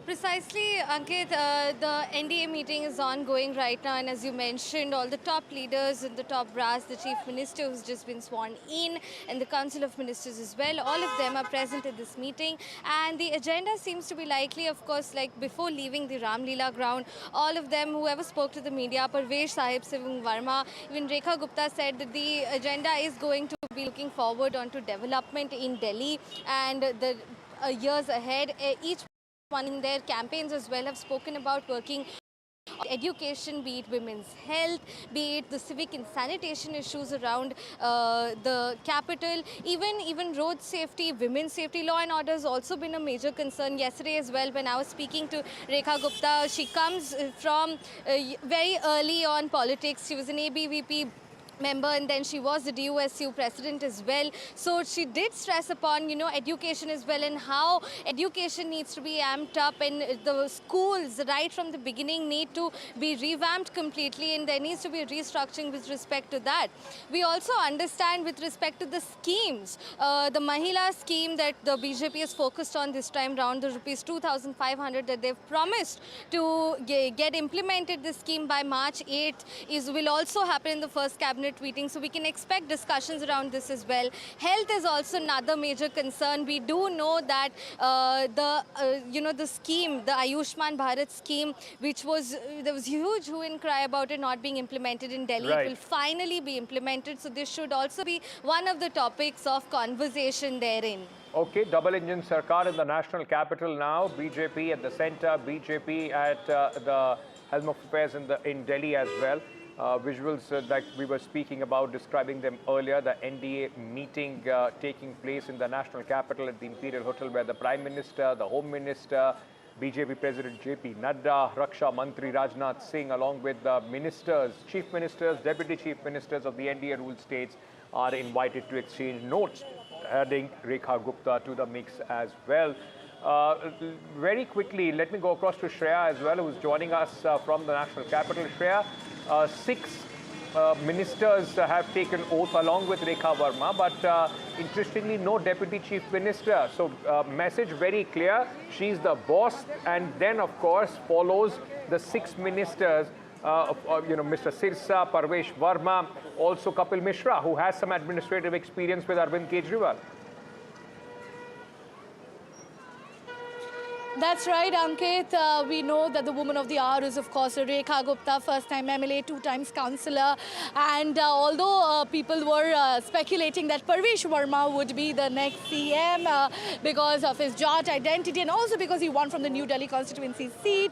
Precisely, Ankit, the NDA meeting is ongoing right now, and as you mentioned, all the top leaders in the top brass, the Chief Minister who's just been sworn in, and the Council of Ministers as well, all of them are present at this meeting. And the agenda seems to be likely, of course, like before leaving the Ram Leela ground, all of them, whoever spoke to the media, Parvesh Sahib, Sivung Verma, even Rekha Gupta said that the agenda is going to be looking forward onto development in Delhi and the years ahead. Each one in their campaigns as well have spoken about working on education, be it women's health, be it the civic and sanitation issues around the capital, even road safety, women's safety. Law and order has also been a major concern. Yesterday as well, when I was speaking to Rekha Gupta, she comes from very early on politics. She was an ABVP member, and then she was the DUSU president as well. So she did stress upon, education as well, and how education needs to be amped up, and the schools right from the beginning need to be revamped completely, and there needs to be a restructuring with respect to that. We also understand with respect to the schemes, the Mahila scheme that the BJP is focused on this time round, the rupees 2,500 that they've promised to get implemented, this scheme by March 8th will also happen in the first cabinet started tweeting. So we can expect discussions around this as well. Health is also another major concern. We do know that the scheme, the Ayushman Bharat scheme, which was there was huge hue and cry about it not being implemented in Delhi. Right. It will finally be implemented. So this should also be one of the topics of conversation therein. Okay, double engine Sarkar in the national capital now. BJP at the center, BJP at the helm of affairs in Delhi as well. Visuals that we were speaking about, describing them earlier, the NDA meeting taking place in the national capital at the Imperial Hotel, where the Prime Minister, the Home Minister, BJP President JP Nadda, Raksha Mantri Rajnath Singh, along with the ministers, chief ministers, deputy chief ministers of the NDA ruled states are invited to exchange notes, adding Rekha Gupta to the mix as well. Very quickly, let me go across to Shreya as well, who's joining us from the national capital. Shreya, 6 ministers have taken oath along with Rekha Verma, but interestingly, no deputy chief minister. So message very clear, she's the boss, and then of course follows the 6 ministers, Mr. Sirsa, Parvesh, Verma, also Kapil Mishra, who has some administrative experience with Arvind Kejriwal. That's right, Ankit. We know that the woman of the hour is, of course, Rekha Gupta, first-time MLA, 2 times councillor. And although people were speculating that Parvesh Verma would be the next CM because of his Jat identity and also because he won from the New Delhi constituency seat,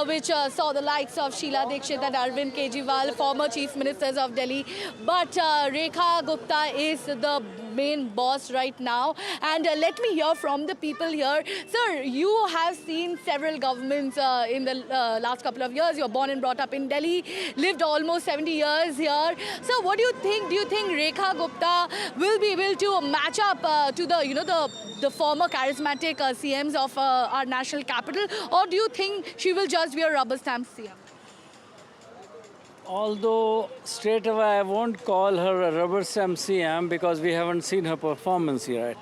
which saw the likes of Sheila Dikshit and Arvind Kejriwal, former chief ministers of Delhi. But Rekha Gupta is the main boss right now. And let me hear from the people here. Sir, you have seen several governments in the last couple of years. You're born and brought up in Delhi, lived almost 70 years here. So what do you think? Do you think Rekha Gupta will be able to match up to the former charismatic CMs of our national capital? Or do you think she will just be a rubber stamp CM? Although straight away I won't call her a rubber stamp CM because we haven't seen her performance yet.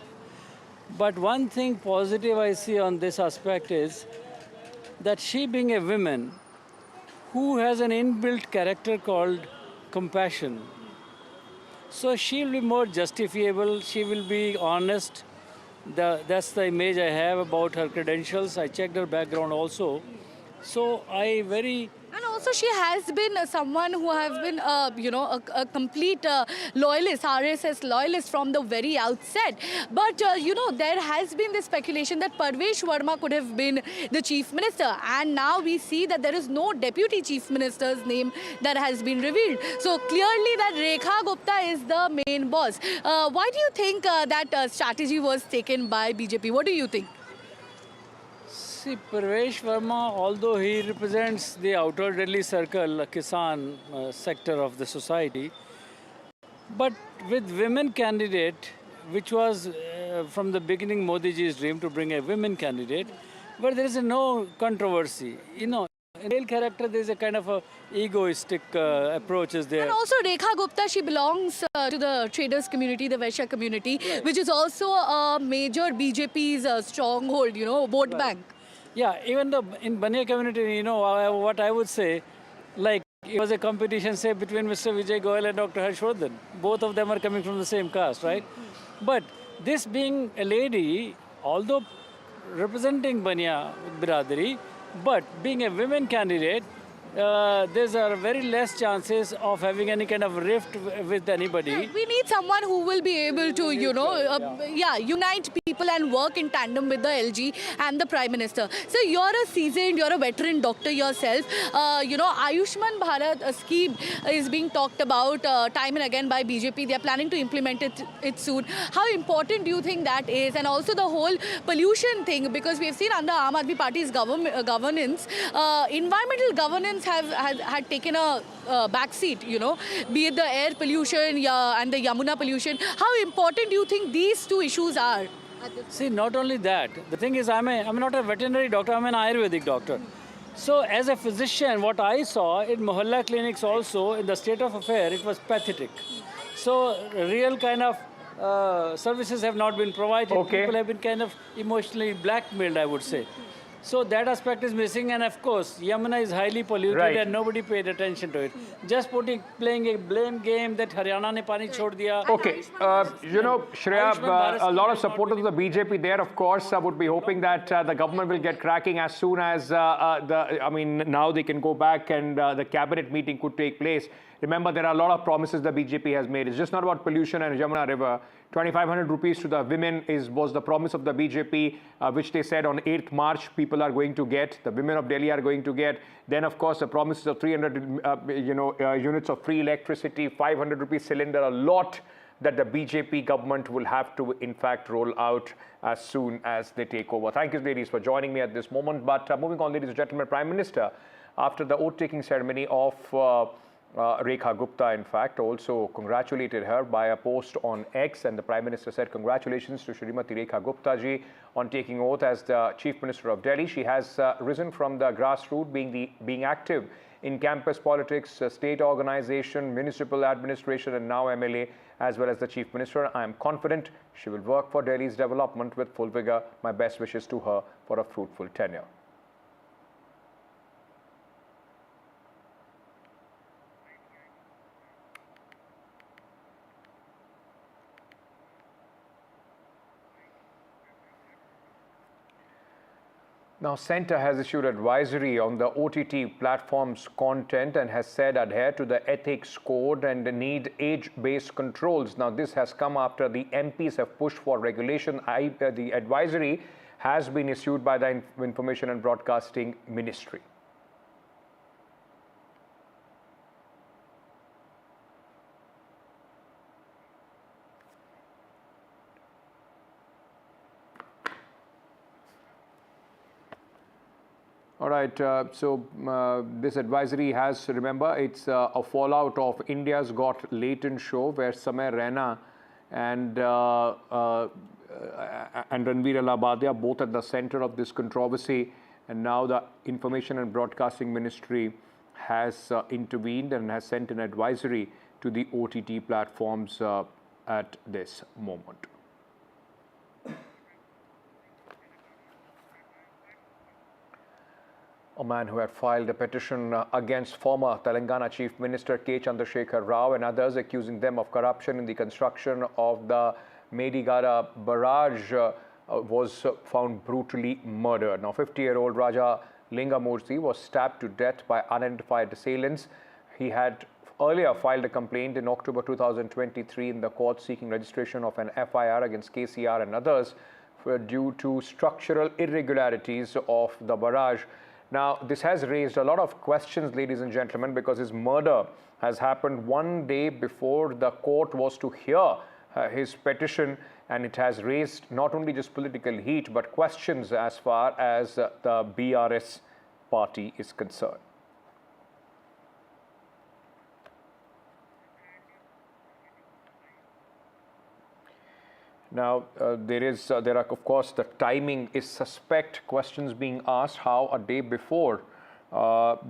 But one thing positive I see on this aspect is that she, being a woman who has an inbuilt character called compassion, so she will be more justifiable, she will be honest. That's the image I have about her credentials. I checked her background also. So And also she has been someone who has been, a complete loyalist, RSS loyalist from the very outset. But, there has been this speculation that Parvesh Verma could have been the chief minister. And now we see that there is no deputy chief minister's name that has been revealed. So clearly that Rekha Gupta is the main boss. Why do you think that strategy was taken by BJP? What do you think? See, Parvesh Verma, although he represents the outer Delhi circle, a Kisan sector of the society, but with women candidate, which was from the beginning Modi ji's dream to bring a women candidate, but there is no controversy. In real character, there is a kind of a egoistic approach is there. And also Rekha Gupta, she belongs to the traders community, the Vaishya community, which is also a major BJP's stronghold, vote bank. Yeah, even in Baniya community, what I would say, like it was a competition, say, between Mr. Vijay Goyal and Dr. Harshvardhan. Both of them are coming from the same caste, right? But this being a lady, although representing Baniya Biradari, but being a women candidate, there's very less chances of having any kind of rift with anybody. We need someone who will be able to, unite people and work in tandem with the LG and the Prime Minister. So you're a veteran doctor yourself. Ayushman Bharat scheme is being talked about time and again by BJP. They are planning to implement it soon. How important do you think that is? And also the whole pollution thing, because we have seen under Aam Aadmi Party's governance, environmental governance had taken a backseat, be it the air pollution and the Yamuna pollution. How important do you think these two issues are? See, not only that. The thing is, I'm not a veterinary doctor, I'm an Ayurvedic doctor. So as a physician, what I saw in Mohalla clinics also, in the state of affair, it was pathetic. So real kind of services have not been provided. Okay. People have been kind of emotionally blackmailed, I would say. So that aspect is missing, and of course, Yamuna is highly polluted and nobody paid attention to it. Just playing a blame game that Haryana ne pani chhod diya. Okay, you know, Shreya, a lot of supporters of the BJP there, of course, would be hoping that the government will get cracking as soon as now they can go back and the cabinet meeting could take place. Remember, there are a lot of promises the BJP has made. It's just not about pollution and Yamuna River. 2,500 rupees to the women was the promise of the BJP, which they said on 8th March people are going to get. The women of Delhi are going to get. Then, of course, the promises of 300 units of free electricity, 500 rupees cylinder, a lot that the BJP government will have to, in fact, roll out as soon as they take over. Thank you, ladies, for joining me at this moment. But moving on, ladies and gentlemen, Prime Minister, after the oath-taking ceremony of Rekha Gupta, in fact, also congratulated her by a post on X, and the Prime Minister said, congratulations to Shrimati Rekha Gupta ji on taking oath as the Chief Minister of Delhi. She has risen from the grassroots, being active in campus politics, state organization, municipal administration, and now MLA, as well as the Chief Minister. I am confident she will work for Delhi's development with full vigor. My best wishes to her for a fruitful tenure. Now, Centre has issued advisory on the OTT platform's content and has said adhere to the ethics code and need age-based controls. Now, this has come after the MPs have pushed for regulation. The advisory has been issued by the Information and Broadcasting Ministry. All right, this advisory has, remember, it's a fallout of India's Got Latent show where Samay Raina and Ranveer Alabadia both at the center of this controversy, and now the Information and Broadcasting Ministry has intervened and has sent an advisory to the OTT platforms at this moment. A man who had filed a petition against former Telangana Chief Minister K. Chandrasekhar Rao and others, accusing them of corruption in the construction of the Medigada barrage, was found brutally murdered. Now, 50-year-old Raja Lingamurthy was stabbed to death by unidentified assailants. He had earlier filed a complaint in October 2023 in the court seeking registration of an FIR against KCR and others due to structural irregularities of the barrage. Now, this has raised a lot of questions, ladies and gentlemen, because his murder has happened one day before the court was to hear his petition, and it has raised not only just political heat, but questions as far as the BRS party is concerned. Now, there are, of course, the timing is suspect, questions being asked how a day before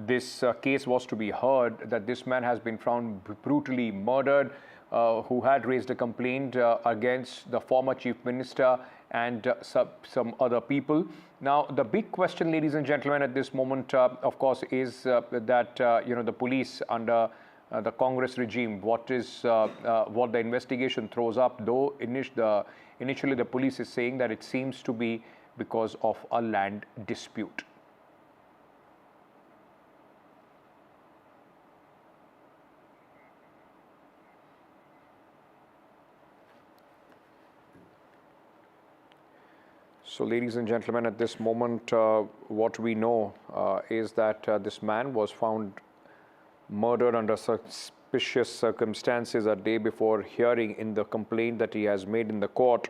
this case was to be heard, that this man has been found brutally murdered, who had raised a complaint against the former Chief Minister and some other people. Now, the big question, ladies and gentlemen, at this moment, of course, is that, the police under the Congress regime, what the investigation throws up, though initially the police is saying that it seems to be because of a land dispute. So, ladies and gentlemen, at this moment, what we know is that this man was found murdered under suspicious circumstances a day before hearing in the complaint that he has made in the court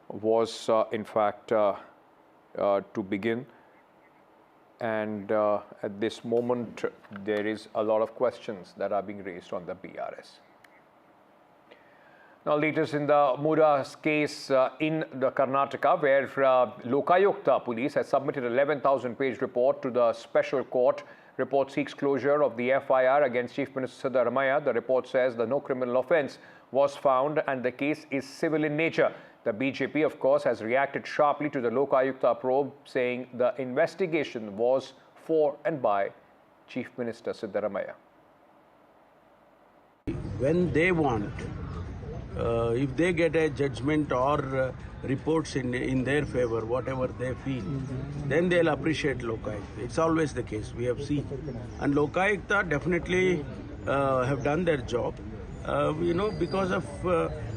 was in fact to begin, and at this moment there is a lot of questions that are being raised on the BRS. Now, latest in the Muda's case in the Karnataka, where Lokayukta police has submitted an 11,000-page report to the special court. Report seeks closure of the FIR against Chief Minister Siddaramaiah. The report says the no criminal offence was found and the case is civil in nature. The BJP, of course, has reacted sharply to the Lokayukta probe, saying the investigation was for and by Chief Minister Siddaramaiah. When they want, if they get a judgment or reports in their favor, whatever they feel, then they'll appreciate Lokayukta. It's always the case, we have seen. And Lokayukta definitely have done their job. Because of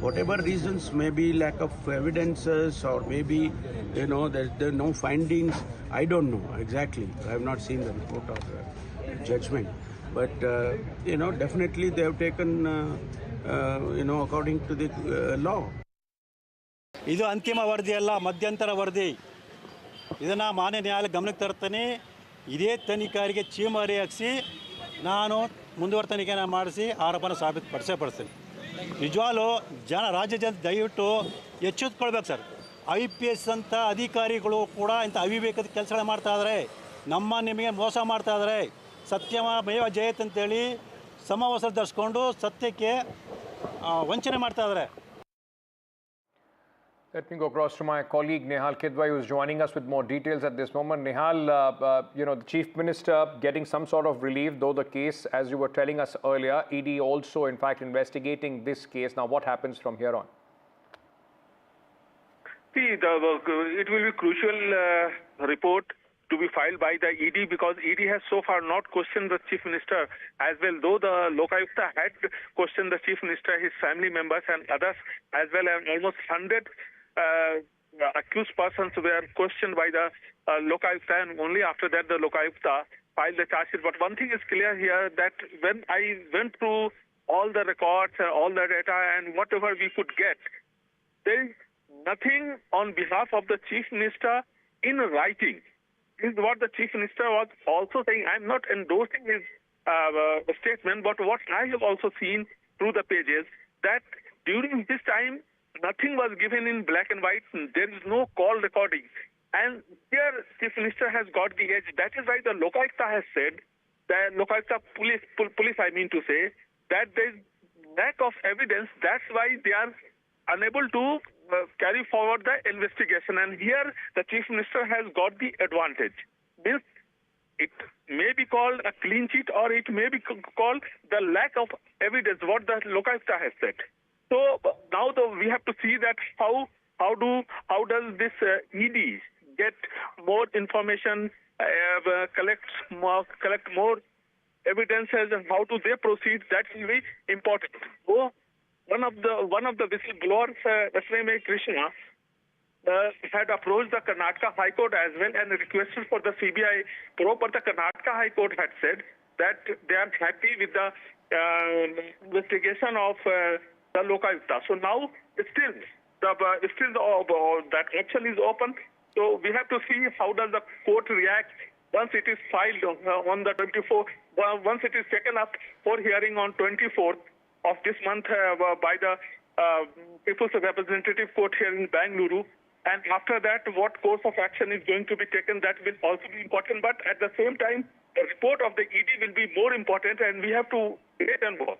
whatever reasons, maybe lack of evidences or maybe, there are no findings. I don't know exactly. I have not seen the report or judgment. But, definitely they have taken, according to the law. ಇದು ಅಂತಿಮ ವರದಿ ಅಲ್ಲ, ಮಧ್ಯಂತರ ವರದಿ. ಇದನ್ನು ಮಾನ್ಯ ನ್ಯಾಯಾಲಯ ಗಮನಕ್ಕೆ ತರ್ತಾನೆ. ಇದೇ ತನಿಖಾರಿಗೆ ಚೀಮಾರಿ ಹಾಕಿಸಿ ನಾನು ಮುಂದುವರೆದ ತನಿಖೆನ ಮಾಡಿಸಿ ಆರೋಪನ ಸಾಬೀತುಪಡಿಸ್ತೀನಿ. ನಿಜವಾಗ್ಲೂ ರಾಜ್ಯ ಜನ ದಯವಿಟ್ಟು ಎಚ್ಚೆತ್ತುಕೊಳ್ಬೇಕು ಸರ್. IPS ಅಂತ ಅಧಿಕಾರಿಗಳು ಕೂಡ ಇಂಥ ಅವಿವೇಕದ ಕೆಲಸಗಳು ಮಾಡ್ತಾ ಇದ್ದಾರೆ. ನಿಮಗೆ ಮೋಸ ಮಾಡ್ತಾ ಇದ್ದಾರೆ. ಸತ್ಯಮೇವ ಜಯತ್ ಅಂತೇಳಿ ಸಮವಸ್ತ್ರ ಧರಿಸ್ಕೊಂಡು ಸತ್ಯಕ್ಕೆ ವಂಚನೆ ಮಾಡ್ತಾ ಇದ್ದಾರೆ. Let me go across to my colleague Nehal Kidwai, who is joining us with more details at this moment. Nehal, the Chief Minister getting some sort of relief, though the case, as you were telling us earlier, ED also in fact investigating this case. Now what happens from here on? See, it will be crucial report to be filed by the ED, because ED has so far not questioned the Chief Minister as well, though the Lokayukta had questioned the Chief Minister, his family members and others as well, and almost 100 accused persons were questioned by the Lokayukta, and only after that the Lokayukta filed the charge sheet. But one thing is clear here, that when I went through all the records, all the data and whatever we could get, there is nothing on behalf of the Chief Minister in writing. This is what the Chief Minister was also saying. I am not endorsing his statement, but what I have also seen through the pages, that during this time, nothing was given in black and white. There is no call recording. And here, Chief Minister has got the edge. That is why the Lokayukta has said, the Lokayukta police, I mean to say, that there is lack of evidence. That's why they are unable to carry forward the investigation. And here, the Chief Minister has got the advantage. This, it may be called a clean sheet, or it may be called the lack of evidence, what the Lokayukta has said. So now we have to see that how does this ED get more information, collect more evidences, and how do they proceed? That will be important. So one of the whistleblowers, S.M. Krishna, had approached the Karnataka High Court as well and requested for the CBI probe, but the Karnataka High Court had said that they are happy with the investigation of the Lokayukta. So now still that option is open. So we have to see how does the court react once it is filed on the 24th, once it is taken up for hearing on 24th of this month by the People's Representative Court here in Bangalore. And after that, what course of action is going to be taken, that will also be important. But at the same time, the report of the ED will be more important, and we have to wait and watch.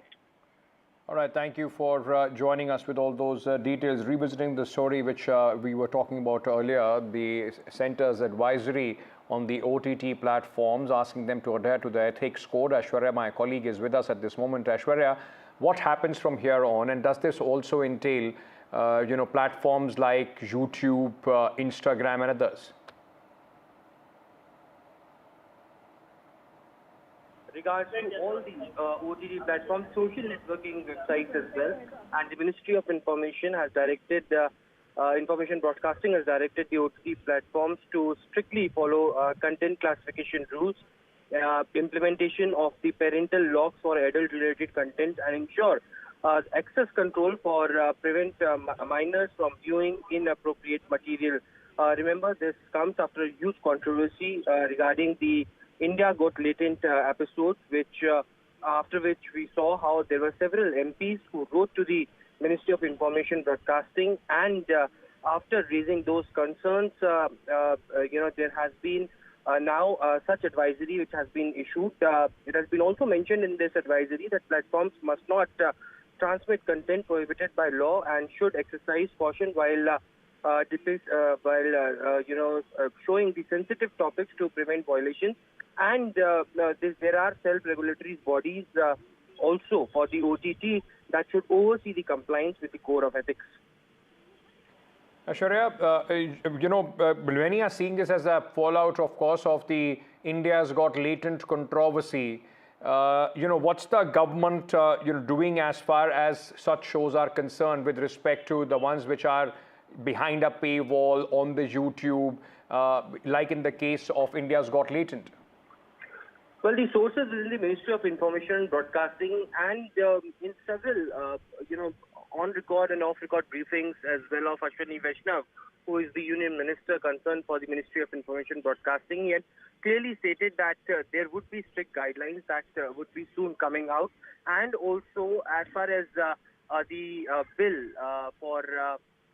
All right, thank you for joining us with all those details. Revisiting the story which we were talking about earlier, the centre's advisory on the OTT platforms, asking them to adhere to the ethics code. Aishwarya, my colleague, is with us at this moment. Aishwarya, what happens from here on, and does this also entail, platforms like YouTube, Instagram, and others? Regarding all the OTT platforms, social networking websites as well, and the Ministry of Information has directed, Information Broadcasting has directed the OTT platforms to strictly follow content classification rules, implementation of the parental locks for adult-related content, and ensure access control for prevent minors from viewing inappropriate material. Remember, this comes after a huge controversy regarding the India Got Latent episodes, after which we saw how there were several MPs who wrote to the Ministry of Information Broadcasting, and after raising those concerns, there has been now such advisory which has been issued. It has been also mentioned in this advisory that platforms must not transmit content prohibited by law and should exercise caution while showing the sensitive topics to prevent violations. And there are self-regulatory bodies also for the OTT that should oversee the compliance with the code of ethics. Shaurya, many are seeing this as a fallout, of course, of the India's Got Latent controversy. What's the government doing as far as such shows are concerned with respect to the ones which are behind a paywall on the YouTube, like in the case of India's Got Latent? Well, the sources within the Ministry of Information and Broadcasting and in several, on-record and off-record briefings as well of Ashwini Vaishnav, who is the Union Minister concerned for the Ministry of Information and Broadcasting, he had clearly stated that there would be strict guidelines that would be soon coming out. And also, as far as the bill for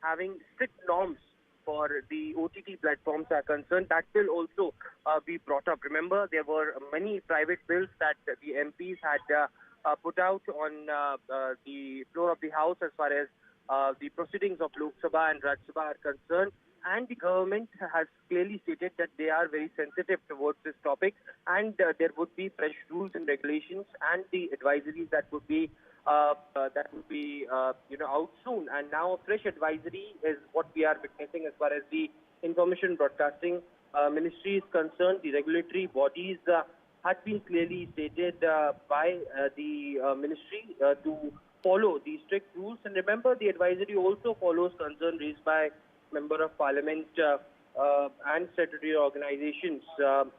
having strict norms for the OTT platforms are concerned, that will also be brought up. Remember, there were many private bills that the MPs had put out on the floor of the House as far as the proceedings of Lok Sabha and Raj Sabha are concerned. And the government has clearly stated that they are very sensitive towards this topic, and there would be fresh rules and regulations and the advisories that would be out soon. And now a fresh advisory is what we are witnessing as far as the Information Broadcasting Ministry is concerned. The regulatory bodies had been clearly stated by the ministry to follow the strict rules. And remember, the advisory also follows concern raised by Member of Parliament and statutory organizations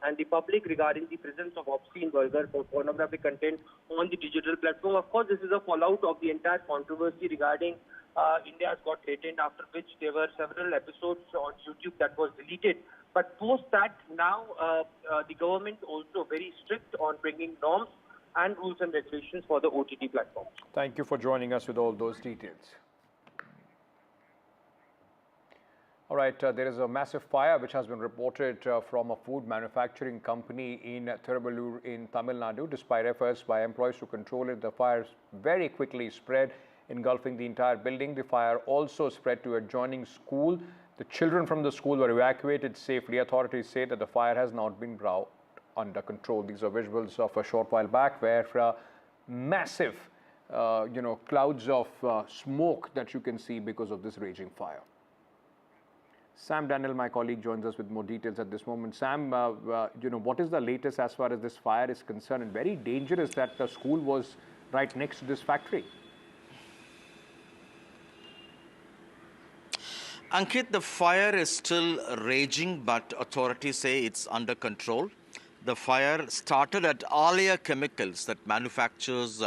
and the public regarding the presence of obscene, vulgar, pornographic content on the digital platform. Of course, this is a fallout of the entire controversy regarding India's Got Latent, after which there were several episodes on YouTube that was deleted. But post that, now the government also very strict on bringing norms and rules and regulations for the OTT platforms. Thank you for joining us with all those details. All right, there is a massive fire which has been reported from a food manufacturing company in Thiruvallur in Tamil Nadu. Despite efforts by employees to control it, the fire very quickly spread, engulfing the entire building. The fire also spread to adjoining school. The children from the school were evacuated safely. Authorities say that the fire has not been brought under control. These are visuals of a short while back where massive, clouds of smoke that you can see because of this raging fire. Sam Daniel, my colleague, joins us with more details at this moment. Sam, what is the latest as far as this fire is concerned? And very dangerous that the school was right next to this factory. Ankit, the fire is still raging, but authorities say it's under control. The fire started at Alia Chemicals that manufactures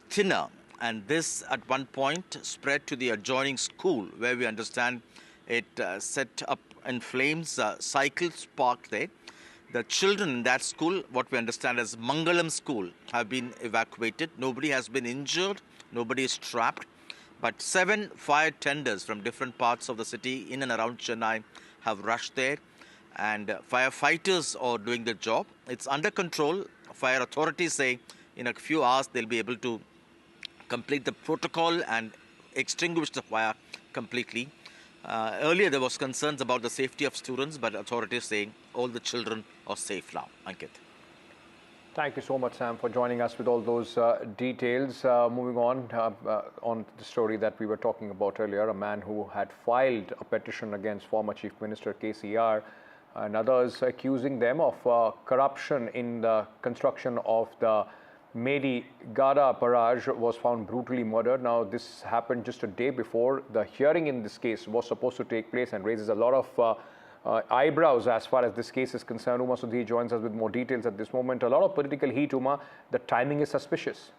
thinner, and this at one point spread to the adjoining school, where we understand it set up in flames, cycles parked there. The children in that school, what we understand as Mangalam School, have been evacuated. Nobody has been injured, nobody is trapped. But 7 fire tenders from different parts of the city in and around Chennai have rushed there, and firefighters are doing their job. It's under control. Fire authorities say in a few hours they'll be able to complete the protocol and extinguish the fire completely. Earlier there was concerns about the safety of students, but authorities saying all the children are safe now. Ankit. Thank you so much, Sam, for joining us with all those details. Moving on the story that we were talking about earlier, a man who had filed a petition against former Chief Minister KCR and others, accusing them of corruption in the construction of the Medi Gada barrage, was found brutally murdered. Now, this happened just a day before the hearing in this case was supposed to take place, and raises a lot of eyebrows as far as this case is concerned. Uma Sudhi joins us with more details at this moment. A lot of political heat, Uma. The timing is suspicious.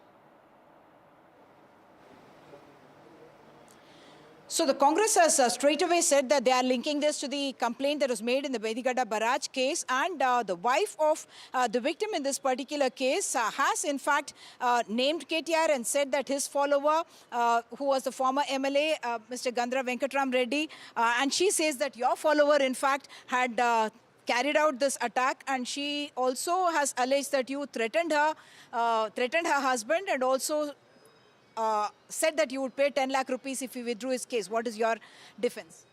So the Congress has straight away said that they are linking this to the complaint that was made in the Medigada barrage case, and the wife of the victim in this particular case has in fact named KTR and said that his follower, who was the former MLA, Mr. Gandra Venkatram Reddy, and she says that your follower in fact had carried out this attack, and she also has alleged that you threatened her husband, and also said that you would pay 10 lakh rupees if he withdrew his case. What is your defense?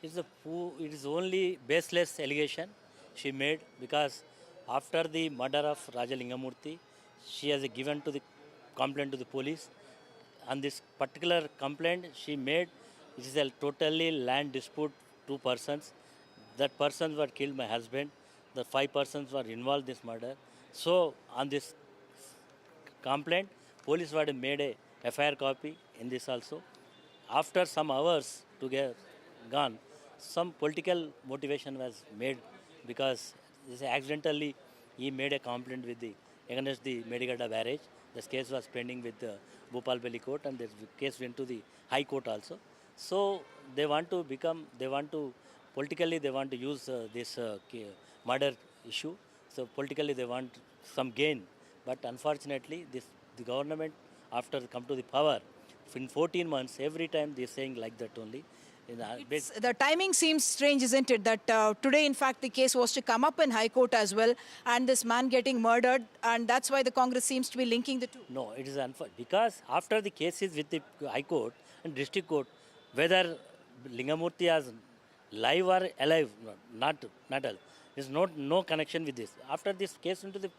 It is only baseless allegation she made, because after the murder of Raja Lingamurthy, she has given to the complaint to the police. On this particular complaint she made, it is a totally land dispute, two persons. That persons were killed, my husband. The 5 persons were involved in this murder. So on this complaint, police were made a FIR copy in this also. After some hours to get gone, some political motivation was made, because this accidentally he made a complaint with the against the Medigada barrage. This case was pending with the Bhopal Valley Court, and the case went to the High Court also. So they want to politically they want to use this murder issue. So politically they want some gain, but unfortunately the government, after come to the power, in 14 months, every time they're saying like that only. The timing seems strange, isn't it? That today, in fact, the case was to come up in High Court as well, and this man getting murdered, and that's why the Congress seems to be linking the two. No, it is unfair, because after the cases with the High Court and District Court, whether Lingamurthy is live or alive, not alive, there's no connection with this. After this case into the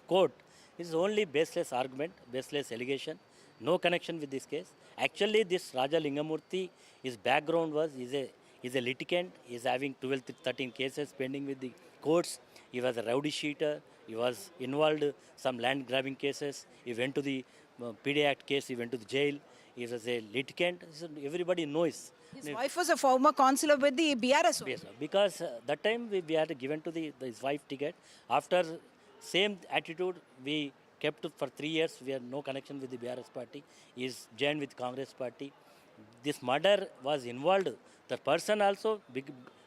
court, it is only baseless argument, baseless allegation, no connection with this case. Actually, this Raja Lingamurthy, his background was, is a litigant, he is having 12 to 13 cases pending with the courts. He was a rowdy sheeter, he was involved some land grabbing cases, he went to the PD Act case, he went to the jail, he was a litigant, so everybody knows. His wife was a former councillor with the BRS. Yes, because that time we had given to his wife ticket. After same attitude, we kept for 3 years. We had no connection with the BRS party. He is joined with Congress party. This murder was involved. The person also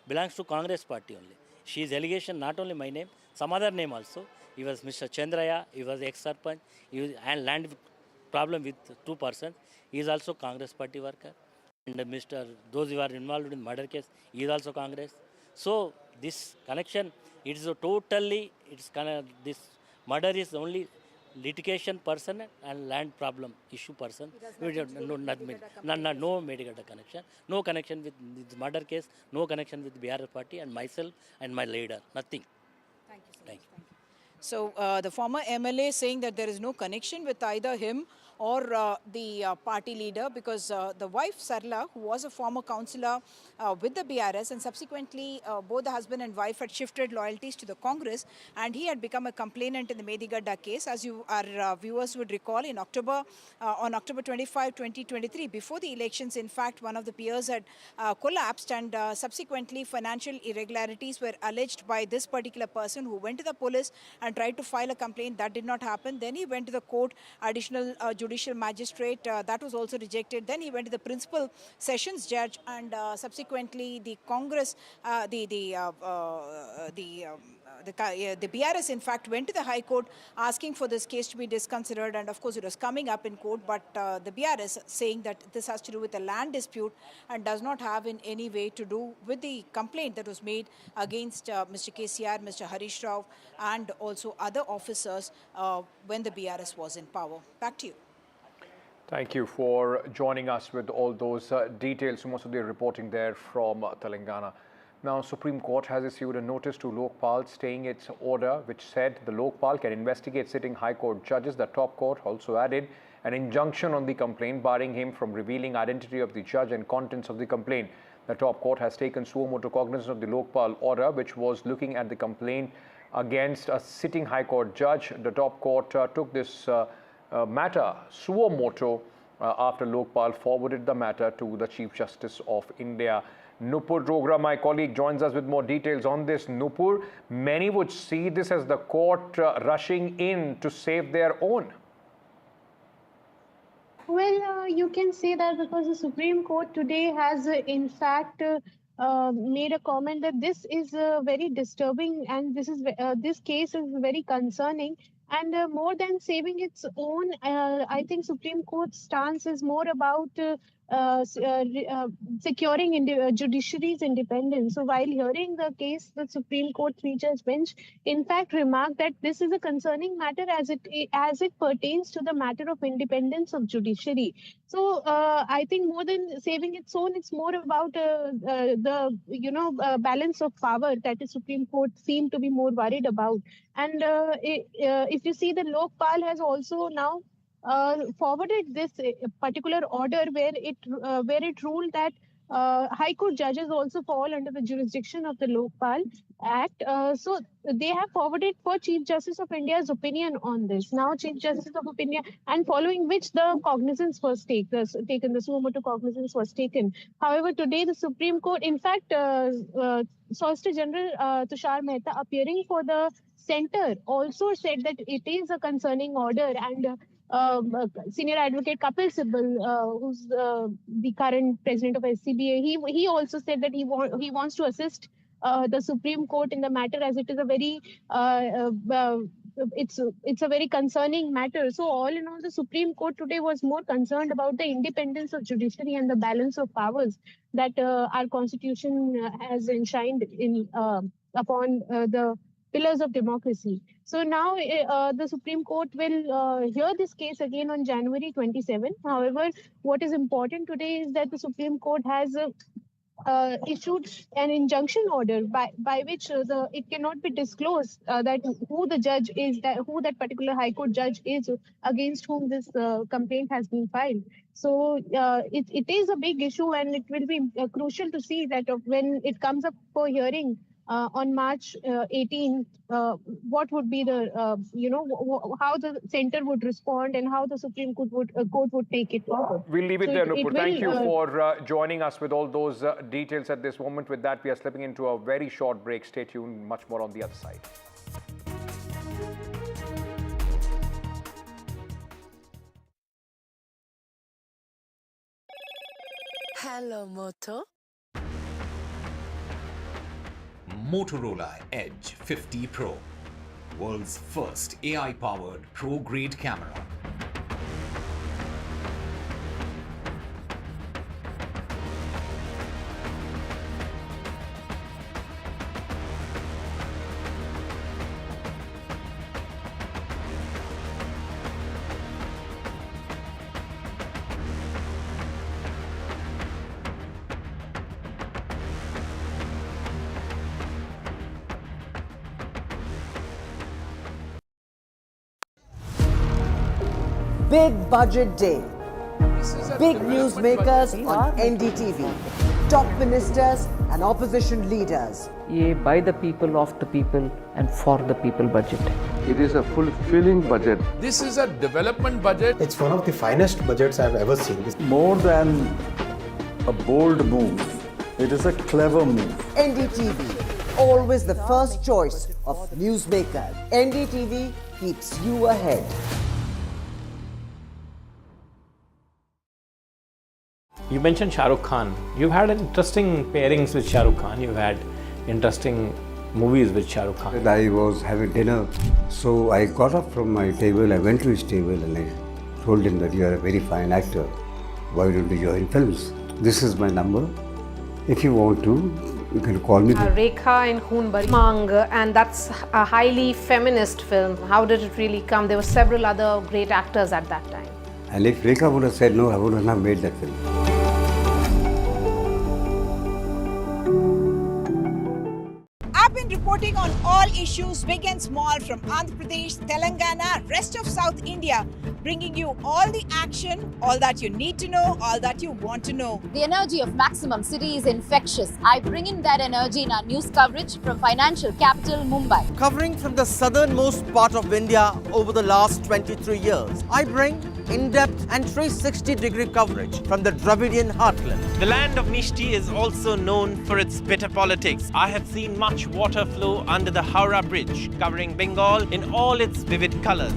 belongs to Congress party only. She is allegation not only my name, some other name also. He was Mr. Chandraya. He was ex-sarpanch. And land problem with 2 persons. He is also Congress party worker. And those who are involved in murder case, he is also Congress. So this connection, it is this murder is only litigation person and land problem issue person. No Medigada connection. No connection with this murder case, no connection with the BRS party and myself and my leader. Nothing. Thank you, sir. Thank you. So the former MLA saying that there is no connection with either him or the party leader, because the wife Sarla, who was a former councillor with the BRS, and subsequently both the husband and wife had shifted loyalties to the Congress, and he had become a complainant in the Medigada case. As our viewers would recall, in October, on October 25, 2023, before the elections, in fact, one of the peers had collapsed, and subsequently financial irregularities were alleged by this particular person, who went to the police and tried to file a complaint. That did not happen. Then he went to the court, additional judicial magistrate. That was also rejected. Then he went to the principal sessions judge, and subsequently the Congress, the BRS in fact went to the High Court asking for this case to be disconsidered, and of course it was coming up in court, but the BRS saying that this has to do with a land dispute and does not have in any way to do with the complaint that was made against Mr. KCR, Mr. Harish Rao, and also other officers when the BRS was in power. Back to you. Thank you for joining us with all those details. Most of the reporting there from Telangana. Now, Supreme Court has issued a notice to Lokpal staying its order, which said the Lokpal can investigate sitting High Court judges. The top court also added an injunction on the complaint, barring him from revealing identity of the judge and contents of the complaint. The top court has taken suo motu cognizance of the Lokpal order, which was looking at the complaint against a sitting High Court judge. The top court took this matter suo motu after Lokpal forwarded the matter to the Chief Justice of India. Nupur Rogra, my colleague, joins us with more details on this. Nupur, many would see this as the court rushing in to save their own. Well, you can say that because the Supreme Court today has, in fact, made a comment that this is very disturbing, and this case is very concerning. And more than saving its own, I think Supreme Court's stance is more about securing judiciary's independence. So while hearing the case, the Supreme Court three-judge bench in fact remarked that this is a concerning matter as it pertains to the matter of independence of judiciary. So I think more than saving its own, it's more about the balance of power that the Supreme Court seemed to be more worried about. And if you see, the Lokpal has also now forwarded this particular order where it ruled that High Court judges also fall under the jurisdiction of the Lokpal Act. So they have forwarded for Chief Justice of India's opinion on this. Now Chief Justice of India, and following which the cognizance was taken, the suo motu cognizance was taken. However, today the Supreme Court, in fact, Solicitor General Tushar Mehta, appearing for the centre, also said that it is a concerning order, and Senior Advocate Kapil Sibal, who's the current president of SCBA, he also said that he wants to assist the Supreme Court in the matter, as it is a very it's a very concerning matter. So all in all, the Supreme Court today was more concerned about the independence of judiciary and the balance of powers that our constitution has enshrined in upon the pillars of democracy. So now the Supreme Court will hear this case again on January 27. However, what is important today is that the Supreme Court has issued an injunction order by which it cannot be disclosed that who the judge is, who that particular High Court judge is against whom this complaint has been filed. So it is a big issue, and it will be crucial to see that when it comes up for hearing on March 18, what would be the, how the centre would respond and how the Supreme Court would take it forward. We'll leave it there, Nupur. Thank you for joining us with all those details at this moment. With that, we are slipping into a very short break. Stay tuned, much more on the other side. Hello, Moto. Motorola Edge 50 Pro, world's first AI-powered pro-grade camera. Big budget day. Big newsmakers on NDTV. Top ministers and opposition leaders. ये by the people, of the people and for the people budget. It is a fulfilling budget. This is a development budget. It's one of the finest budgets I've ever seen. More than a bold move, it is a clever move. NDTV, always the first choice of newsmakers. NDTV keeps you ahead. You mentioned Shah Rukh Khan. You've had interesting pairings with Shah Rukh Khan. You've had interesting movies with Shah Rukh Khan. I was having dinner, so I got up from my table, I went to his table and I told him that you are a very fine actor. Why don't you join films? This is my number. If you want to, you can call me. Rekha in Khoon Bari Mang, and that's a highly feminist film. How did it really come? There were several other great actors at that time. And if Rekha would have said no, I would not have made that film. I've been reporting on all issues big and small from Andhra Pradesh, Telangana, rest of South India, bringing you all the action, all that you need to know, all that you want to know. The energy of Maximum City is infectious. I bring in that energy in our news coverage from financial capital Mumbai. Covering from the southernmost part of India over the last 23 years, I bring in-depth and 360-degree coverage from the Dravidian heartland. The land of Mishti is also known for its bitter politics. I have seen much water flow under the Howrah Bridge, covering Bengal in all its vivid colors.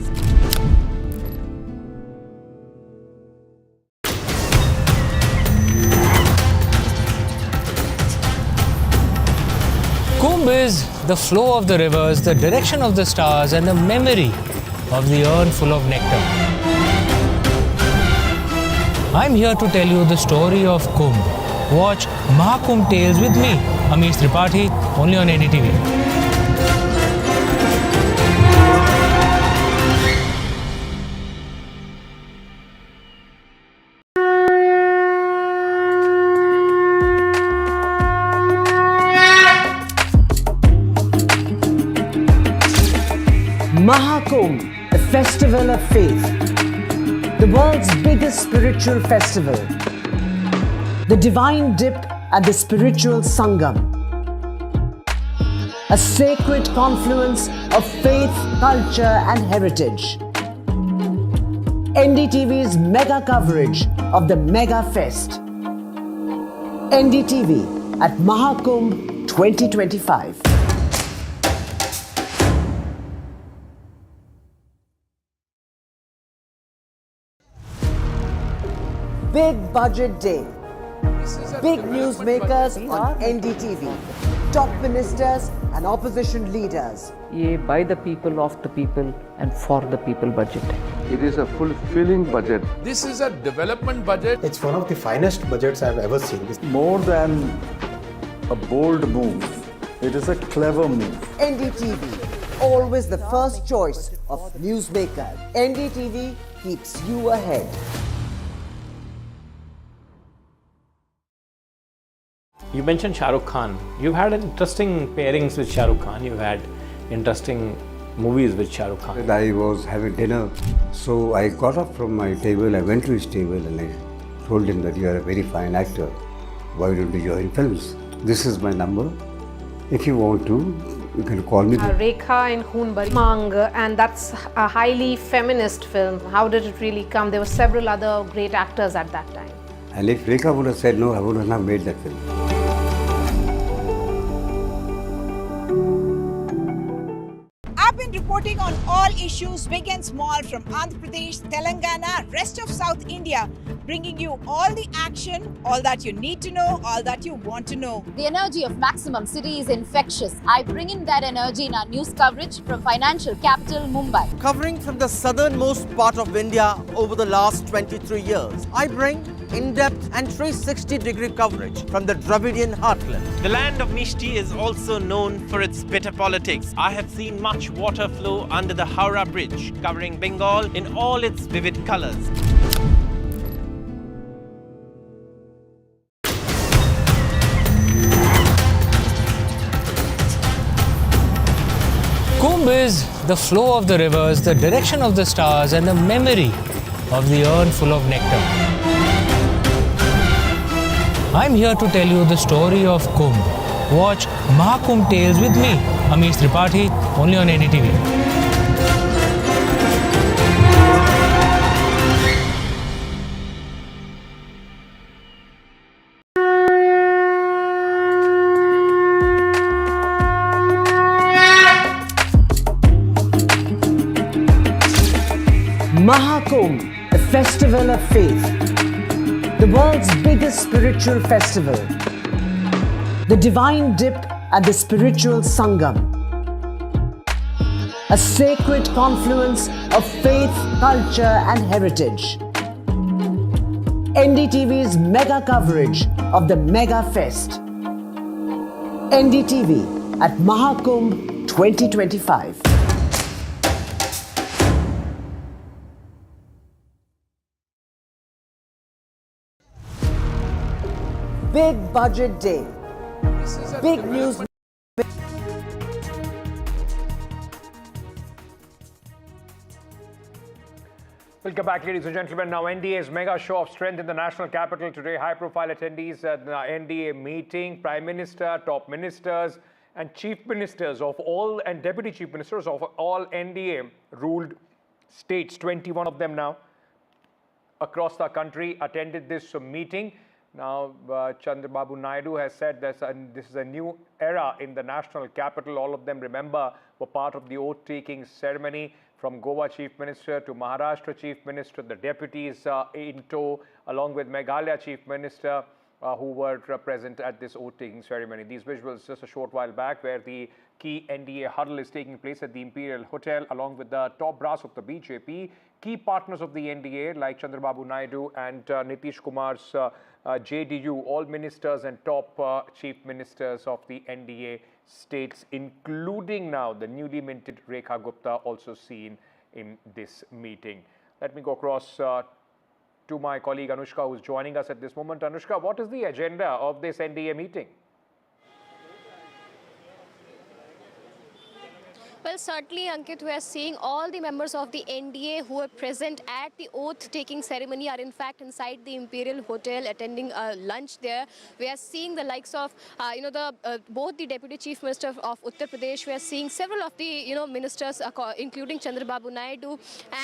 Kumbh is the flow of the rivers, the direction of the stars, and the memory of the urn full of nectar. I'm here to tell you the story of Kumbh. Watch Mahakumbh Tales with me, Amish Tripathi, only on NDTV. Mahakumbh, the festival of faith, the world's biggest spiritual festival, the divine dip at the spiritual Sangam, a sacred confluence of faith, culture and heritage. NDTV's mega coverage of the Mega Fest. NDTV at Mahakumbh 2025. Big budget day. Big newsmakers on NDTV. Top ministers and opposition leaders. ये by the people, of the people and for the people budget. It is a fulfilling budget. This is a development budget. It's one of the finest budgets I've ever seen. More than a bold move, it is a clever move. NDTV, always the first choice of newsmakers. NDTV keeps you ahead. You mentioned Shah Rukh Khan. You've had interesting pairings with Shah Rukh Khan. You've had interesting movies with Shah Rukh Khan. I was having dinner, so I got up from my table, I went to his table and I told him that you are a very fine actor. Why don't you join films? This is my number. If you want to, you can call me. Rekha in Verma, and that's a highly feminist film. How did it really come? There were several other great actors at that time. And if Rekha would have said no, I would not have made that film. I've been reporting on all issues big and small from Andhra Pradesh, Telangana, rest of South India, bringing you all the action, all that you need to know, all that you want to know. The energy of Maximum City is infectious. I bring in that energy in our news coverage from financial capital Mumbai. Covering from the southernmost part of India over the last 23 years, I bring in-depth and 360-degree coverage from the Dravidian heartland. The land of Mishti is also known for its bitter politics. I have seen much water flow under the Howrah Bridge, covering Bengal in all its vivid colors. Kumbh is the flow of the rivers, the direction of the stars, and the memory of the urn full of nectar. I'm here to tell you the story of Kumbh. Watch Mahakumbh Tales with me, Amish Tripathi, only on NDTV. Mahakumbh, the festival of faith, the world's biggest spiritual festival, the divine dip at the spiritual Sangam, a sacred confluence of faith, culture and heritage. NDTV's mega coverage of the Mega Fest. NDTV at Mahakumbh 2025. Big budget day. Big news. Welcome back, ladies and gentlemen. Now, NDA's mega show of strength in the national capital today. High-profile attendees at the NDA meeting. Prime Minister, top ministers, and chief ministers of all, and deputy chief ministers of all NDA ruled states, 21 of them now, across the country attended this meeting. Now, Chandrababu Naidu has said this is a new era in the national capital. All of them, remember, were part of the oath-taking ceremony, from Goa Chief Minister to Maharashtra Chief Minister, the deputies in tow, along with Meghalaya Chief Minister, who were present at this oath-taking ceremony. These visuals just a short while back where the key NDA huddle is taking place at the Imperial Hotel along with the top brass of the BJP, key partners of the NDA like Chandrababu Naidu and Nitish Kumar's JDU, all ministers and top chief ministers of the NDA states, including now the newly minted Rekha Gupta, also seen in this meeting. Let me go across to my colleague Anushka, who's joining us at this moment. Anushka, what is the agenda of this NDA meeting? Well, certainly, Ankit, we are seeing all the members of the NDA who are present at the oath-taking ceremony are in fact inside the Imperial Hotel attending a lunch there. We are seeing the likes of, both the Deputy Chief Minister of Uttar Pradesh. We are seeing several of the, ministers, including Chandrababu Naidu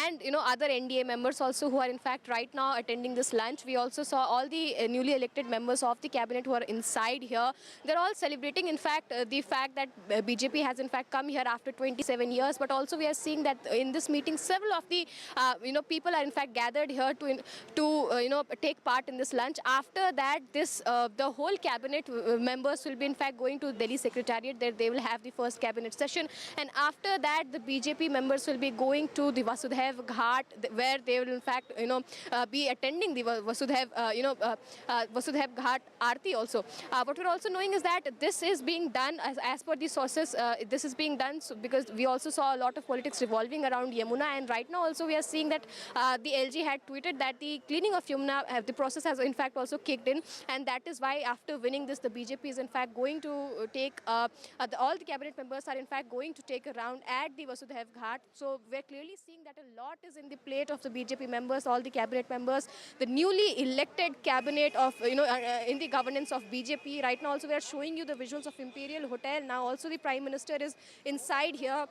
and, other NDA members also who are in fact right now attending this lunch. We also saw all the newly elected members of the cabinet who are inside here. They're all celebrating, in fact, the fact that BJP has in fact come here after 27 years, but also we are seeing that in this meeting several of the people are in fact gathered here to take part in this lunch. After that, this the whole cabinet members will be in fact going to Delhi Secretariat. There they will have the first cabinet session, and after that the BJP members will be going to the Vasudhaiv Ghat, where they will in fact be attending the Vasudhaiv Ghat Aarti also. What we're also knowing is that this is being done as per the sources. This is being done because we also saw a lot of politics revolving around Yamuna, and right now also we are seeing that the LG had tweeted that the cleaning of Yamuna, the process has in fact also kicked in, and that is why after winning this, the BJP is in fact going to take, all the cabinet members are in fact going to take a round at the Vasudhaiv Ghat. So we're clearly seeing that a lot is in the plate of the BJP members, all the cabinet members, the newly elected cabinet of, in the governance of BJP. Right now also we are showing you the visuals of Imperial Hotel. Now also the Prime Minister is inside here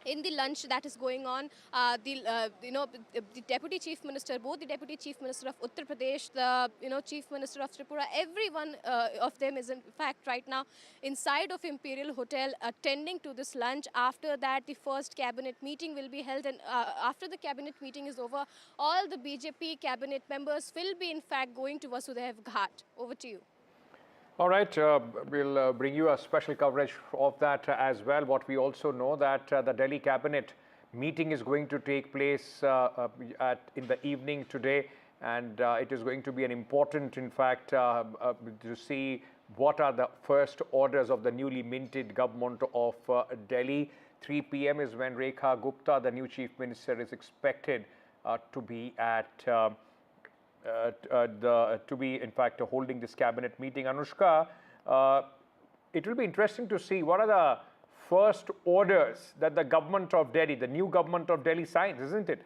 in the lunch that is going on. The Deputy Chief Minister, both the Deputy Chief Minister of Uttar Pradesh, the Chief Minister of Tripura, everyone of them is in fact right now inside of Imperial Hotel attending to this lunch. After that, the first cabinet meeting will be held, and after the cabinet meeting is over, all the BJP cabinet members will be in fact going to Vasudhaiv Ghat. Over to you. All right, we'll bring you a special coverage of that as well. What we also know that the Delhi cabinet meeting is going to take place in the evening today, and it is going to be an important, in fact, to see what are the first orders of the newly minted government of Delhi. 3 p.m. is when Rekha Gupta, the new chief minister, is expected to be at in fact holding this cabinet meeting. Anushka, it will be interesting to see what are the first orders that the government of Delhi, the new government of Delhi signs, isn't it?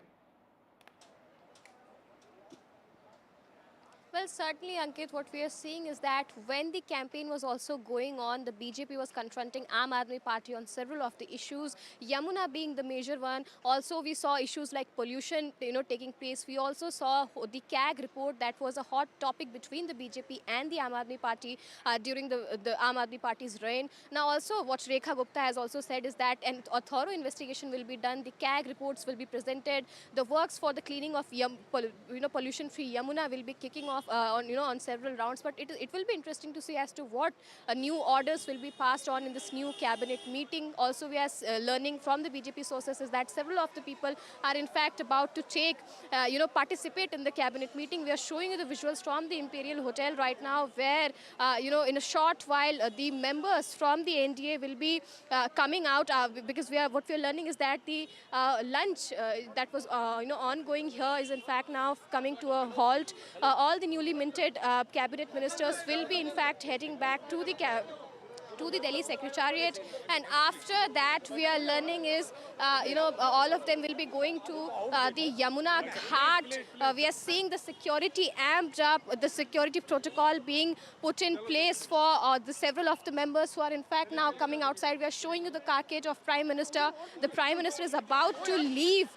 Well, certainly, Ankit, what we are seeing is that when the campaign was also going on, the BJP was confronting Aadmi Party on several of the issues, Yamuna being the major one. Also, we saw issues like pollution, taking place. We also saw the CAG report that was a hot topic between the BJP and the Aadmi Party during the Aadmi Party's reign. Now, also, what Rekha Gupta has also said is that a thorough investigation will be done. The CAG reports will be presented. The works for the cleaning of pollution-free Yamuna will be kicking off on several rounds, but it will be interesting to see as to what new orders will be passed on in this new cabinet meeting. Also, we are learning from the BJP sources is that several of the people are in fact about to take, participate in the cabinet meeting. We are showing you the visuals from the Imperial Hotel right now, where in a short while the members from the NDA will be coming out because what we are learning is that the lunch that was ongoing here is in fact now coming to a halt. All the newly minted cabinet ministers will be in fact heading back to the Delhi Secretariat, and after that we are learning is all of them will be going to the Yamuna Ghat. We are seeing the security amped up, the security protocol being put in place for the several of the members who are in fact now coming outside. We are showing you the carcage of Prime Minister. The Prime Minister is about to leave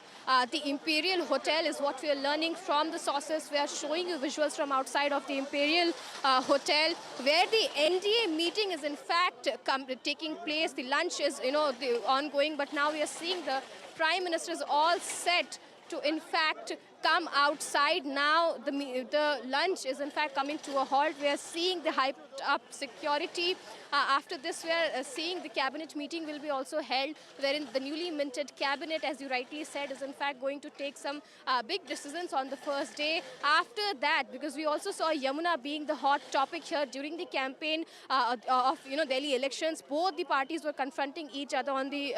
the Imperial Hotel is what we are learning from the sources. We are showing you visuals from outside of the Imperial Hotel, where the NDA meeting is in fact taking place. The lunch is ongoing, but now we are seeing the Prime Minister is all set to in fact come outside now. The lunch is in fact coming to a halt. We are seeing the hyped up security. After this, we are seeing the cabinet meeting will be also held, wherein the newly minted cabinet, as you rightly said, is in fact going to take some big decisions on the first day. After that, because we also saw Yamuna being the hot topic here during the campaign of Delhi elections, both the parties were confronting each other on the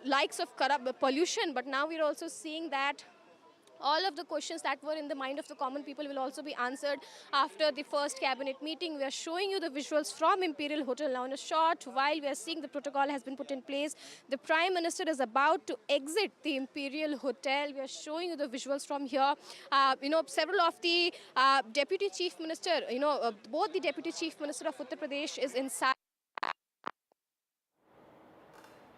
likes of corrupt pollution. But now we're also seeing that all of the questions that were in the mind of the common people will also be answered after the first cabinet meeting. We are showing you the visuals from Imperial Hotel now in a short while. We are seeing the protocol has been put in place. The Prime Minister is about to exit the Imperial Hotel. We are showing you the visuals from here. Several of the Deputy Chief Minister, both the Deputy Chief Minister of Uttar Pradesh is inside.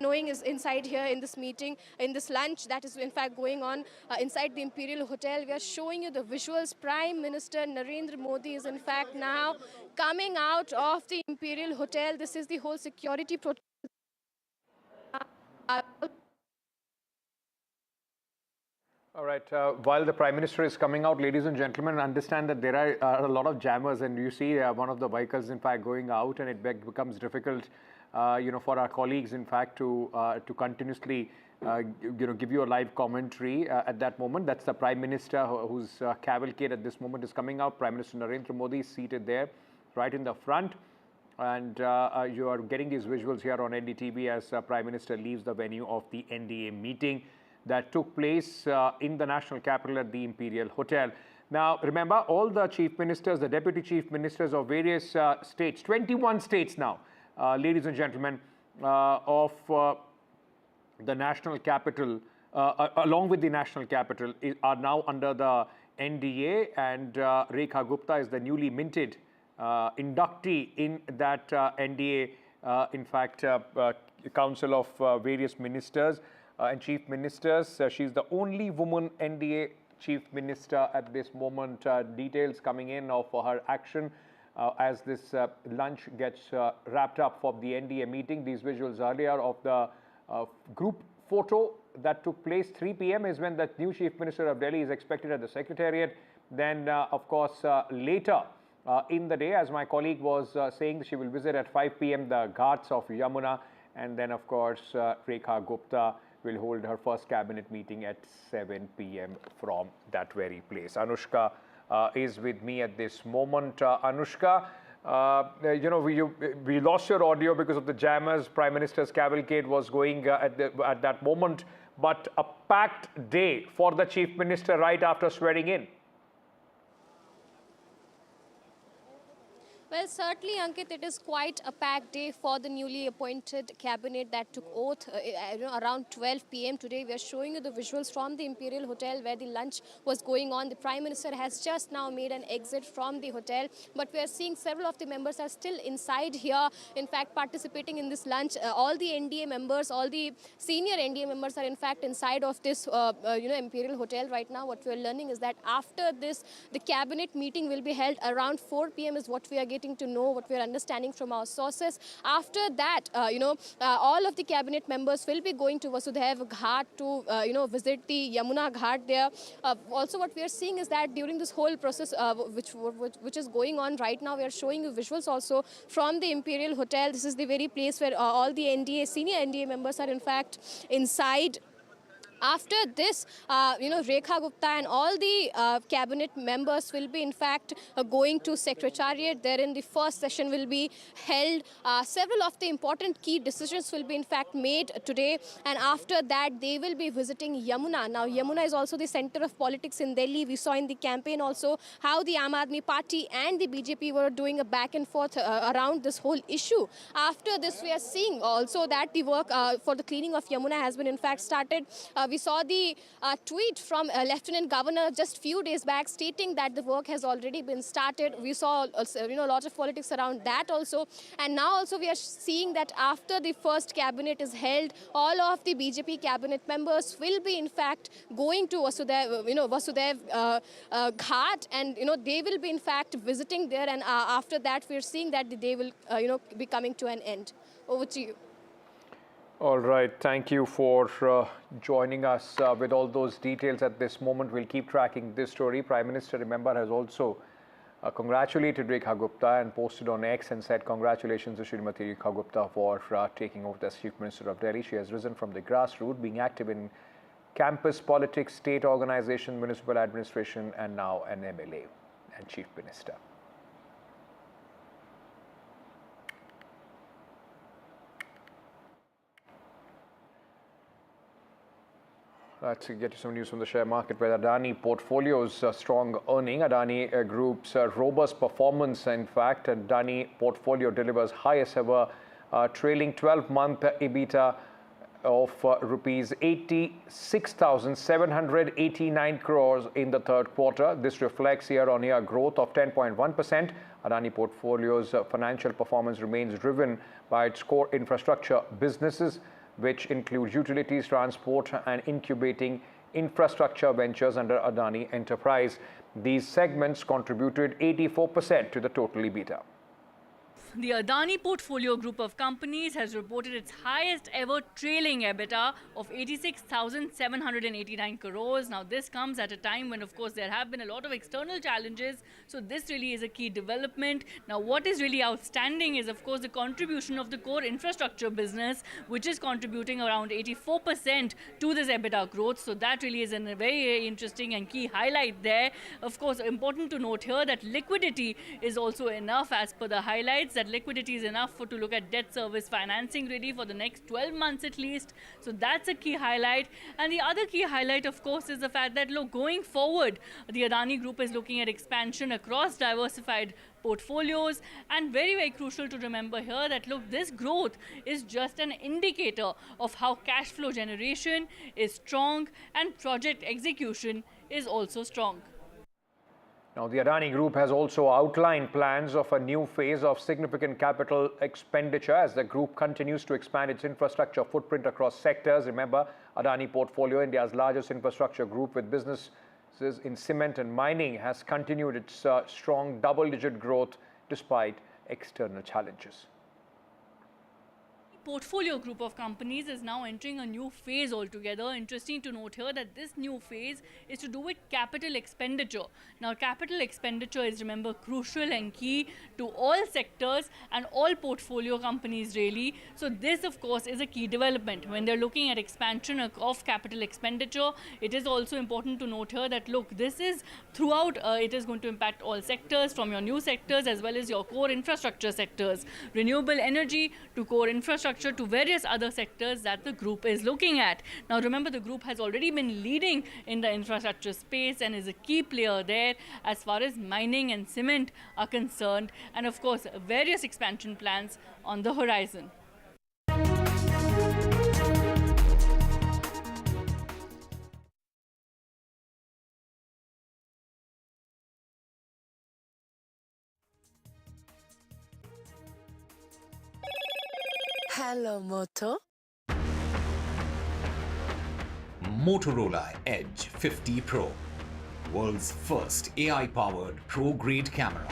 Knowing is inside here in this meeting, in this lunch that is in fact going on inside the Imperial Hotel. We are showing you the visuals. Prime Minister Narendra Modi is in fact now coming out of the Imperial Hotel. This is the whole security protocol. All right. While the Prime Minister is coming out, ladies and gentlemen, understand that there are a lot of jammers, and you see one of the vehicles, in fact, going out, and it becomes difficult, for our colleagues, in fact, to continuously, give you a live commentary at that moment. That's the Prime Minister whose cavalcade at this moment is coming out. Prime Minister Narendra Modi is seated there, right in the front, and you are getting these visuals here on NDTV as Prime Minister leaves the venue of the NDA meeting that took place in the national capital at the Imperial Hotel. Now, remember, all the chief ministers, the deputy chief ministers of various states, 21 states now, ladies and gentlemen, of the national capital, along with the national capital, are now under the NDA, and Rekha Gupta is the newly minted inductee in that NDA, council of various ministers and chief ministers. She's the only woman NDA chief minister at this moment. Details coming in of her action as this lunch gets wrapped up for the NDA meeting. These visuals earlier of the group photo that took place. 3 p.m. is when the new chief minister of Delhi is expected at the secretariat. Then, of course, later in the day, as my colleague was saying, she will visit at 5 p.m. the ghats of Yamuna. And then, of course, Rekha Gupta will hold her first cabinet meeting at 7 p.m. from that very place. Anushka is with me at this moment. Anushka, we lost your audio because of the jammers. Prime Minister's cavalcade was going at that moment, but a packed day for the Chief Minister right after swearing in. Well, certainly, Ankit, it is quite a packed day for the newly appointed cabinet that took oath around 12 p.m. today. We are showing you the visuals from the Imperial Hotel where the lunch was going on. The Prime Minister has just now made an exit from the hotel, but we are seeing several of the members are still inside here, in fact, participating in this lunch. All the NDA members, all the senior NDA members are in fact inside of this, Imperial Hotel right now. What we are learning is that after this, the cabinet meeting will be held around 4 p.m. is what we are getting to know, what we are understanding from our sources. After that, all of the cabinet members will be going to Vasudhaiv Ghat to, visit the Yamuna Ghat there. Also, what we are seeing is that during this whole process, which is going on right now, we are showing you visuals also from the Imperial Hotel. This is the very place where all the senior NDA members are in fact inside. After this, Rekha Gupta and all the cabinet members will be in fact going to Secretariat. Therein the first session will be held. Several of the important key decisions will be in fact made today, and after that they will be visiting Yamuna. Now Yamuna is also the center of politics in Delhi. We saw in the campaign also how the Aadmi party and the BJP were doing a back and forth around this whole issue. After this, we are seeing also that the work for the cleaning of Yamuna has been in fact started. We saw the tweet from Lieutenant Governor just few days back stating that the work has already been started. We saw a lot of politics around that also, and now also we are seeing that after the first cabinet is held, all of the BJP cabinet members will be in fact going to Vasudhaiv Ghat, and they will be in fact visiting there, and after that we are seeing that the day will be coming to an end. Over to you. All right, thank you for joining us with all those details at this moment. We'll keep tracking this story. Prime Minister, remember, has also congratulated Rekha Gupta and posted on X and said congratulations to Shalimar Rekha Gupta for taking over as Chief Minister of Delhi. She has risen from the grassroots, being active in campus politics, state organization, municipal administration, and now an MLA and Chief Minister. Let's get to some news from the share market where Adani portfolio's strong earning. Adani Group's robust performance, in fact. Adani portfolio delivers highest ever trailing 12-month EBITDA of rupees 86,789 crores in the third quarter. This reflects year-on-year growth of 10.1%. Adani portfolio's financial performance remains driven by its core infrastructure businesses, which include utilities, transport, and incubating infrastructure ventures under Adani Enterprise. These segments contributed 84% to the total EBITDA. The Adani portfolio group of companies has reported its highest ever trailing EBITDA of 86,789 crores. Now this comes at a time when of course there have been a lot of external challenges, so this really is a key development. Now what is really outstanding is of course the contribution of the core infrastructure business, which is contributing around 84% to this EBITDA growth. So that really is a very, very interesting and key highlight there. Of course, important to note here that liquidity is also enough as per the highlights. That liquidity is enough to look at debt service financing ready for the next 12 months at least. So that's a key highlight. And the other key highlight, of course, is the fact that look, going forward, the Adani Group is looking at expansion across diversified portfolios, and very, very crucial to remember here that look, this growth is just an indicator of how cash flow generation is strong and project execution is also strong. Now, the Adani Group has also outlined plans of a new phase of significant capital expenditure as the group continues to expand its infrastructure footprint across sectors. Remember, Adani portfolio, India's largest infrastructure group with businesses in cement and mining, has continued its strong double-digit growth despite external challenges. Portfolio group of companies is now entering a new phase altogether. Interesting to note here that this new phase is to do with capital expenditure. Now capital expenditure is, remember, crucial and key to all sectors and all portfolio companies really. So this of course is a key development. When they're looking at expansion of capital expenditure, it is also important to note here that look, this is throughout, it is going to impact all sectors, from your new sectors as well as your core infrastructure sectors. Renewable energy to core infrastructure to various other sectors that the group is looking at. Now remember, the group has already been leading in the infrastructure space and is a key player there as far as mining and cement are concerned, and of course various expansion plans on the horizon. Hello, Moto. Motorola Edge 50 Pro, world's first AI-powered pro-grade camera.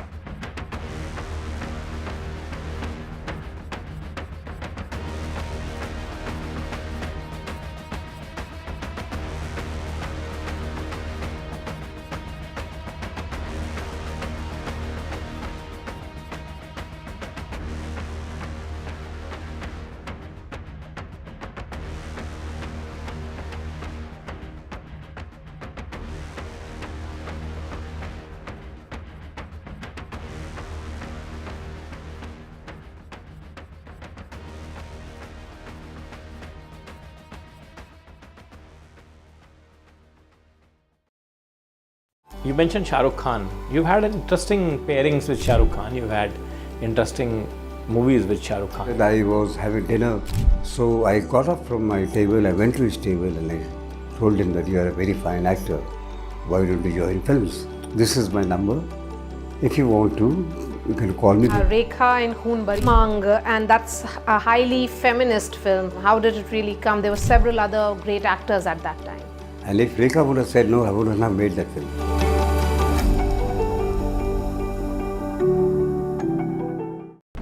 You mentioned Shah Rukh Khan. You've had interesting pairings with Shah Rukh Khan. You've had interesting movies with Shah Rukh Khan. I was having dinner, so I got up from my table, I went to his table and I told him that you are a very fine actor. Why don't you join films? This is my number. If you want to, you can call me. Rekha in Khoon Bari Mang, and that's a highly feminist film. How did it really come? There were several other great actors at that time. And if Rekha would have said no, I would not have made that film.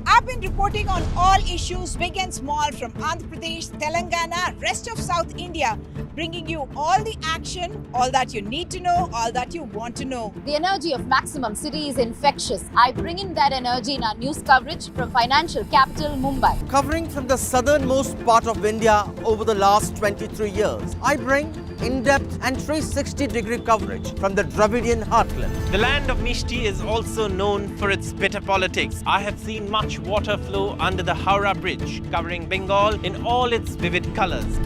I've been reporting on all issues issues big and small from Andhra Pradesh, Telangana, rest of South India, bringing you all the action, all that you need to know, all that you want to know. The energy of Maximum City is infectious. I bring in that energy in our news coverage from financial capital Mumbai. Covering from the southernmost part of India over the last 23 years, I bring in-depth and 360-degree coverage from the Dravidian heartland. The land of Mishti is also known for its bitter politics. I have seen much water flow under the Howrah Bridge, covering Bengal in all its vivid colors.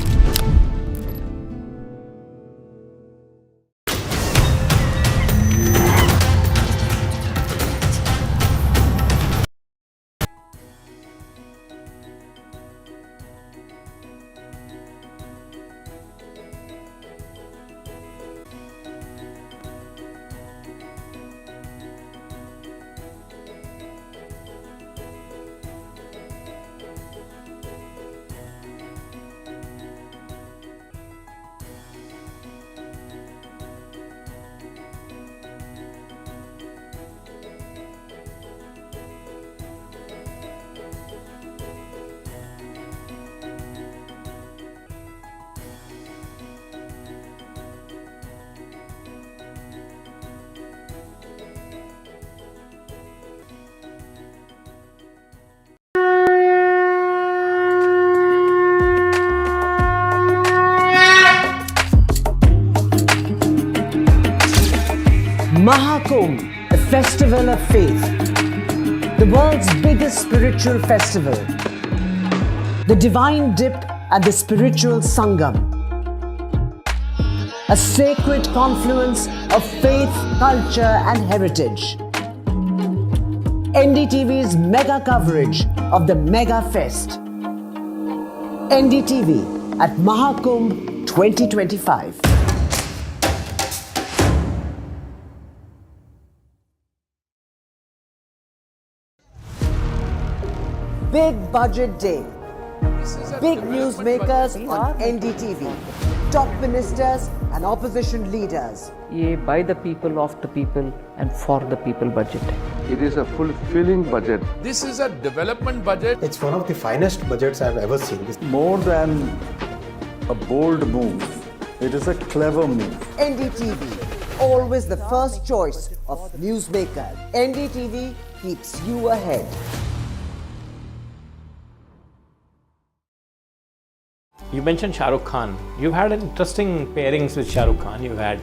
Mahakumbh, a festival of faith, the world's biggest spiritual festival, the divine dip at the spiritual Sangam, a sacred confluence of faith, culture and heritage. NDTV's mega coverage of the Mega Fest. NDTV at Mahakumbh 2025. Big budget day. Big newsmakers on NDTV. Top ministers and opposition leaders. ये by the people, of the people and for the people budget. It is a fulfilling budget. This is a development budget. It's one of the finest budgets I've ever seen. More than a bold move, it is a clever move. NDTV, always the first choice of newsmakers. NDTV keeps you ahead. You mentioned Shah Rukh Khan. You've had interesting pairings with Shah Rukh Khan. You've had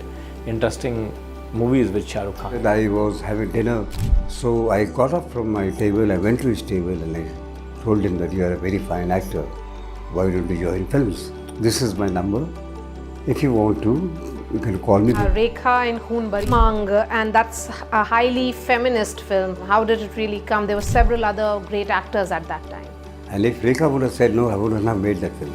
interesting movies with Shah Rukh Khan. I was having dinner, so I got up from my table, I went to his table and I told him that you are a very fine actor. Why don't you join films? This is my number. If you want to, you can call me. Rekha in Verma, and that's a highly feminist film. How did it really come? There were several other great actors at that time. And if Rekha would have said no, I wouldn't have made that film.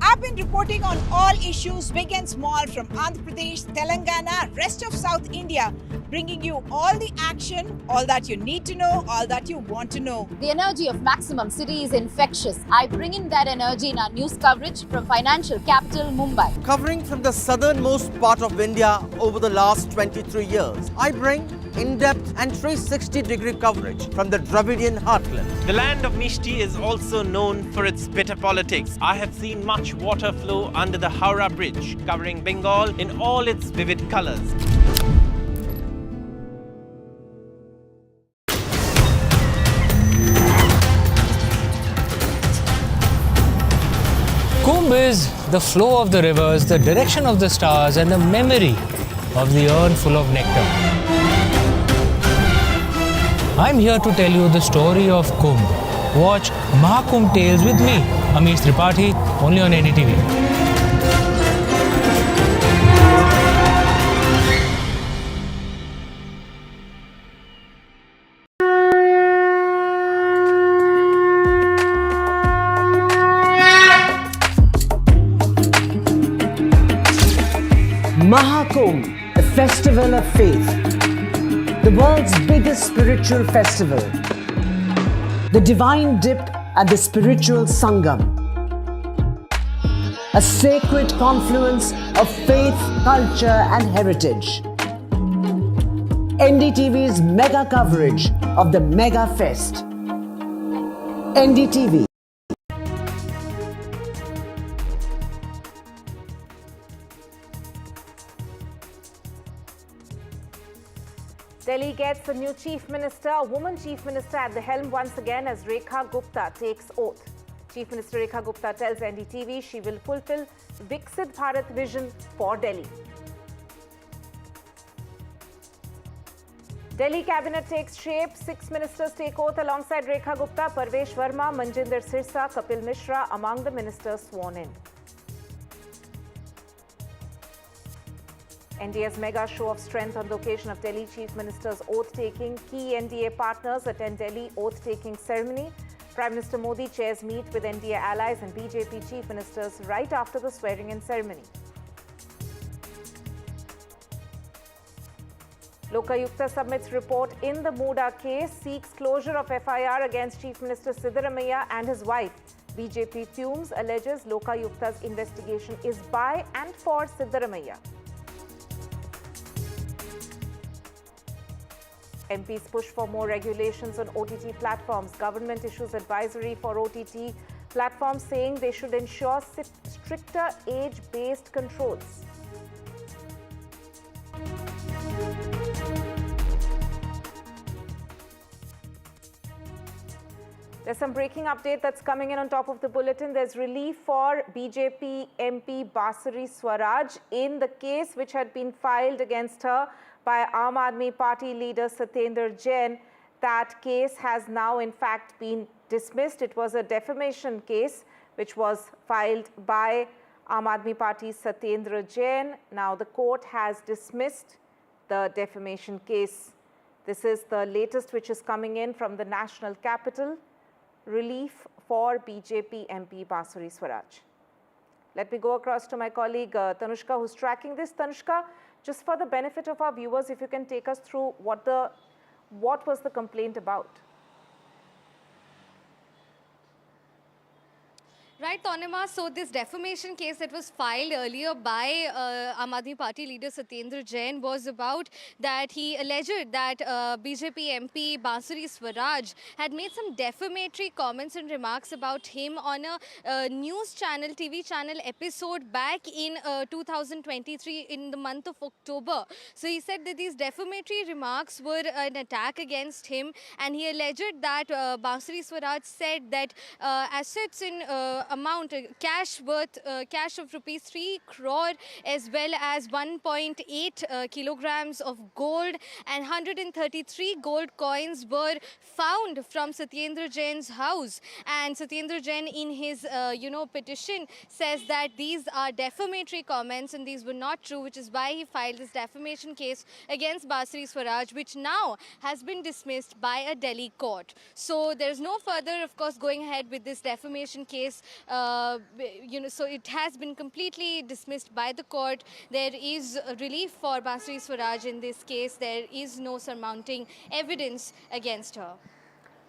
I've been reporting on all issues big and small from Andhra Pradesh, Telangana, rest of South India, bringing you all the action, all that you need to know, all that you want to know. The energy of Maximum City is infectious. I bring in that energy in our news coverage from financial capital Mumbai. Covering from the southernmost part of India over the last 23 years, I bring in-depth and 360-degree coverage from the Dravidian heartland. The land of Mishti is also known for its bitter politics. I have seen much water flow under the Howrah Bridge, covering Bengal in all its vivid colors. Kumbh is the flow of the rivers, the direction of the stars, and the memory of the urn full of nectar. I'm here to tell you the story of Kumbh. Watch Mahakumbh Tales with me, Amish Tripathi, only on NDTV. Mahakumbh, a festival of faith, the world's biggest spiritual festival, the divine dip at the spiritual Sangam, a sacred confluence of faith, culture and heritage. NDTV's mega coverage of the Mega Fest. NDTV. Delhi gets a new chief minister, a woman chief minister at the helm once again as Rekha Gupta takes oath. Chief Minister Rekha Gupta tells NDTV she will fulfill Viksit Bharat vision for Delhi. Delhi cabinet takes shape. 6 ministers take oath alongside Rekha Gupta, Parvesh, Verma, Manjinder Sirsa, Kapil Mishra among the ministers sworn in. NDA's mega show of strength on the occasion of Delhi Chief Minister's oath-taking. Key NDA partners attend Delhi oath-taking ceremony. Prime Minister Modi chairs meet with NDA allies and BJP Chief Ministers right after the swearing-in ceremony. Lokayukta submits report in the Mooda case, seeks closure of FIR against Chief Minister Siddaramaiah and his wife. BJP fumes, alleges Lokayukta's investigation is by and for Siddaramaiah. MPs push for more regulations on OTT platforms. Government issues advisory for OTT platforms saying they should ensure stricter age-based controls. There's some breaking update that's coming in on top of the bulletin. There's relief for BJP MP Basari Swaraj in the case which had been filed against her by Aam Aadmi Party leader Satyendra Jain. That case has now in fact been dismissed. It was a defamation case which was filed by Aam Aadmi Party's Satyendra Jain. Now the court has dismissed the defamation case. This is the latest which is coming in from the national capital. Relief for BJP MP Basari Swaraj. Let me go across to my colleague Tanushka, who's tracking this. Tanushka, just for the benefit of our viewers, if you can take us through what was the complaint about? Right, Tanima. So this defamation case that was filed earlier by Aam Aadmi Party leader Satyendra Jain was about that he alleged that BJP MP Basari Swaraj had made some defamatory comments and remarks about him on a news channel, TV channel episode back in 2023 in the month of October. So he said that these defamatory remarks were an attack against him, and he alleged that Basari Swaraj said that assets in amount cash of rupees 3 crore as well as 1.8 kilograms of gold and 133 gold coins were found from Satyendra Jain's house. And Satyendra Jain in his petition says that these are defamatory comments and these were not true, which is why he filed this defamation case against Basari Swaraj, which now has been dismissed by a Delhi court. So there's no further, of course, going ahead with this defamation case. So it has been completely dismissed by the court. There is relief for Basari Swaraj in this case. There is no surmounting evidence against her.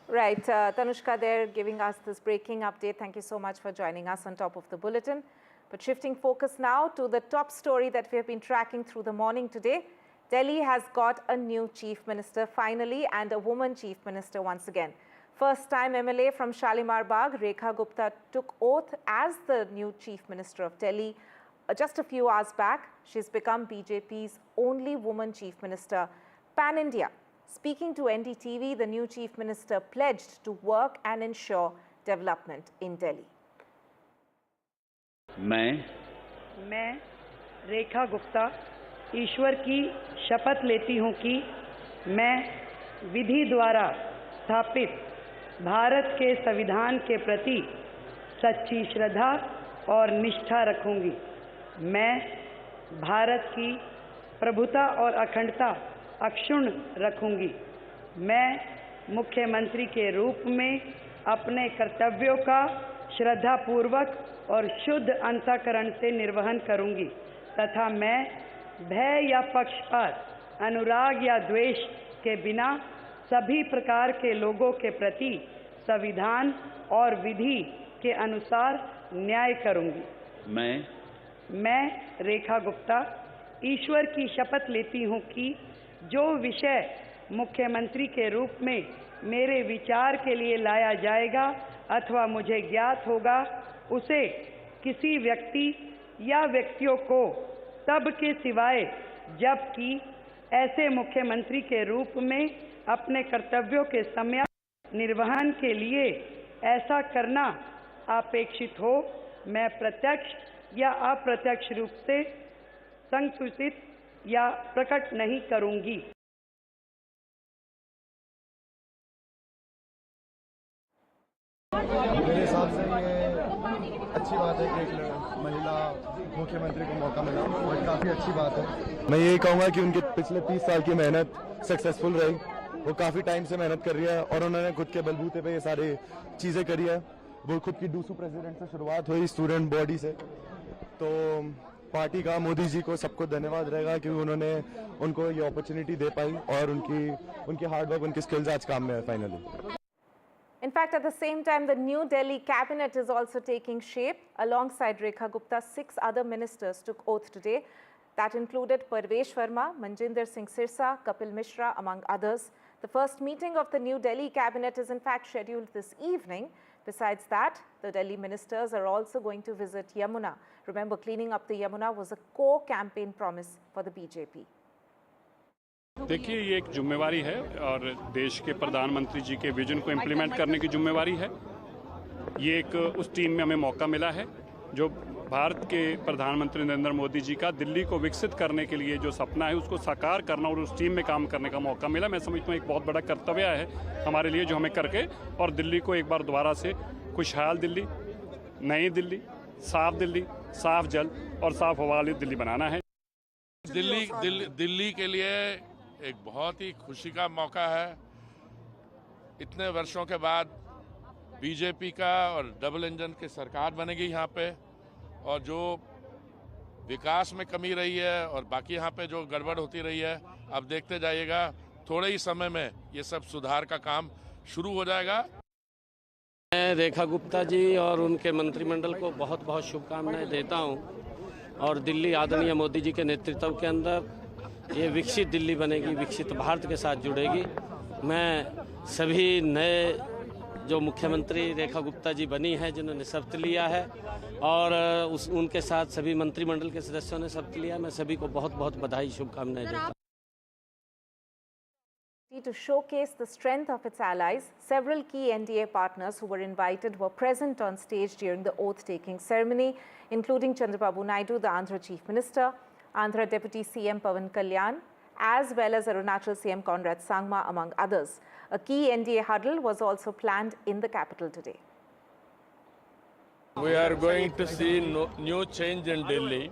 Right, Tanushka there giving us this breaking update. Thank you so much for joining us on top of the bulletin. But shifting focus now to the top story that we have been tracking through the morning today. Delhi has got a new chief minister finally, and a woman chief minister once again. First time MLA from Shalimar Bagh, Rekha Gupta took oath as the new chief minister of Delhi. Just a few hours back, she's become BJP's only woman chief minister pan-India. Speaking to NDTV, the new chief minister pledged to work and ensure development in Delhi. मैं रेखा गुप्ता ईश्वर की शपथ लेती हूँ कि मैं विधि द्वारा स्थापित भारत के संविधान के प्रति सच्ची श्रद्धा और निष्ठा रखूंगी। मैं भारत की प्रभुता और अखंडता अक्षुण्ण रखूंगी। मैं मुख्यमंत्री के रूप में अपने कर्तव्यों का श्रद्धापूर्वक और शुद्ध अंतःकरण से निर्वहन करूंगी तथा मैं भय या पक्षपात, अनुराग या द्वेष के बिना सभी प्रकार के लोगों के प्रति संविधान और विधि के अनुसार न्याय करूंगी। मैं रेखा गुप्ता ईश्वर की शपथ लेती हूं कि जो विषय मुख्यमंत्री के रूप में मेरे विचार के लिए लाया जाएगा अथवा मुझे ज्ञात होगा, उसे किसी व्यक्ति या व्यक्तियों को तब के सिवाय जबकि ऐसे मुख्यमंत्री के रूप में अपने कर्तव्यों के सम्यक निर्वहन के लिए ऐसा करना अपेक्षित हो, मैं प्रत्यक्ष या अप्रत्यक्ष रूप से संकुचित या प्रकट नहीं करूंगी। मेरे हिसाब से ये अच्छी बात है कि एक महिला मुख्यमंत्री को मौका मिला और काफ़ी अच्छी बात है। मैं यही कहूँगा कि उनके पिछले 30 साल की मेहनत सक्सेसफुल रही। वो काफ़ी टाइम से मेहनत कर रही है और उन्होंने खुद के बलबूते पे ये सारी चीज़ें करी है। वो खुद की डूसू प्रेसिडेंट से शुरुआत हुई, स्टूडेंट बॉडी से। तो पार्टी का, मोदी जी को, सबको धन्यवाद रहेगा कि उन्होंने उनको ये अपॉर्चुनिटी दे पाई और उनकी हार्डवर्क, उनकी स्किल्स आज काम में है finally. In fact, at the same time, the New Delhi cabinet is also taking shape. Alongside Rekha Gupta, 6 other ministers took oath today. That included Parvesh, Verma, Manjinder Singh Sirsa, Kapil Mishra, among others. The first meeting of the New Delhi cabinet is in fact scheduled this evening. Besides that, the Delhi ministers are also going to visit Yamuna. Remember, cleaning up the Yamuna was a core campaign promise for the BJP. देखिए, ये एक जिम्मेवारी है और देश के प्रधानमंत्री जी के विजन को इम्प्लीमेंट करने की जिम्मेवारी है। ये एक उस टीम में हमें मौका मिला है जो भारत के प्रधानमंत्री नरेंद्र मोदी जी का दिल्ली को विकसित करने के लिए जो सपना है उसको साकार करना और उस टीम में काम करने का मौका मिला। मैं समझता हूँ एक बहुत बड़ा कर्तव्य है हमारे लिए जो हमें करके और दिल्ली को एक बार दोबारा से खुशहाल दिल्ली, नई दिल्ली, साफ जल और साफ हवा वाली दिल्ली बनाना है। दिल्ली के लिए एक बहुत ही खुशी का मौका है। इतने वर्षों के बाद बीजेपी का और डबल इंजन की सरकार बनेगी यहाँ पे, और जो विकास में कमी रही है और बाकी यहाँ पे जो गड़बड़ होती रही है, अब देखते जाइएगा थोड़े ही समय में ये सब सुधार का काम शुरू हो जाएगा। मैं रेखा गुप्ता जी और उनके मंत्रिमंडल को बहुत बहुत शुभकामनाएं देता हूं और दिल्ली आदरणीय मोदी जी के नेतृत्व के अंदर ये विकसित दिल्ली बनेगी, विकसित भारत के साथ जुड़ेगी। मैं सभी नए जो मुख्यमंत्री रेखा गुप्ता जी बनी है, जिन्होंने शपथ लिया है और उनके साथ सभी मंत्रिमंडल के सदस्यों ने शपथ लिया, मैं सभी को बहुत बहुत बधाई, शुभकामनाएं देता हूं। To showcase the strength of its allies, several key NDA partners who were invited were present on stage during the oath-taking ceremony, including Chandrababu Naidu, the Andhra Chief Minister, Andhra Deputy CM Pawan Kalyan, as well as Arunachal CM Conrad Sangma, among others. A key NDA huddle was also planned in the capital today. We are going to see new change in Delhi,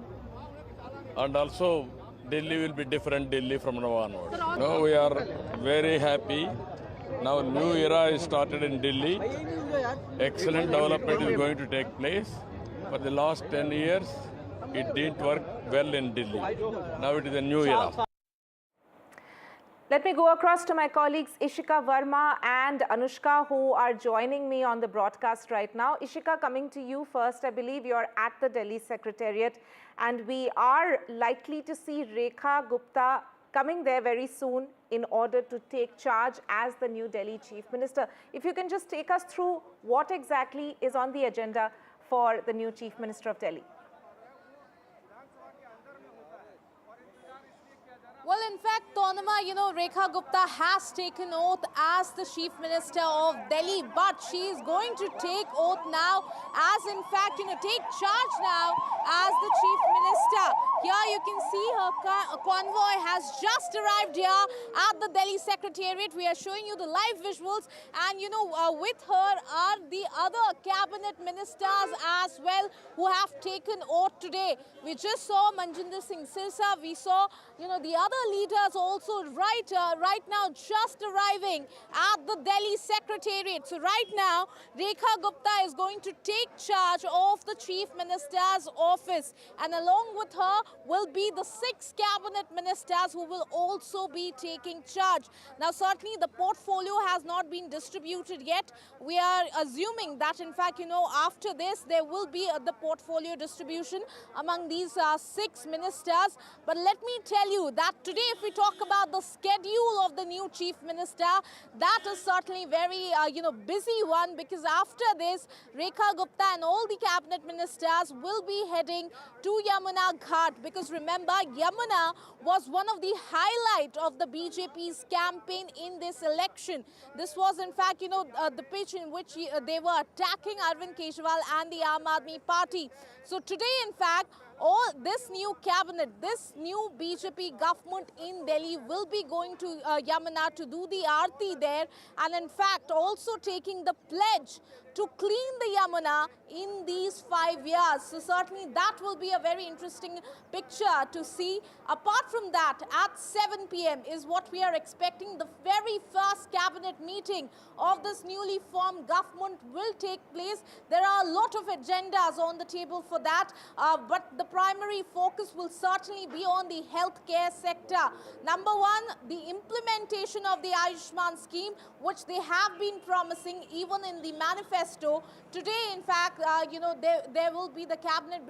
and also Delhi will be different Delhi from now onwards. No, we are very happy. Now new era is started in Delhi. Excellent development is going to take place. For the last 10 years, it didn't work well in Delhi. Now it is a new era. Let me go across to my colleagues Ishika Verma and Anushka, who are joining me on the broadcast right now. Ishika, coming to you first, I believe you're at the Delhi Secretariat, and we are likely to see Rekha Gupta coming there very soon in order to take charge as the new Delhi Chief Minister. If you can just take us through what exactly is on the agenda for the new Chief Minister of Delhi. Well, in fact, Tonima, Rekha Gupta has taken oath as the Chief Minister of Delhi, but she is going to take oath now as, in fact, take charge now as the Chief Minister. Here you can see her convoy has just arrived here at the Delhi Secretariat. We are showing you the live visuals, and, with her are the other cabinet ministers as well who have taken oath today. We just saw Manjinder Singh Sirsa. We saw, the other leaders also right now just arriving at the Delhi Secretariat. So right now, Rekha Gupta is going to take charge of the Chief Minister's office, and along with her will be the 6 cabinet ministers who will also be taking charge. Now, certainly the portfolio has not been distributed yet. We are assuming that, in fact, after this, there will be the portfolio distribution among these 6 ministers. But let me tell tell you that today, if we talk about the schedule of the new Chief Minister, that is certainly very, busy one, because after this, Rekha Gupta and all the cabinet ministers will be heading to Yamuna Ghat, because remember, Yamuna was one of the highlight of the BJP's campaign in this election. This was, in fact, the pitch in which they were attacking Arvind Kejriwal and the Aadmi party. So today, in fact, all this new cabinet, this new BJP government in Delhi will be going to Yamuna to do the aarti there, and in fact also taking the pledge to clean the Yamuna in these 5 years. So certainly that will be a very interesting picture to see. Apart from that, at 7 p.m. is what we are expecting. The very first cabinet meeting of this newly formed government will take place. There are a lot of agendas on the table for that, but the primary focus will certainly be on the healthcare sector. Number one, the implementation of the Ayushman scheme, which they have been promising even in the manifesto. Today, in fact, there will be the cabinet,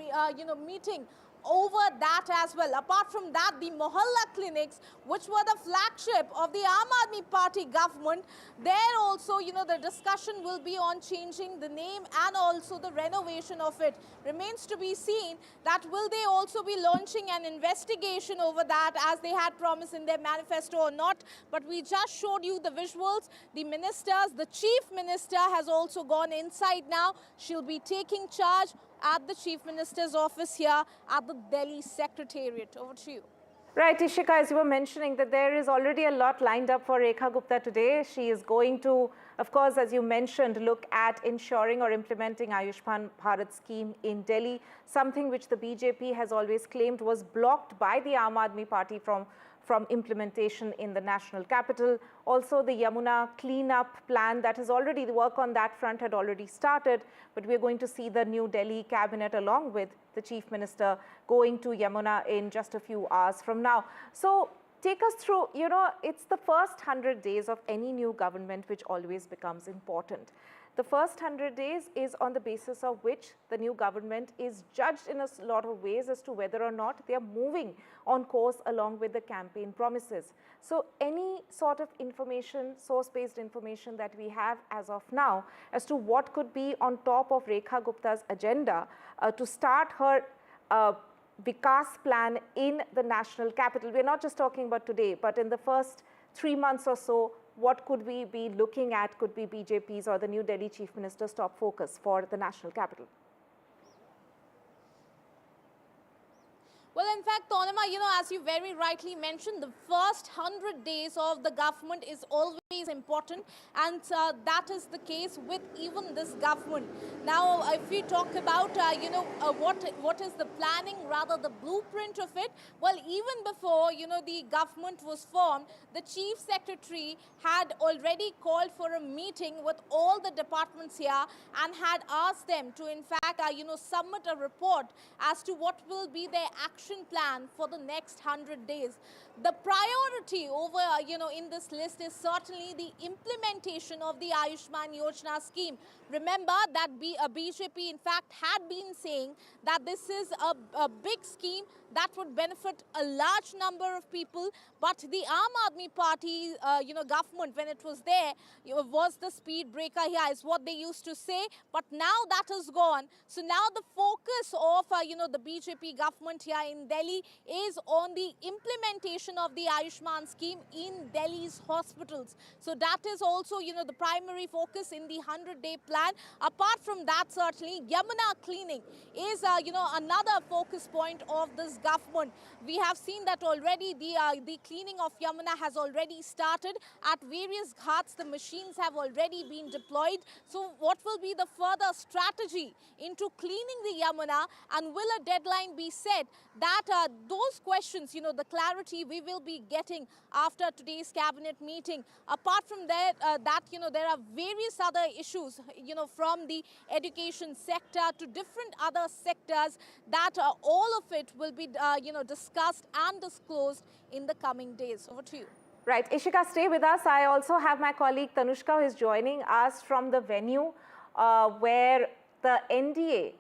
meeting over that as well. Apart from that, the Mohalla clinics, which were the flagship of the Aadmi party government, there also, the discussion will be on changing the name and also the renovation of it. Remains to be seen that will they also be launching an investigation over that as they had promised in their manifesto or not. But we just showed you the visuals. The ministers, the chief minister has also gone inside now. She'll be taking charge at the Chief Minister's office here at the Delhi Secretariat. Over to you. Right, Ishika, as you were mentioning, that there is already a lot lined up for Rekha Gupta today. She is going to, of course, as you mentioned, look at ensuring or implementing Ayushman Bharat scheme in Delhi, something which the BJP has always claimed was blocked by the Aadmi party from implementation in the national capital. Also, the Yamuna cleanup plan, that is already, the work on that front had already started, but we're going to see the new Delhi cabinet along with the chief minister going to Yamuna in just a few hours from now. So take us through, it's the first 100 days of any new government which always becomes important. The first 100 days is on the basis of which the new government is judged in a lot of ways as to whether or not they are moving on course along with the campaign promises. So any sort of information, source-based information that we have as of now as to what could be on top of Rekha Gupta's agenda to start her Vikas plan in the national capital. We're not just talking about today, but in the first 3 months or so, what could we be looking at could be BJP's or the new Delhi Chief Minister's top focus for the national capital? Well, in fact, Tonima, as you very rightly mentioned, the first 100 days of the government is always important, and that is the case with even this government. Now, if we talk about, what is the planning, rather the blueprint of it, well, even before, the government was formed, the Chief Secretary had already called for a meeting with all the departments here and had asked them to, in fact, submit a report as to what will be their action plan for the next 100 days. The priority over, in this list is certainly the implementation of the Ayushman Yojana scheme. Remember that BJP, in fact, had been saying that this is a big scheme that would benefit a large number of people, but the Aadmi party, government, when it was there, was the speed breaker here, is what they used to say, but now that is gone. So now the focus of, the BJP government here in Delhi is on the implementation of the Ayushman scheme in Delhi's hospitals. So that is also, the primary focus in the 100-day plan. Apart from that, certainly, Yamuna cleaning is, another focus point of this government. We have seen that already the cleaning of Yamuna has already started. At various ghats, the machines have already been deployed. So what will be the further strategy into cleaning the Yamuna, and will a deadline be set? That those questions, the clarity we will be getting after today's cabinet meeting. Apart from that, there are various other issues, from the education sector to different other sectors, that all of it will be, discussed and disclosed in the coming days. Over to you. Right, Ishika, stay with us. I also have my colleague Tanushka, who is joining us from the venue where the NDA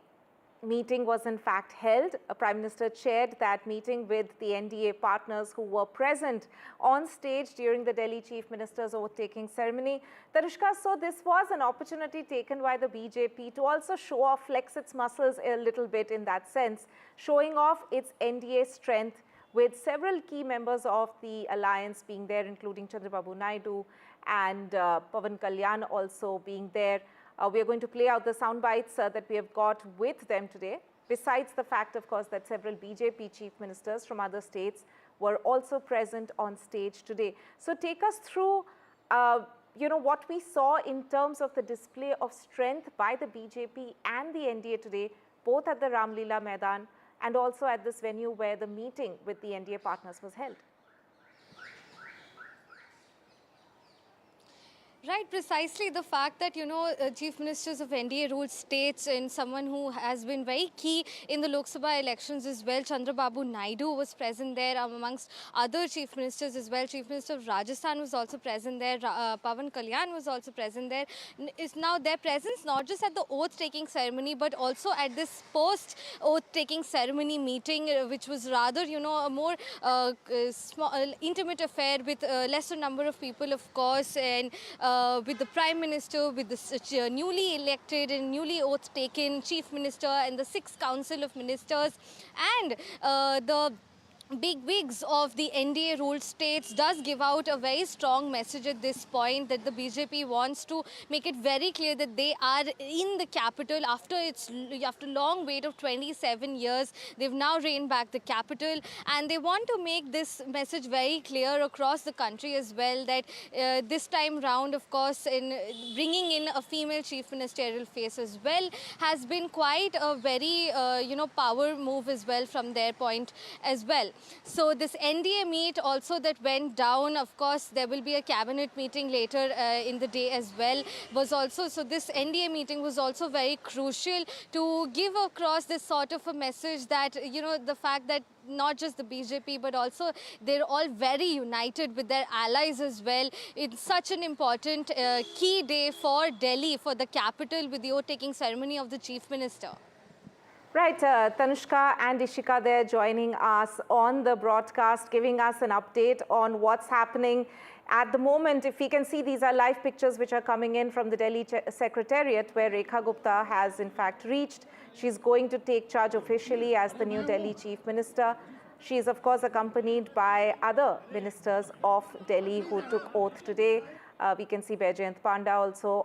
meeting was in fact held. Prime Minister chaired that meeting with the NDA partners who were present on stage during the Delhi Chief Minister's oath-taking ceremony. Tanushka, so this was an opportunity taken by the BJP to also show off, flex its muscles a little bit in that sense, showing off its NDA strength with several key members of the alliance being there, including Chandrababu Naidu and Pavan Kalyan also being there. We are going to play out the sound bites that we have got with them today, besides the fact, of course, that several BJP chief ministers from other states were also present on stage today. So take us through, what we saw in terms of the display of strength by the BJP and the NDA today, both at the Ramlila Maidan and also at this venue where the meeting with the NDA partners was held. Right, precisely the fact that, chief ministers of NDA ruled states and someone who has been very key in the Lok Sabha elections as well. Chandrababu Naidu was present there amongst other chief ministers as well. Chief Minister of Rajasthan was also present there. Pavan Kalyan was also present there. Is now their presence not just at the oath-taking ceremony, but also at this post-oath-taking ceremony meeting, which was rather, a more small, intimate affair with a lesser number of people, of course, and with the Prime Minister, with the newly elected and newly oath-taken Chief Minister and the 6th Council of Ministers, and the big wigs of the NDA ruled states does give out a very strong message at this point that the BJP wants to make it very clear that they are in the capital after long wait of 27 years. They've now reigned back the capital, and they want to make this message very clear across the country as well, that this time round, of course, in bringing in a female chief ministerial face as well has been quite a very power move as well from their point as well. So this NDA meet also that went down, of course there will be a cabinet meeting later in the day as well, was also, so this NDA meeting was also very crucial to give across this sort of a message that, the fact that not just the BJP but also they're all very united with their allies as well. It's such an important key day for Delhi, for the capital, with the oath-taking ceremony of the Chief Minister. Right, Tanushka and Ishika there joining us on the broadcast, giving us an update on what's happening at the moment. If we can see, these are live pictures which are coming in from the Delhi Secretariat, where Rekha Gupta has in fact reached. She's going to take charge officially as the new Delhi Chief Minister. She is, of course, accompanied by other ministers of Delhi who took oath today. We can see Baijayant Panda also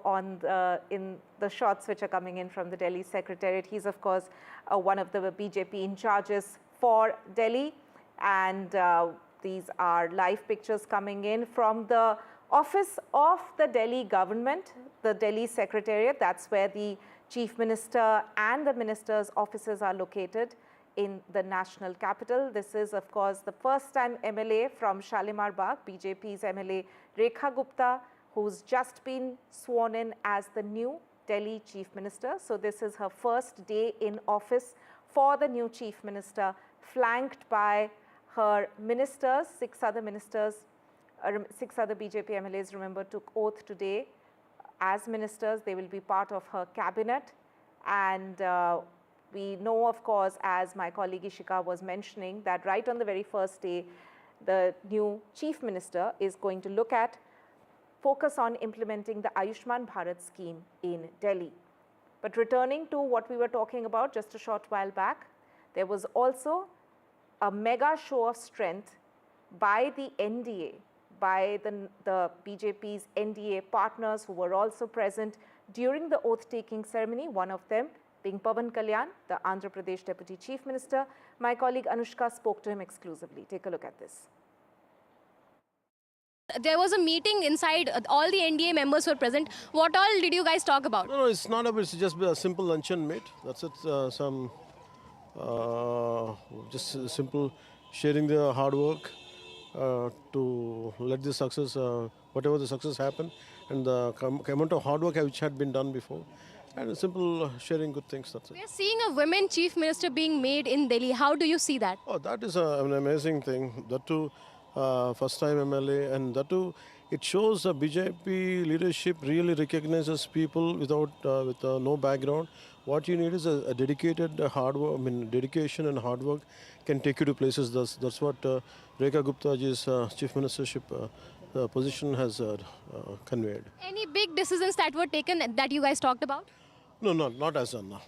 in the shots which are coming in from the Delhi Secretariat. He's, of course, one of the BJP in charges for Delhi. And these are live pictures coming in from the office of the Delhi government, the Delhi Secretariat. That's where the Chief Minister and the ministers' offices are located in the national capital. This is, of course, the first time MLA from Shalimar Bagh, BJP's MLA Rekha Gupta, who's just been sworn in as the new Delhi Chief Minister. So this is her first day in office for the new Chief Minister, flanked by her ministers. 6 other ministers, 6 other BJP MLAs, remember, took oath today as ministers. They will be part of her cabinet. And we know, of course, as my colleague Ishika was mentioning, that right on the very first day, the new Chief Minister is going to focus on implementing the Ayushman Bharat scheme in Delhi. But returning to what we were talking about just a short while back, there was also a mega show of strength by the NDA, by the BJP's NDA partners who were also present during the oath-taking ceremony, one of them being Pavan Kalyan, the Andhra Pradesh Deputy Chief Minister. My colleague Anushka spoke to him exclusively. Take a look at this. There was a meeting inside, all the NDA members were present. What all did you guys talk about? No, it's not it's just a simple luncheon meet. That's it, just simple sharing the hard work to let the success, whatever the success happen, and the amount of hard work which had been done before. And simple sharing good things, that's it. We are seeing a women chief minister being made in Delhi. How do you see that? Oh, that is an amazing thing. That too, first time MLA, and that too, it shows the BJP leadership really recognizes people with no background, What you need is a dedicated hard work. I mean, dedication and hard work can take you to places. That's what Rekha Gupta's chief ministership position has conveyed. Any big decisions that were taken that you guys talked about? No, not as of now.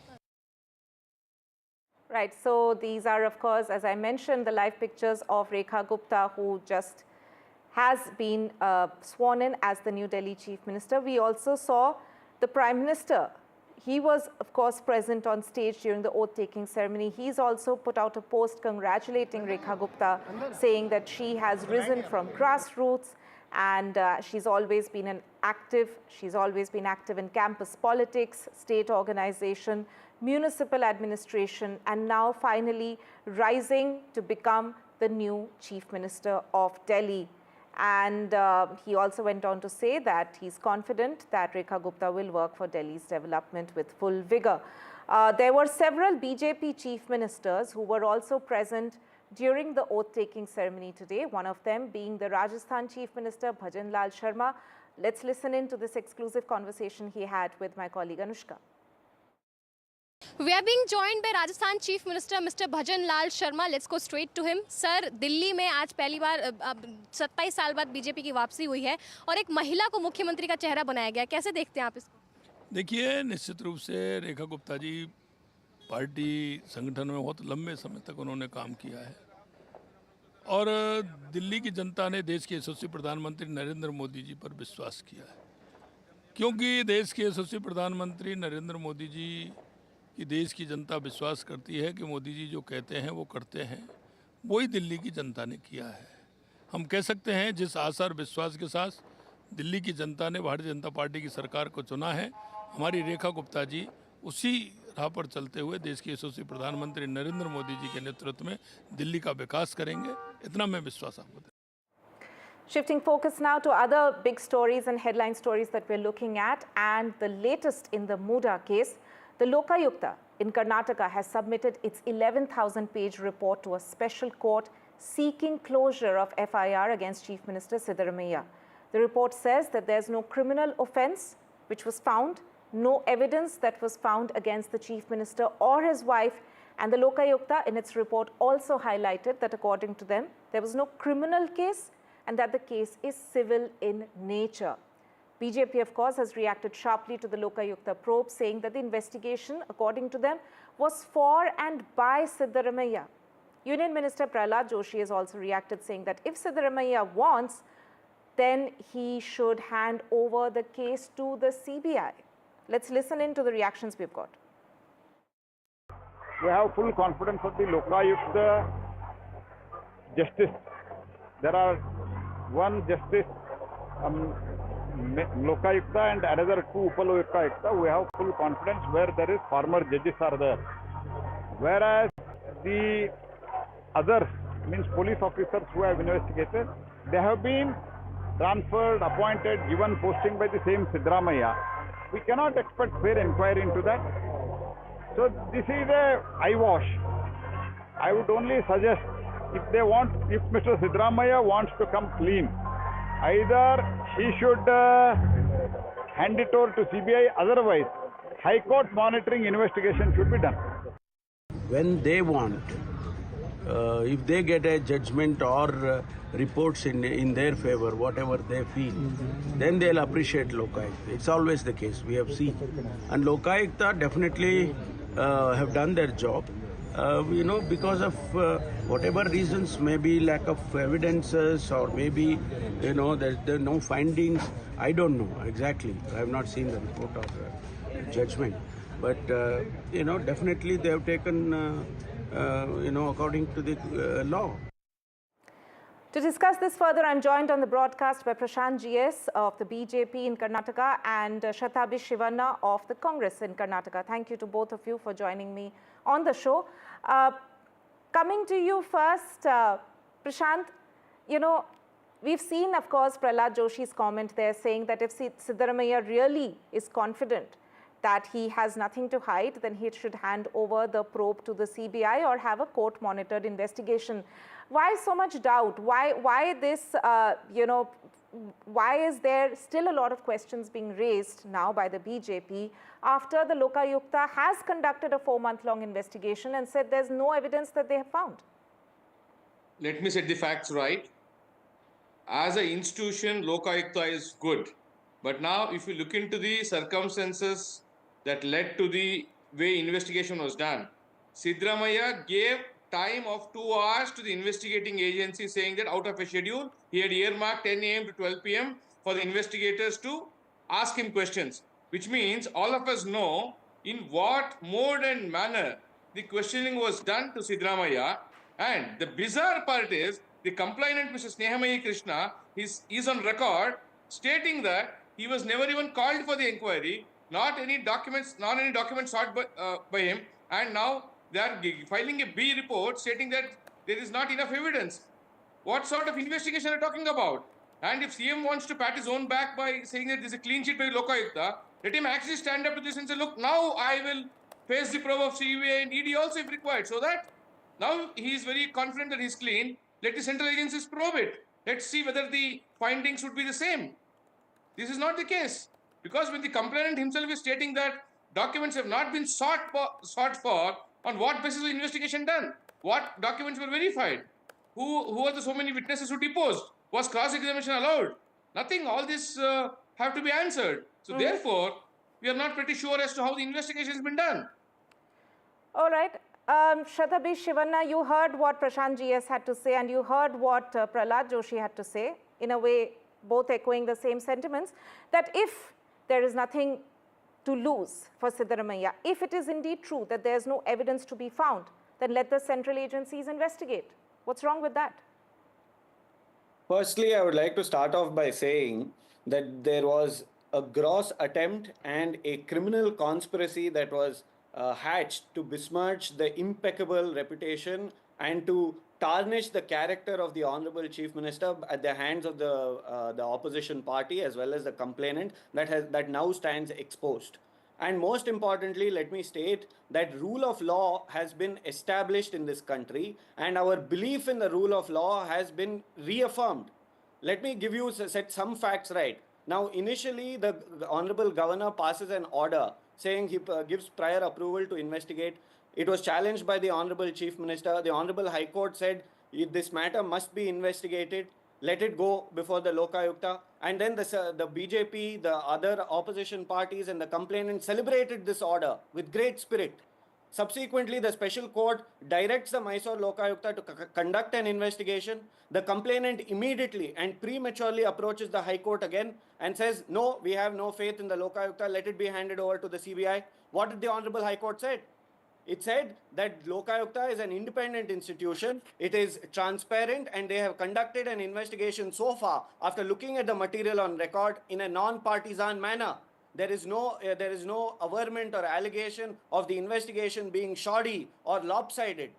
Right, so these are, of course, as I mentioned, the live pictures of Rekha Gupta, who just has been sworn in as the New Delhi Chief Minister. We also saw the Prime Minister. He was, of course, present on stage during the oath-taking ceremony. He's also put out a post congratulating Rekha Gupta, saying that she has risen from grassroots and she's always been active in campus politics, state organization, municipal administration, and now finally rising to become the new Chief Minister of Delhi. And he also went on to say that he's confident that Rekha Gupta will work for Delhi's development with full vigor. There were several BJP chief ministers who were also present during the oath-taking ceremony today, one of them being the Rajasthan Chief Minister Bhajan Lal Sharma. Let's listen in to this exclusive conversation he had with my colleague Anushka. We are being joined by Rajasthan Chief Minister Mr. Bhajan Lal Sharma. Let's go straight to him. Sir, Delhi में आज पहली बार 27 साल बाद BJP की वापसी हुई है और एक महिला को मुख्यमंत्री का चेहरा बनाया गया। कैसे देखते हैं आप इसको? देखिए, निश्चित रूप से रेखा गुप्ता जी पार्टी संगठन में बहुत लंबे समय तक उन्होंने काम किया है और दिल्ली की जनता ने देश के यशस्वी प्रधानमंत्री नरेंद्र मोदी जी पर विश्वास किया है, क्योंकि देश के यशस्वी प्रधानमंत्री नरेंद्र मोदी जी कि देश की जनता विश्वास करती है कि मोदी जी जो कहते हैं वो करते हैं, वही दिल्ली की जनता ने किया है। हम कह सकते हैं जिस आशा और विश्वास के साथ दिल्ली की जनता ने भारतीय जनता पार्टी की सरकार को चुना है, हमारी रेखा गुप्ता जी उसी राह पर चलते हुए देश के यशस्वी प्रधानमंत्री नरेंद्र मोदी जी के नेतृत्व में दिल्ली का विकास करेंगे, इतना मैं विश्वास आपको देता हूं। Shifting focus now to other big stories and headline stories that we're looking at, and the latest in the Muda case. The Lokayukta in Karnataka has submitted its 11,000-page report to a special court seeking closure of FIR against Chief Minister Siddaramaiah. The report says that there's no criminal offence which was found, no evidence that was found against the Chief Minister or his wife, and the Lokayukta in its report also highlighted that according to them, there was no criminal case and that the case is civil in nature. BJP, of course, has reacted sharply to the Lokayukta probe, saying that the investigation, according to them, was for and by Siddaramaiah. Union Minister Prahlad Joshi has also reacted, saying that if Siddaramaiah wants, then he should hand over the case to the CBI. Let's listen in to the reactions we've got. We have full confidence of the Lokayukta justice. There are one justice Lokayukta and another two Upalokayukta. We have full confidence where there is former judges are there. Whereas the others, means police officers who have investigated, they have been transferred, appointed, given posting by the same Siddaramaiah. We cannot expect fair inquiry into that. So this is a eyewash. I would only suggest if Mr. Siddaramaiah wants to come clean, either he should hand it over to CBI, otherwise High Court monitoring investigation should be done. When they want, if they get a judgment or reports in their favor, whatever they feel, then they'll appreciate Lokayukta. It's always the case, we have seen. And Lokayukta definitely have done their job. Because of whatever reasons, maybe lack of evidences or maybe, there are no findings. I don't know exactly. I have not seen the report or judgment. But, definitely they have taken, according to the law. To discuss this further, I'm joined on the broadcast by Prashant GS of the BJP in Karnataka and Shatabi Shivanna of the Congress in Karnataka. Thank you to both of you for joining me on the show. Coming to you first, Prashant, we've seen, of course, Prahlad Joshi's comment there saying that if Siddaramaiah really is confident that he has nothing to hide, then he should hand over the probe to the CBI or have a court-monitored investigation. Why so much doubt? Why this, why is there still a lot of questions being raised now by the BJP after the Lokayukta has conducted a 4-month-long investigation and said there's no evidence that they have found? Let me set the facts right. As an institution, Lokayukta is good. But now, if you look into the circumstances that led to the way investigation was done, Siddaramaiah gave time of 2 hours to the investigating agency, saying that out of a schedule, he had earmarked 10 a.m. to 12 p.m. for the investigators to ask him questions, which means all of us know in what mode and manner the questioning was done to Siddaramaiah. And the bizarre part is, the complainant, Mr. Snehamayi Krishna, is on record stating that he was never even called for the inquiry, not any documents sought by him, and now they are filing a B report stating that there is not enough evidence. What sort of investigation are you talking about? And if CM wants to pat his own back by saying that there is a clean sheet by Lokayukta, let him actually stand up to this and say, look, now I will face the probe of CBI and ED also if required, so that now he is very confident that he is clean. Let the central agencies probe it. Let's see whether the findings would be the same. This is not the case, because when the complainant himself is stating that documents have not been sought for, on what basis was the investigation done? What documents were verified? Who are the so many witnesses who deposed? Was cross-examination allowed? Nothing. All this have to be answered. So therefore, we are not pretty sure as to how the investigation has been done. All right. Shatabi Shivanna, you heard what Prashant GS had to say and you heard what Prahlad Joshi had to say, in a way both echoing the same sentiments, that if there is nothing to lose for Siddaramaiah, if it is indeed true that there is no evidence to be found, then let the central agencies investigate. What's wrong with that? Firstly, I would like to start off by saying that there was a gross attempt and a criminal conspiracy that was hatched to besmirch the impeccable reputation and to tarnish the character of the Honorable Chief Minister at the hands of the opposition party as well as the complainant that now stands exposed. And most importantly, let me state that rule of law has been established in this country and our belief in the rule of law has been reaffirmed. Let me give you set some facts right. Now, initially, the Honorable Governor passes an order saying he gives prior approval to investigate. It was challenged by the Honorable Chief Minister. The Honorable High Court said this matter must be investigated. Let it go before the Lokayukta. And then the BJP, the other opposition parties and the complainant celebrated this order with great spirit. Subsequently, the special court directs the Mysore Lokayukta to conduct an investigation. The complainant immediately and prematurely approaches the High Court again and says, no, we have no faith in the Lokayukta, let it be handed over to the CBI. What did the Honorable High Court say? It said that Lokayukta is an independent institution, it is transparent and they have conducted an investigation so far after looking at the material on record in a non-partisan manner. There is no averment or allegation of the investigation being shoddy or lopsided.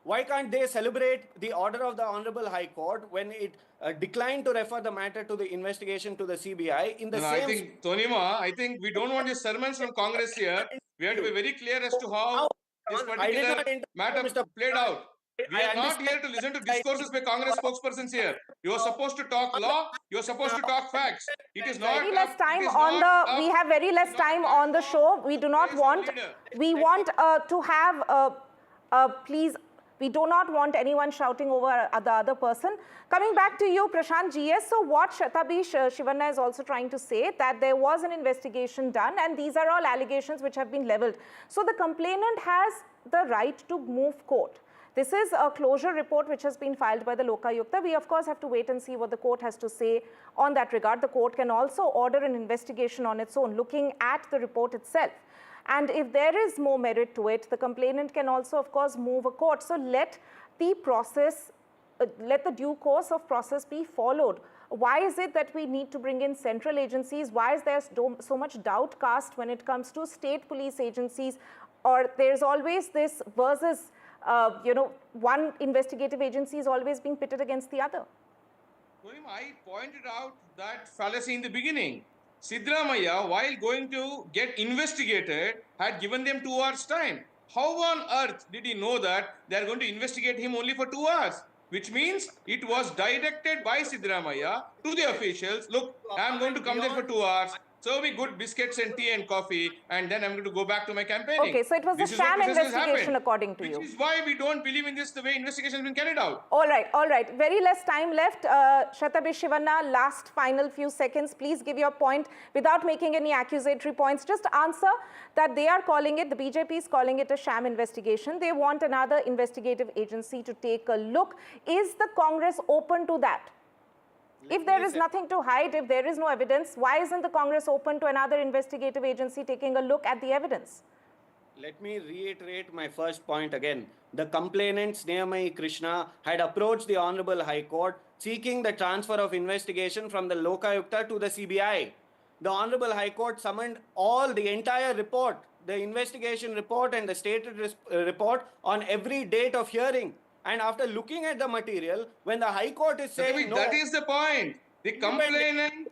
Why can't they celebrate the order of the Honorable High Court when it declined to refer the matter to the investigation to the CBI in the same... I think, Tonima, I think we don't want these sermons from Congress here. We have to be very clear as to how this particular matter played out. We are not here to listen to discourses by Congress spokespersons here. You are supposed to talk law. You are supposed to talk facts. It is not. Very less time on the. We have very less time on the show. We do not want. We want to have. Please. We do not want anyone shouting over the other person. Coming back to you, Prashant GS. So what Shatabi Shivanna is also trying to say, that there was an investigation done and these are all allegations which have been leveled. So the complainant has the right to move court. This is a closure report which has been filed by the Lokayukta. We of course have to wait and see what the court has to say on that regard. The court can also order an investigation on its own, looking at the report itself. And if there is more merit to it, the complainant can also of course move a court. So let the process, let the due course of process be followed. Why is it that we need to bring in central agencies? Why is there so much doubt cast when it comes to state police agencies? Or there's always this versus one investigative agency is always being pitted against the other. I pointed out that fallacy in the beginning. Siddaramaiah, while going to get investigated, had given them 2 hours time. How on earth did he know that they are going to investigate him only for 2 hours? which means it was directed by Siddaramaiah to the officials. Look, I'm going to come there for 2 hours, serve me good biscuits and tea and coffee, and then I'm going to go back to my campaigning. Okay, so it was This a is what sham precisely investigation happened, according to you. Which is why we don't believe in this, the way investigation has been carried out. All right. Very less time left. Shatabi Shivanna, last final few seconds. Please give your point without making any accusatory points. Just answer that they are calling it, the BJP is calling it a sham investigation. They want another investigative agency to take a look. Is the Congress open to that? If there is nothing to hide, if there is no evidence, why isn't the Congress open to another investigative agency taking a look at the evidence? Let me reiterate my first point again. The complainant Snehamayi Krishna had approached the Honorable High Court seeking the transfer of investigation from the Lokayukta to the CBI. The Honorable High Court summoned the entire report, the investigation report and the stated report on every date of hearing. And after looking at the material, when the High Court is saying no... That is the point. The complainant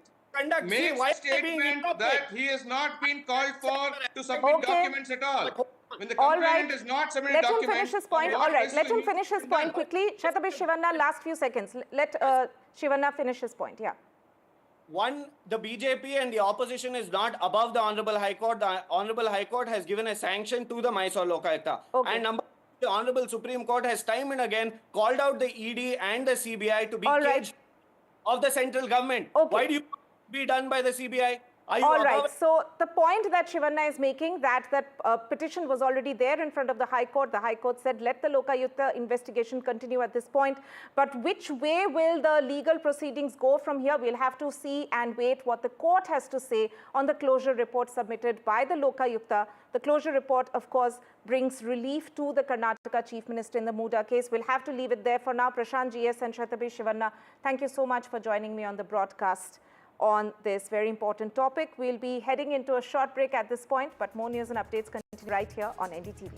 makes a statement that he has not been called for to submit documents at all. When the complainant is not submitting documents... Let him finish his point. All right, let him finish his point quickly. Shatabi Shivanna, last few seconds. Let Shivanna finish his point, yeah. One, the BJP and the opposition is not above the Honorable High Court. The Honorable High Court has given a sanction to the Mysore Lokayukta. Okay. And number two, the Honorable Supreme Court has time and again called out the ED and the CBI to be caged of the central government. Okay. Why do you want to be done by the CBI? All right, so the point that Shivanna is making, that petition was already there in front of the High Court. The High Court said, let the Lokayukta investigation continue at this point. But which way will the legal proceedings go from here? We'll have to see and wait what the court has to say on the closure report submitted by the Lokayukta. The closure report, of course, brings relief to the Karnataka Chief Minister in the Muda case. We'll have to leave it there for now. Prashant GS and Shatabi Shivanna, thank you so much for joining me on the broadcast on this very important topic. We'll be heading into a short break at this point, but more news and updates continue right here on NDTV.